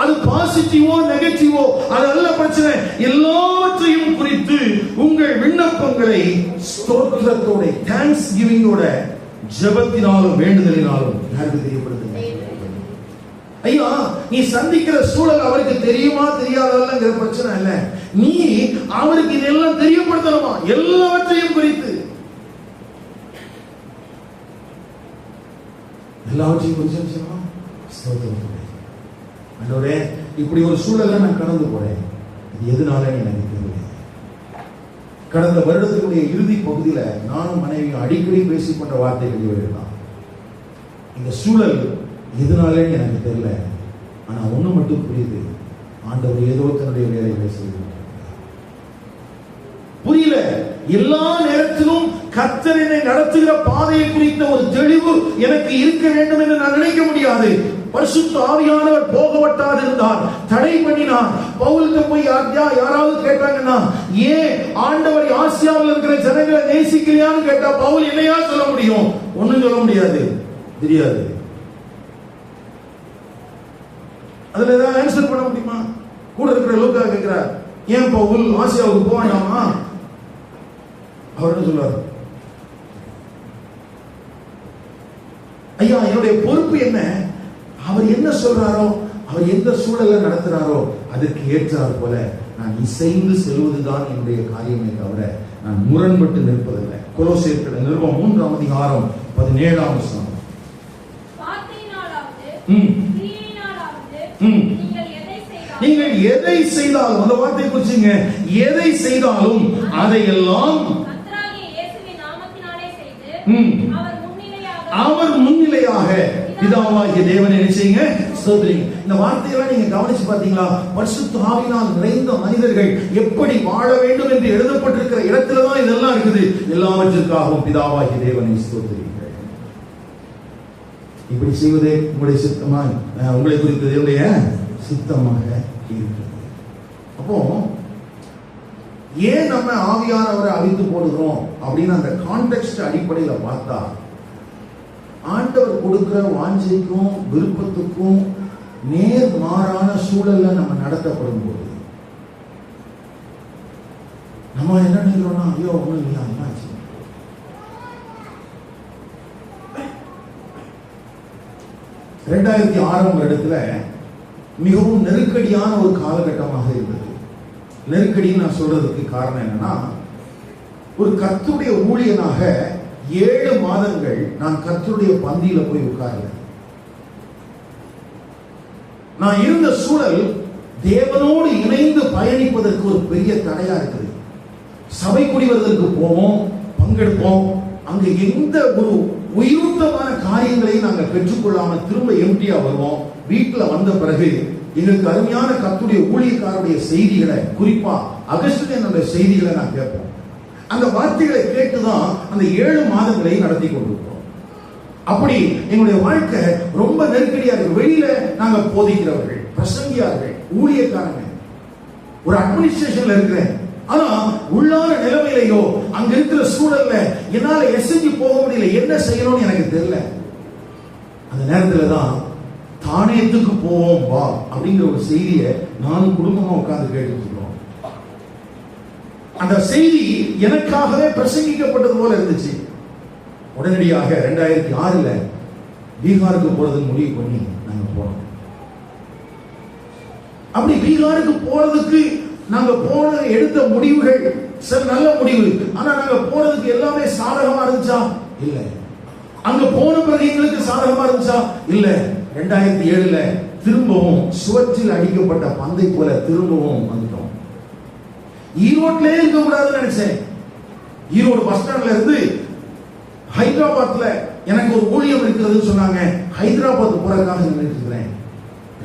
அது பாசிட்டிவோ நெகட்டிவோ அது அல்ல பிரச்சனை. எல்லாவற்றையும் குறித்து உங்கள் விண்ணப்பங்களை ஸ்தோத்திரத்தோட, தேங்க்ஸ் கிவிங்கோட, ஜெபத்தினாலும் வேண்டுதலினாலும் யாருக்கு தெரியப்படுத்துங்க. ஐயா, நீ சந்திக்கிற சூழல் அவருக்கு தெரியுமா தெரியாதல்ல பிரச்சனை இல்ல. நீ அவருக்கு இதெல்லாம் தெரியப்படுத்தணுமா, எல்லாவற்றையும் குறித்து. எல்லாவற்றையும் குறித்து ஆண்டவரே, இப்படி ஒரு சூழல்ல நான் கடந்து போறேன், இது எதனால எனக்கு தெரியல. கடந்த வருடத்தினுடைய இறுதி பகுதியில நானும் மனைவியும் அடிக்கடி பேசிக்கொண்ட வார்த்தைகள் இவைதான். இந்த சூழல் எதனாலே எனக்கு தெரியல, ஆனா ஒண்ணு மட்டும் புரியுது, ஆண்டவர் ஏதோ தன்னுடைய வேலைகளை செய்து புரியல. எல்லா நேரத்திலும் கர்த்தர் என்னை நடத்துகிற பாதையை குறித்த ஒரு தெளிவு எனக்கு இருக்க வேண்டும் என்று நான் நினைக்க முடியாது. பரிசுத்த ஆவியானவர் போகவட்டாது இருந்தார், தடை பண்ணினார். பவுலுக்கு போய் யாராவது கேட்டாங்கன்னா, ஏன் ஆண்டவர் ஆசியாவில் இருக்கிற ஜனங்களை நேசிக்கலையான்னு கேட்டா பவுல் என்னையா சொல்ல முடியும்? ஒண்ணும் சொல்ல முடியாது, தெரியாது. அதுல ஏதாவது ஆன்சர் பண்ண முடியுமா? கூட இருக்கிற லூக்கா கேட்கிறார், ஏன் பவுல் ஆசியாவுக்கு போக வேண்டாமா? அவர் என்ன சொல்றாரு? ஐயா, என்னுடைய பொறுப்பு என்ன? அவர் என்ன சொல்றாரோ, அவர் எந்த சூழல்ல நடத்துறாரோ அதற்கு ஏற்றார் போல நான் இசைந்து செல்வதுதான் என்னுடைய காரியமே தவிர நான் முரண்பட்டு நிற்பதில்லை. கொலோசியர் நிருபம் 3ஆம் அதிகாரம் 17ஆம் வசனம். நீங்கள் எதை செய்தாலும், அந்த வார்த்தை குறிச்சுங்க, எதை செய்தாலும் அதையெல்லாம் அவர் முன்னிலையாக பிதாவாகிய தேவனை என்ன செய்யுங்க, ஸ்தோத்திரிங்க. இந்த வார்த்தையெல்லாம் நீங்க கவனிச்சு பாத்தீங்களா? பரிசுத்த ஆவியினால் நிறைந்த மனிதர்கள் எப்படி வாழ வேண்டும் என்று எழுதப்பட்டிருக்கிற இடத்துலதான் இதெல்லாம் இருக்குது. எல்லாவற்றிற்காகவும் பிதாவாகிய தேவனை ஸ்தோத்திரிங்க. இப்படி செய்வதே உங்களுடைய சித்தமா, உங்களை குறித்து தேவனுடைய சித்தமாக இருக்கிறது. அப்போ ஏன் நம்ம ஆவியானவரை அவித்து போடுகிறோம் அப்படின்னு அந்த கான்டெக்ஸ்ட் அடிப்படையில பார்த்தா, ஆண்டவர் கொடுக்கிற வாஞ்சைக்கும் விருப்பத்துக்கும் நேர் மாறான சூழல்ல நம்ம நடத்தப்படும் போது நம்ம என்ன நினைக்கிறோம்னா, ஐயோ ஒன்றும் இல்லையா, என்னாச்சு? 2006 வருடத்துல மிகவும் நெருக்கடியான ஒரு காலகட்டமாக இருந்தது. நெருக்கடின்னு நான் சொல்றதுக்கு காரணம் என்னன்னா, ஒரு கர்த்தருடைய ஊழியனாக 7 மாதங்கள் நான் கர்த்தருடைய பந்தியில போய் உட்கார்ல. நான் இருந்த சூழல் தேவனோடு இணைந்து பயணிப்பதற்கு ஒரு பெரிய தடையா இருக்குது. சபை கூடி வருவதற்கு போவோம், பங்கெடுப்போம், அங்க எந்த ஒரு உயிரோட்டமான காரியங்களையும் நாங்கள் பெற்றுக்கொள்ளாமல் திரும்ப எம்டியா வருவோம். வீட்டுல வந்த பிறகு எங்களுக்கு அருமையான கர்த்தருடைய ஊழியக்காரருடைய செய்திகளை, குறிப்பா அகஸ்டினுடைய செய்திகளை நான் கேட்போம். அந்த வார்த்தைகளை கேட்டுதான் அந்த 7 மாதங்களை நடத்தி கொண்டிருக்கிறோம். அப்படி எங்களுடைய வாழ்க்கை ரொம்ப நெருக்கடியா இருக்கு. வெளியில நாங்க போதிக்கிறவர்கள், பிரசங்கியார்கள், ஊழியக்காரங்க, ஒரு அட்மினிஸ்ட்ரேஷன்ல இருக்கிறேன். ஆனா உள்ளான நிலைமையிலையோ அங்க இருக்கிற சூழல்ல என்னால எசைஞ்சு போக முடியல. என்ன செய்யணும்னு எனக்கு தெரியல. அந்த நேரத்துல தான் தானியத்துக்கு போவோம் வா அப்படிங்கிற ஒரு செய்தியை நானும் குடும்பமா உட்கார்ந்து கேட்டுட்டு இருக்கோம். அந்த செய்தி எனக்காகவே பிரசங்கிக்கப்பட்டது போல இருந்துச்சு. உடனடியாக 2006ல் பீகாருக்கு போறதுக்கு முடிவு பண்ணி நாங்க போனோம். அப்படி பீகாருக்கு போறதுக்கு நாங்க எடுத்த முடிவுகள் சில நல்ல முடிவு. ஆனா நாங்க போறதுக்கு எல்லாமே சாதகமா இருந்துச்சா? இல்ல. அங்க போன பிறகு எங்களுக்கு சாதகமா இருந்துச்சா? இல்ல. 2007ல் திரும்பவும் சுவற்றில் அடிக்கப்பட்ட பந்தை போல திரும்பவும் வந்துட்டோம். ஈரோட்லயே இருக்க கூடாதுன்னு நினைச்சேன். ஈரோடு பஸ் ஸ்டாண்ட்ல இருந்து ஹைதராபாத்ல எனக்கு ஒரு ஊழியம் இருக்கிறதுன்னு சொன்னாங்க. ஹைதராபாத் போறதுக்காக நின்றுட்டு இருக்கிறேன்.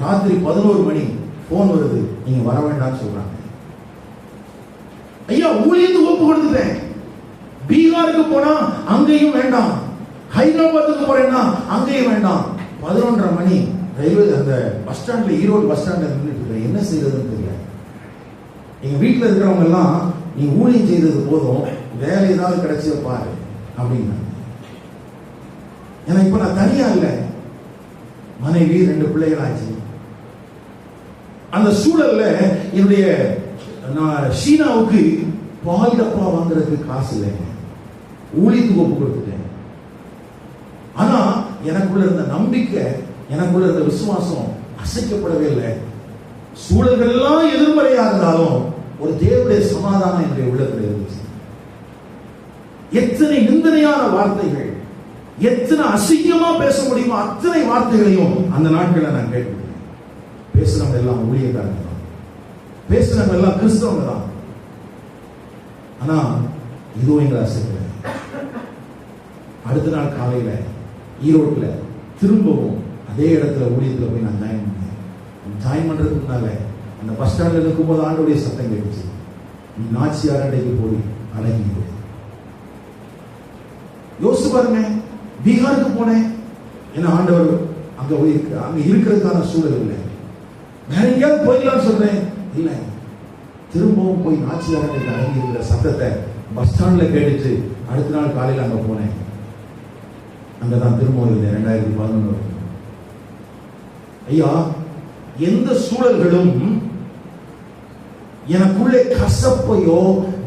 ராத்திரி 11 மணி போன் வருது, நீங்க வர வேண்டாம்னு சொல்றாங்க. ஐயா, ஊழியத்துக்கு ஒப்பு கொடுத்துட்டேன். பீகாருக்கு போனா அங்கேயும் வேண்டாம், ஹைதராபாத்துக்கு போறேன்னா அங்கேயும் வேண்டாம். 11:30 மணி ரயில்வே அந்த பஸ் ஸ்டாண்ட்ல, ஈரோடு பஸ் ஸ்டாண்ட்ல நின்றுட்டு இருக்கேன். என்ன செய்யறதுன்னு தெரியல. எங்க வீட்டுல இருக்கிறவங்க எல்லாம், நீ ஊழியம் செய்தது போதும், வேலை ஏதாவது கிடைச்சத பாரு அப்படின்னா. ஏன்னா இப்ப நான் தனியா இல்ல, மனைவி 2 பிள்ளைகள் ஆச்சு. அந்த சூழல்ல என்னுடைய ஷீனாவுக்கு பால் டப்பா வாங்குறதுக்கு காசு இல்லைங்க. ஊழியத்துக்கு ஒப்பு கொடுத்துட்டேன். ஆனா எனக்குள்ள இருந்த நம்பிக்கை, எனக்குள்ள இருந்த விசுவாசம் அசைக்கப்படவே இல்லை. சூழல்கள் எல்லாம் எதிர்மறையா இருந்தாலும் ஒரு தேவனுடைய சமாதானம் என்னுடைய உள்ளத்தில் இருந்துச்சு. எத்தனை நிந்தனையான வார்த்தைகள், எத்தனை அசிங்கமா பேச முடியுமோ அத்தனை வார்த்தைகளையும் அந்த நாட்களில் நான் கேட்கிறேன். பேசுறவங்க எல்லாம் ஊழியக்காரங்க தான், பேசுறவங்க எல்லாம் கிறிஸ்தவங்க தான். ஆனா இதுவும் எங்களை அசைக்கல. அடுத்த நாள் காலையில ஈரோட்ல திரும்பவும் அதே இடத்துல ஊழியத்துல போய் நான் ஜாயின் பண்ணேன். ஜாயின் பண்றதுக்கு முன்னால அந்த பஸ் ஸ்டாண்ட்ல இருக்கும்போது ஆண்டோடைய சத்தம் கேட்டுச்சு, நீ நாச்சியார் அண்டைக்கு போய் அழகி. யோசிச்சு பாருங்க, பீகாருக்கு போனேன், என்ன ஆண்டவர் அங்க இருக்கிறதுக்கான சூழல் இல்லை. வேற எங்கேயாவது போயிடலாம்னு சொல்றேன், இல்ல. திரும்பவும் போய் நாச்சியார் அண்டைக்கு அழகி இருக்கிற சத்தத்தை பஸ் ஸ்டாண்ட்ல கேட்டுச்சு. அடுத்த நாள் காலையில் அங்க போனேன். அங்கதான் திரும்பவும் இருந்தேன் 2011. ஐயா, எந்த சூழல்களும் எனக்குள்ளே கசப்பையோ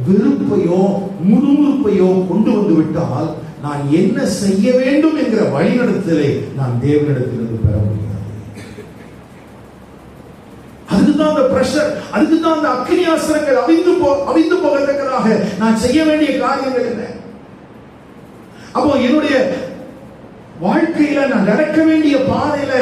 வெறுப்பையோ முறுமுறுப்பையோ கொண்டு வந்து விட்டால் நான் என்ன செய்ய வேண்டும் என்கிற வழிநடத்தலை நான் தேவனிடத்திலிருந்து பெற முடியாது. அதுக்குதான் அந்த பிரஷர், அதுக்குதான் அந்த அக்கினி ஆஸ்திரங்கள் அவிந்து போகத்தக்கதாக நான் செய்ய வேண்டிய காரியங்கள் என்ன? அப்போ என்னுடைய வாழ்க்கையில நான் நடக்க வேண்டிய பாதையில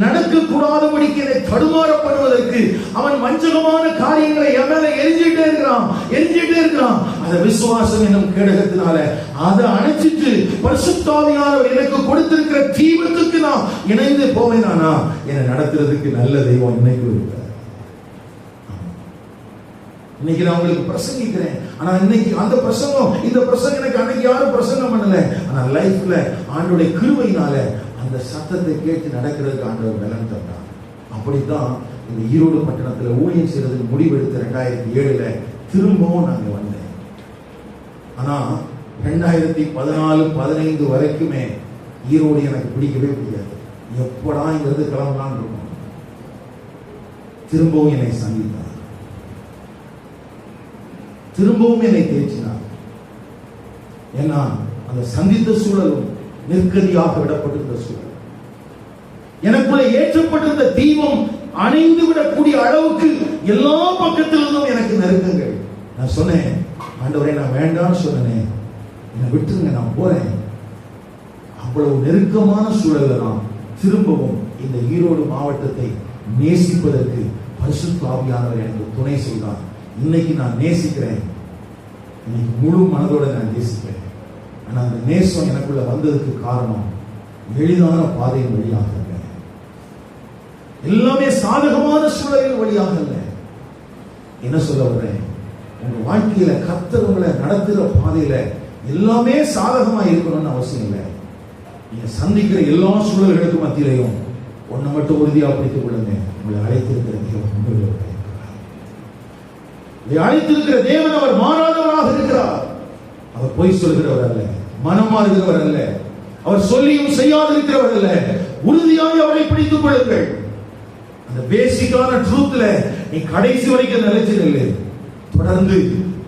நடக்க கூடாதபடிக்கு என்னை தடுமாறப்படுவதற்கு அவன் வஞ்சகமான காரியங்களை என் மேல எரிஞ்சிட்டே இருக்கிறான். அந்த விசுவாசம் என்னும் கேடகத்தினால அதை அணைச்சிட்டு பரிசுத்தாவியானவர் எனக்கு கொடுத்திருக்கிற தீபத்துக்கு நான் இணைந்து போவேனானா என்னை நடத்துறதுக்கு நல்ல தெய்வம் இன்னைக்கு இருக்கிறார். இன்னைக்கு நான் உங்களுக்கு பிரசங்கிக்கிறேன். ஆனா இன்னைக்கு அந்த பிரசங்கம், இந்த பிரசங்கம் எனக்கு அன்னைக்கு யாரும் பிரசங்கம் பண்ணல. ஆனா லைஃப்ல ஆண்டோடைய கிருபையினால அந்த சத்தத்தை கேட்டு நடக்கிறதுக்கு ஆண்டவர் பலன் தந்தார். அப்படித்தான் இந்த ஈரோடு பட்டணத்துல ஊழியம் செய்யறதுக்கு முடிவெடுத்து 2007ல் திரும்பவும் நாங்க வந்தேன். ஆனா 2014-15 வரைக்குமே ஈரோடு எனக்கு பிடிக்கவே முடியாது. எப்படா இங்கிருந்து கிளம்பலான்னு இருக்கும். திரும்பவும் என்னை சந்தித்தார். திரும்பவும் என்னை தேற்றினார். ஏன்னா அந்த சந்தித்த சூழலும் நிற்கதியாக விடப்பட்டிருந்த சூழல், எனக்குள்ள ஏற்றப்பட்டிருந்த தீபம் அணைந்து விடக்கூடிய அளவுக்கு எல்லா பக்கத்திலிருந்தும் எனக்கு நெருக்கங்கள். நான் சொன்னேன், ஆண்டவரே நான் வேண்டாம்னு சொன்னேன், என்னை விட்டுருங்க, நான் போறேன். அவ்வளவு நெருக்கமான சூழல்ல நான் திரும்பவும் இந்த ஈரோடு மாவட்டத்தை நேசிப்பதற்கு பரிசுத்த ஆவியானவர் எனக்கு துணை செய்தார். இன்னைக்கு நான் நேசிக்கிறேன், இன்னைக்கு முழு மனதோட நான் நேசிக்கிறேன். ஆனா அந்த நேசம் எனக்குள்ள வந்ததுக்கு காரணம் எளிதான பாதையின் வழியாக இல்லை, எல்லாமே சாதகமான சூழலின் வழியாக இல்லை. என்ன சொல்ல வர்றேன், உங்க வாழ்க்கையில கர்த்தர் உங்களை நடத்துகிற பாதையில எல்லாமே சாதகமா இருக்கணும்னு அவசியம் இல்லை. நீங்க சந்திக்கிற எல்லா சூழல்களுக்கு மத்தியிலையும் ஒன்றை மட்டும் உறுதியாக பிடித்துக் கொள்ளுங்க, உங்களை அழைத்திருக்கிற தேவன் உங்களோடு அழைத்திருக்கிற தேவன் அவர் மாறாதவராக இருக்கிறார். அவர் பொய் சொல்கிறவர் அல்ல, மனம் மாறுகிறவர் அல்ல, அவர் சொல்லியும் செய்யாதிருக்கிறவர் அல்ல. உறுதியாக அவரை பிடித்துக் கொள்ளுங்கள். அந்த பேசிக்கான ட்ரூத்ல நீ கடைசி வரைக்கும் நிலைச்சிடல, தொடர்ந்து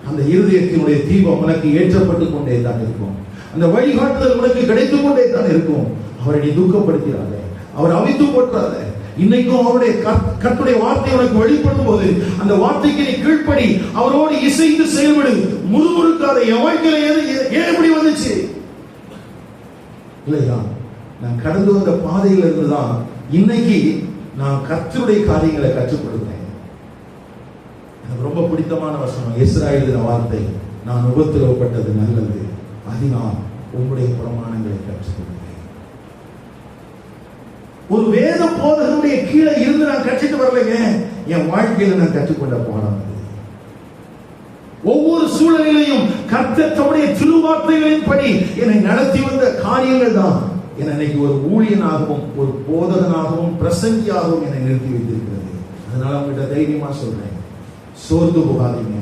அந்த இருதயத்தினுடைய தீபம் உனக்கு ஏற்றப்பட்டுக் கொண்டே தான் இருக்கும். அந்த வழிகாட்டுதல் உனக்கு கிடைத்துக் கொண்டே தான் இருக்கும். அவரை நீ துக்கப்படுத்திடாத, அவர் அவித்து போற்றாத. இன்னைக்கும் அவருடைய கர்த்தருடைய வார்த்தை உனக்கு வெளிப்படும் போது அந்த வார்த்தைக்கு நீ கீழ்ப்படி, அவரோடு இசைந்து செயல்படு, முறுமுறுக்காத. என் வாழ்க்கையில ஏன் இப்படி வந்துச்சு இல்லையா? நான் கடந்து வந்த பாதையில இருந்துதான் இன்னைக்கு நான் கர்த்தருடைய காரியங்களை கற்றுக்கொடுத்தேன். எனக்கு ரொம்ப பிடித்தமான வசனம் எஸ்ரா எழுதின வார்த்தை, நான் உபத்திரவப்பட்டது நல்லது, அதனால் உங்களுடைய பிரமாணங்களை கற்றுக்கொள்கிறேன். ஒரு வேத போதகனுடைய கீழே இருந்து நான் கற்றுட்டு வரலைங்க, என் வாழ்க்கையில நான் கற்றுக்கொண்ட பாடம் அது. ஒவ்வொரு சூழலிலையும் கர்த்தர் தம்முடைய திருவார்த்தைகளின் படி என்னை நடத்தி வந்த காரியங்கள் தான் இன்னைக்கு ஒரு ஊழியனாகவும் ஒரு போதகனாகவும் பிரசங்கியாகவும் என்னை நிறுத்தி வைத்திருக்கிறது. அதனால உங்ககிட்ட தைரியமா சொல்றேன், சோர்ந்து போகாதீங்க,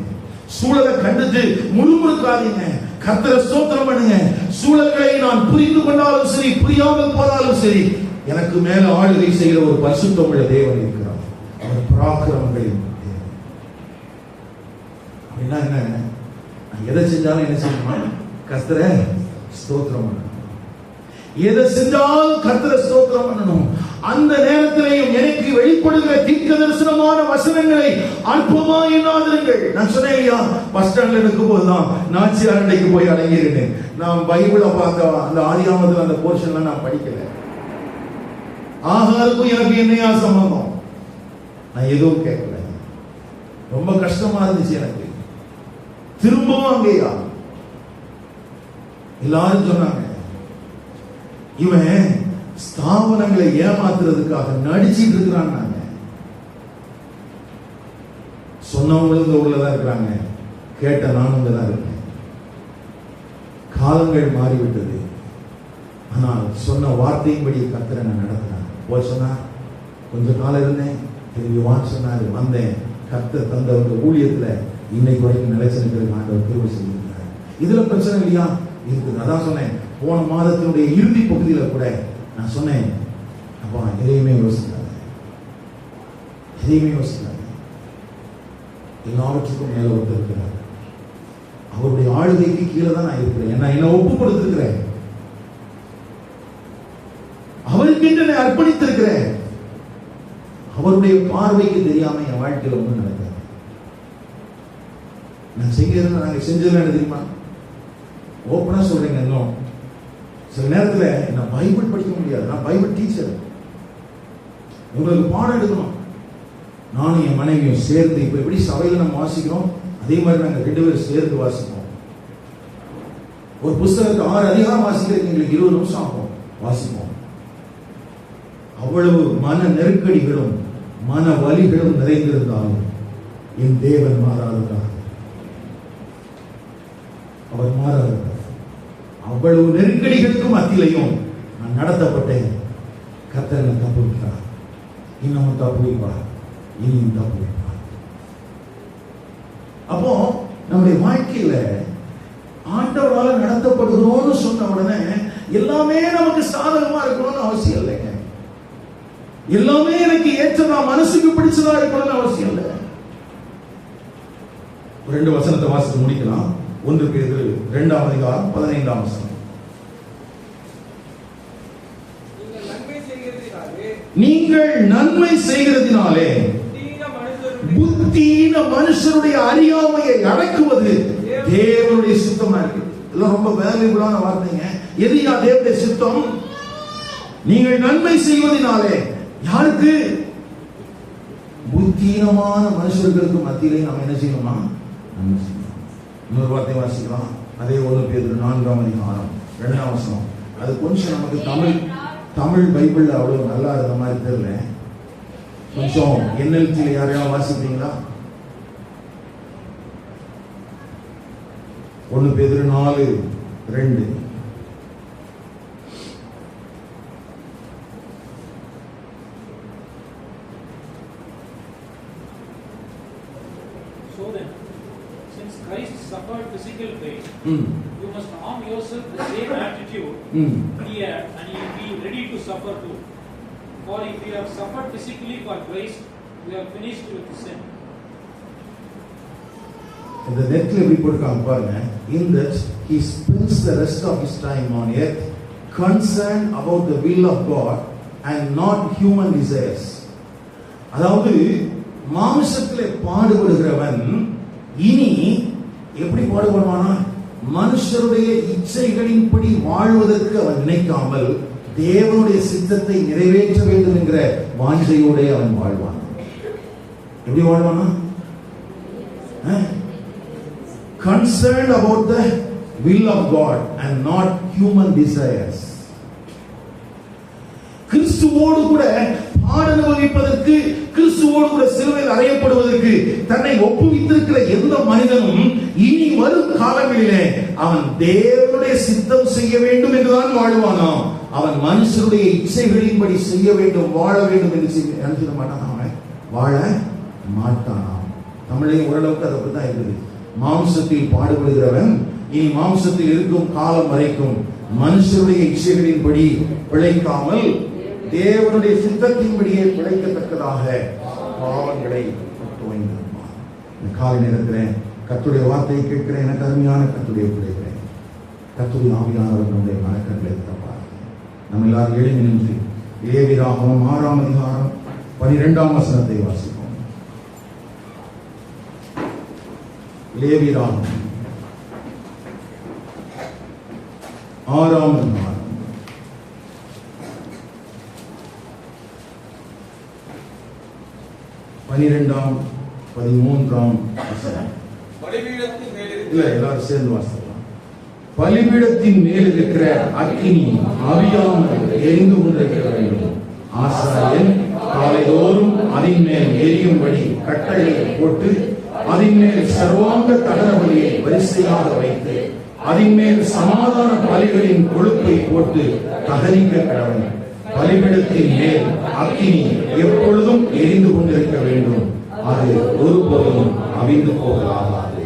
சூழலை கண்டுட்டு முழுமுழுக்காதீங்க, கர்த்தரை ஸ்தோத்திரம் பண்ணுங்க. சூழல்களை நான் புரிந்து கொண்டாலும் சரி, புரியாமல் போனாலும் சரி, எனக்கு மேல ஆளுகை செய்கிற ஒரு பரிசுத்தமுள்ள தேவன் இருக்கிறார். அவர் பராக்கிரமங்களின் தேவன். அப்படின்னா என்ன, நான் எதை செஞ்சாலும் என்ன செய்யணும், கர்த்தரை ஸ்தோத்திரம் பண்ணணும். எதை செஞ்சாலும் கர்த்தரை ஸ்தோத்திரம் பண்ணணும். அந்த நேரத்திலேயும் எனக்கு வெளிப்படுகிற தீர்க்க தரிசனமான வசனங்களை அற்பமா எண்ணாதிருங்கள். நான் சொன்னேன் இல்லையா, பஸ் ஸ்டாண்ட்ல இருக்கும் போதுதான் நாச்சியார் அண்டைக்கு போய் அடங்கியிருந்தேன். நான் பைபிளை பார்த்த அந்த ஆதியாமத்தில் அந்த போர்ஷன்ல நான் படிக்கல. ஆகாருக்கும் எனக்கு என்னையா சம்பந்தம், நான் எதுவும் கேட்கல. ரொம்ப கஷ்டமா இருந்துச்சு எனக்கு. திரும்பவும் அங்கேயா எல்லாரும் சொன்னாங்க, இவன் ஸ்தாபனங்களை ஏமாத்துறதுக்காக நடிச்சிட்டு இருக்கிறான். சொன்னவங்களும் இந்த ஊர்ல தான் இருக்கிறாங்க, கேட்ட நானும் இங்க தான் இருக்கேன். காலங்கள் மாறிவிட்டது, ஆனால் சொன்ன வார்த்தையின்படி கர்த்தரை நான் நடத்தினேன். போய் சொன்னா கொஞ்ச காலம் இருந்தேன், திரும்பி வான்னு சொன்னாரு, வந்தேன். கர்த்தர் தந்த ஒரு ஊழியத்துல இன்னைக்கு வரைக்கும் நிலைச்சிருக்கிறது ஆண்டவர் கிருபை செய்திருக்கிறார். இதுல பிரச்சனை இல்லையா இருக்குது. அதான் சொன்னேன், போன மாதத்தினுடைய இறுதி பகுதியில கூட நான் சொன்னேன், அப்பா எதையுமே யோசிக்காது, எதையுமே யோசிக்காது, எல்லாவற்றுக்கும் மேல ஒருத்தர் இருக்கிறார். அவருடைய ஆளுகைக்கு கீழே தான் நான் இருக்கிறேன். என்ன ஒப்பு கொடுத்திருக்கிறேன், அவருக்கு என்னை அர்ப்பணித்திருக்கிறேன். அவருடைய பார்வைக்கு தெரியாம என் வாழ்க்கையில் ஒன்றும் நடக்காது. நான் செய்யறது நாங்க செஞ்சதுல என்ன தெரியுமா, ஓப்பனா சொல்றேங்க. இன்னும் சில நேரத்தில் நான் பைபிள் படிக்க முடியாது, நான் பைபிள் டீச்சர், உங்களுக்கு பாடம் எடுக்கணும். நானும் என் மனைவியும் சேர்ந்து இப்ப எப்படி சபையில நம்ம வாசிக்கிறோம், அதே மாதிரி நாங்க 2 பேரும் சேர்ந்து வாசிப்போம். ஒரு புஸ்தகத்தை 6 அதிகாரம் வாசிக்கிறதுக்கு எங்களுக்கு 20 நிமிஷம் ஆகும் வாசிப்போம். அவ்வளவு மன நெருக்கடிகளும் மன வலிகளும் நிறைந்திருந்தாலும் என் தேவன் மாறாதவராக, அவர் மாறாதவர். அவ்வளவு நெருக்கடிகளுக்கும் மத்தியிலையும் நான் நடத்தப்பட்டேன். கர்த்தர் என்னை தப்பு வைக்கிறார், இன்னமும் தப்பு வைப்பார், இனியும் தப்பு வைப்பார். அப்போ நம்முடைய வாழ்க்கையில ஆண்டவரால் நடத்தப்படுகிறோம்னு சொன்ன உடனே எல்லாமே நமக்கு சாதகமா இருக்கணும்னு அவசியம் இல்லைங்க. எல்லாமே எனக்கு ஏற்றதா மனசுக்கு பிடிச்சதா இருக்கணும்னு அவசியம் இல்லை. 2 வசனத்தை வாசித்து முடிக்கலாம். 1 பேதுரு 2ஆம் அதிகாரம் 15ஆம் வசனம். நீங்கள் நன்மை செய்கிறதினாலே புத்தீன மனுஷருடைய அறியாமையை அடக்குவது தேவனுடைய சித்தமா இருக்கு. இதெல்லாம் ரொம்ப வேல்யூபிளான வார்த்தைங்க. எதுயா தேவனுடைய சித்தம்? நீங்கள் நன்மை செய்வதனாலே யாருக்கு? புத்தீனமான மனுஷர்களுக்கு மத்தியிலே நாம் என்ன செய்யணுமா? நன்மை செய்யணும். இன்னொரு வார்த்தை வாசிக்கலாம். அதே 1 பேதுரு 4ஆம் அதிகாரம் 2ஆம் வசனம். அது கொஞ்சம் நமக்கு தமிழ் பைபிள் அவ்வளவு நல்லா இருந்த மாதிரி தெரியல. கொஞ்சம் NLT-ல யாரையாவது வாசிப்பீங்களா? 1 பேதுரு 4:2. So then, since Christ suffered physical pain, you must arm yourself with the same attitude he had, and you will be ready to suffer too. For if you have suffered physically for Christ, you are finished with sin. இந்த நெட்ல எப்படி போட்டுருக்காங்க பாருங்க. In that he spends the rest of his time on earth concerned about the will of God and not human desires. அதாவது மாம்சத்திலே பாடுபடுகிறவன் இனி எப்படி பாடுபடுவானா? மனுஷருடைய இச்சைகளின்படி வாழ்வதற்கு அவன் நினைக்காமல் தேவனுடைய சித்தத்தை நிறைவேற்ற வேண்டும் என்கிற வாஞ்சையோட அவன் வாழ்வான். எப்படி வாழ்வானா? Concerned about the will of God and not human desires. கிறிஸ்துவோடு கூட பாடனுபவிப்பதற்கு, கிறிஸ்துவோடு கூட சிலுவையில் அறையப்படுவதற்கு தன்னை ஒப்புவித்திருக்கிற எந்த மனிதனும் இனி வரும் காலங்களிலே அவன் தேவனுடைய சித்தம் செய்ய வேண்டும் என்றுதான் வாழ்வானாம். அவன் மனுஷருடைய இச்சைகளின்படி செய்ய வேண்டும், வாழ வேண்டும் என்று நினைச்சிட மாட்டான். அவன் வாழ மாட்டானாம். தமிழையும் ஓரளவுக்கு அதை அப்படிதான் இருக்குது. மாம்சத்தில் பாடுபடுகிறவன் இனி மாம்சத்தில் இருக்கும் காலம் வரைக்கும் மனுஷருடைய இச்சைகளின்படி பிழைக்காமல் தேவனுடைய சித்தத்தின்படியே பிழைக்கத்தக்கதாக பாவங்களை துவங்கினார். இந்த காலை நேரத்தில் கர்த்தருடைய வார்த்தையை கேட்கிறேன். எனக்கு அருமையான கர்த்தருடைய பிள்ளைகளே, கர்த்தருடைய ஆவியானவர் நம்முடைய மனக்கண்களை திறப்பார். நம்ம எல்லாரும் எழுதி நின்று லேவியராகமம் 6ஆம் அதிகாரம் 12ஆம் வசனத்தை வாசிப்போம். லேவியராகமம் 6ஆம் அதிகாரம் 12ஆம் 13ஆம் வசனம். இல்ல, எல்லாரும் சேர்ந்து வாசிக்கலாம். பலிபீடத்தின் மேல் இருக்கிற அக்கினி அவியாமல் எரிந்து கொண்டிருக்க வேண்டும். ஆசாரியன் காலைதோறும் அதன் மேல் எரியும்படி கட்டளை போட்டு அதன் மேல் சர்வாங்க தகன பலியை வரிசையாக வைத்து அதன் மேல் சமாதான பலிகளின் கொழுப்பை போட்டு தகனிக்க கடவுள். பலிபீடத்தின் மேல் அக்கினி எப்பொழுதும் எரிந்து கொண்டிருக்க வேண்டும். அது ஒருபோதும் அவிந்து போகலாகாது.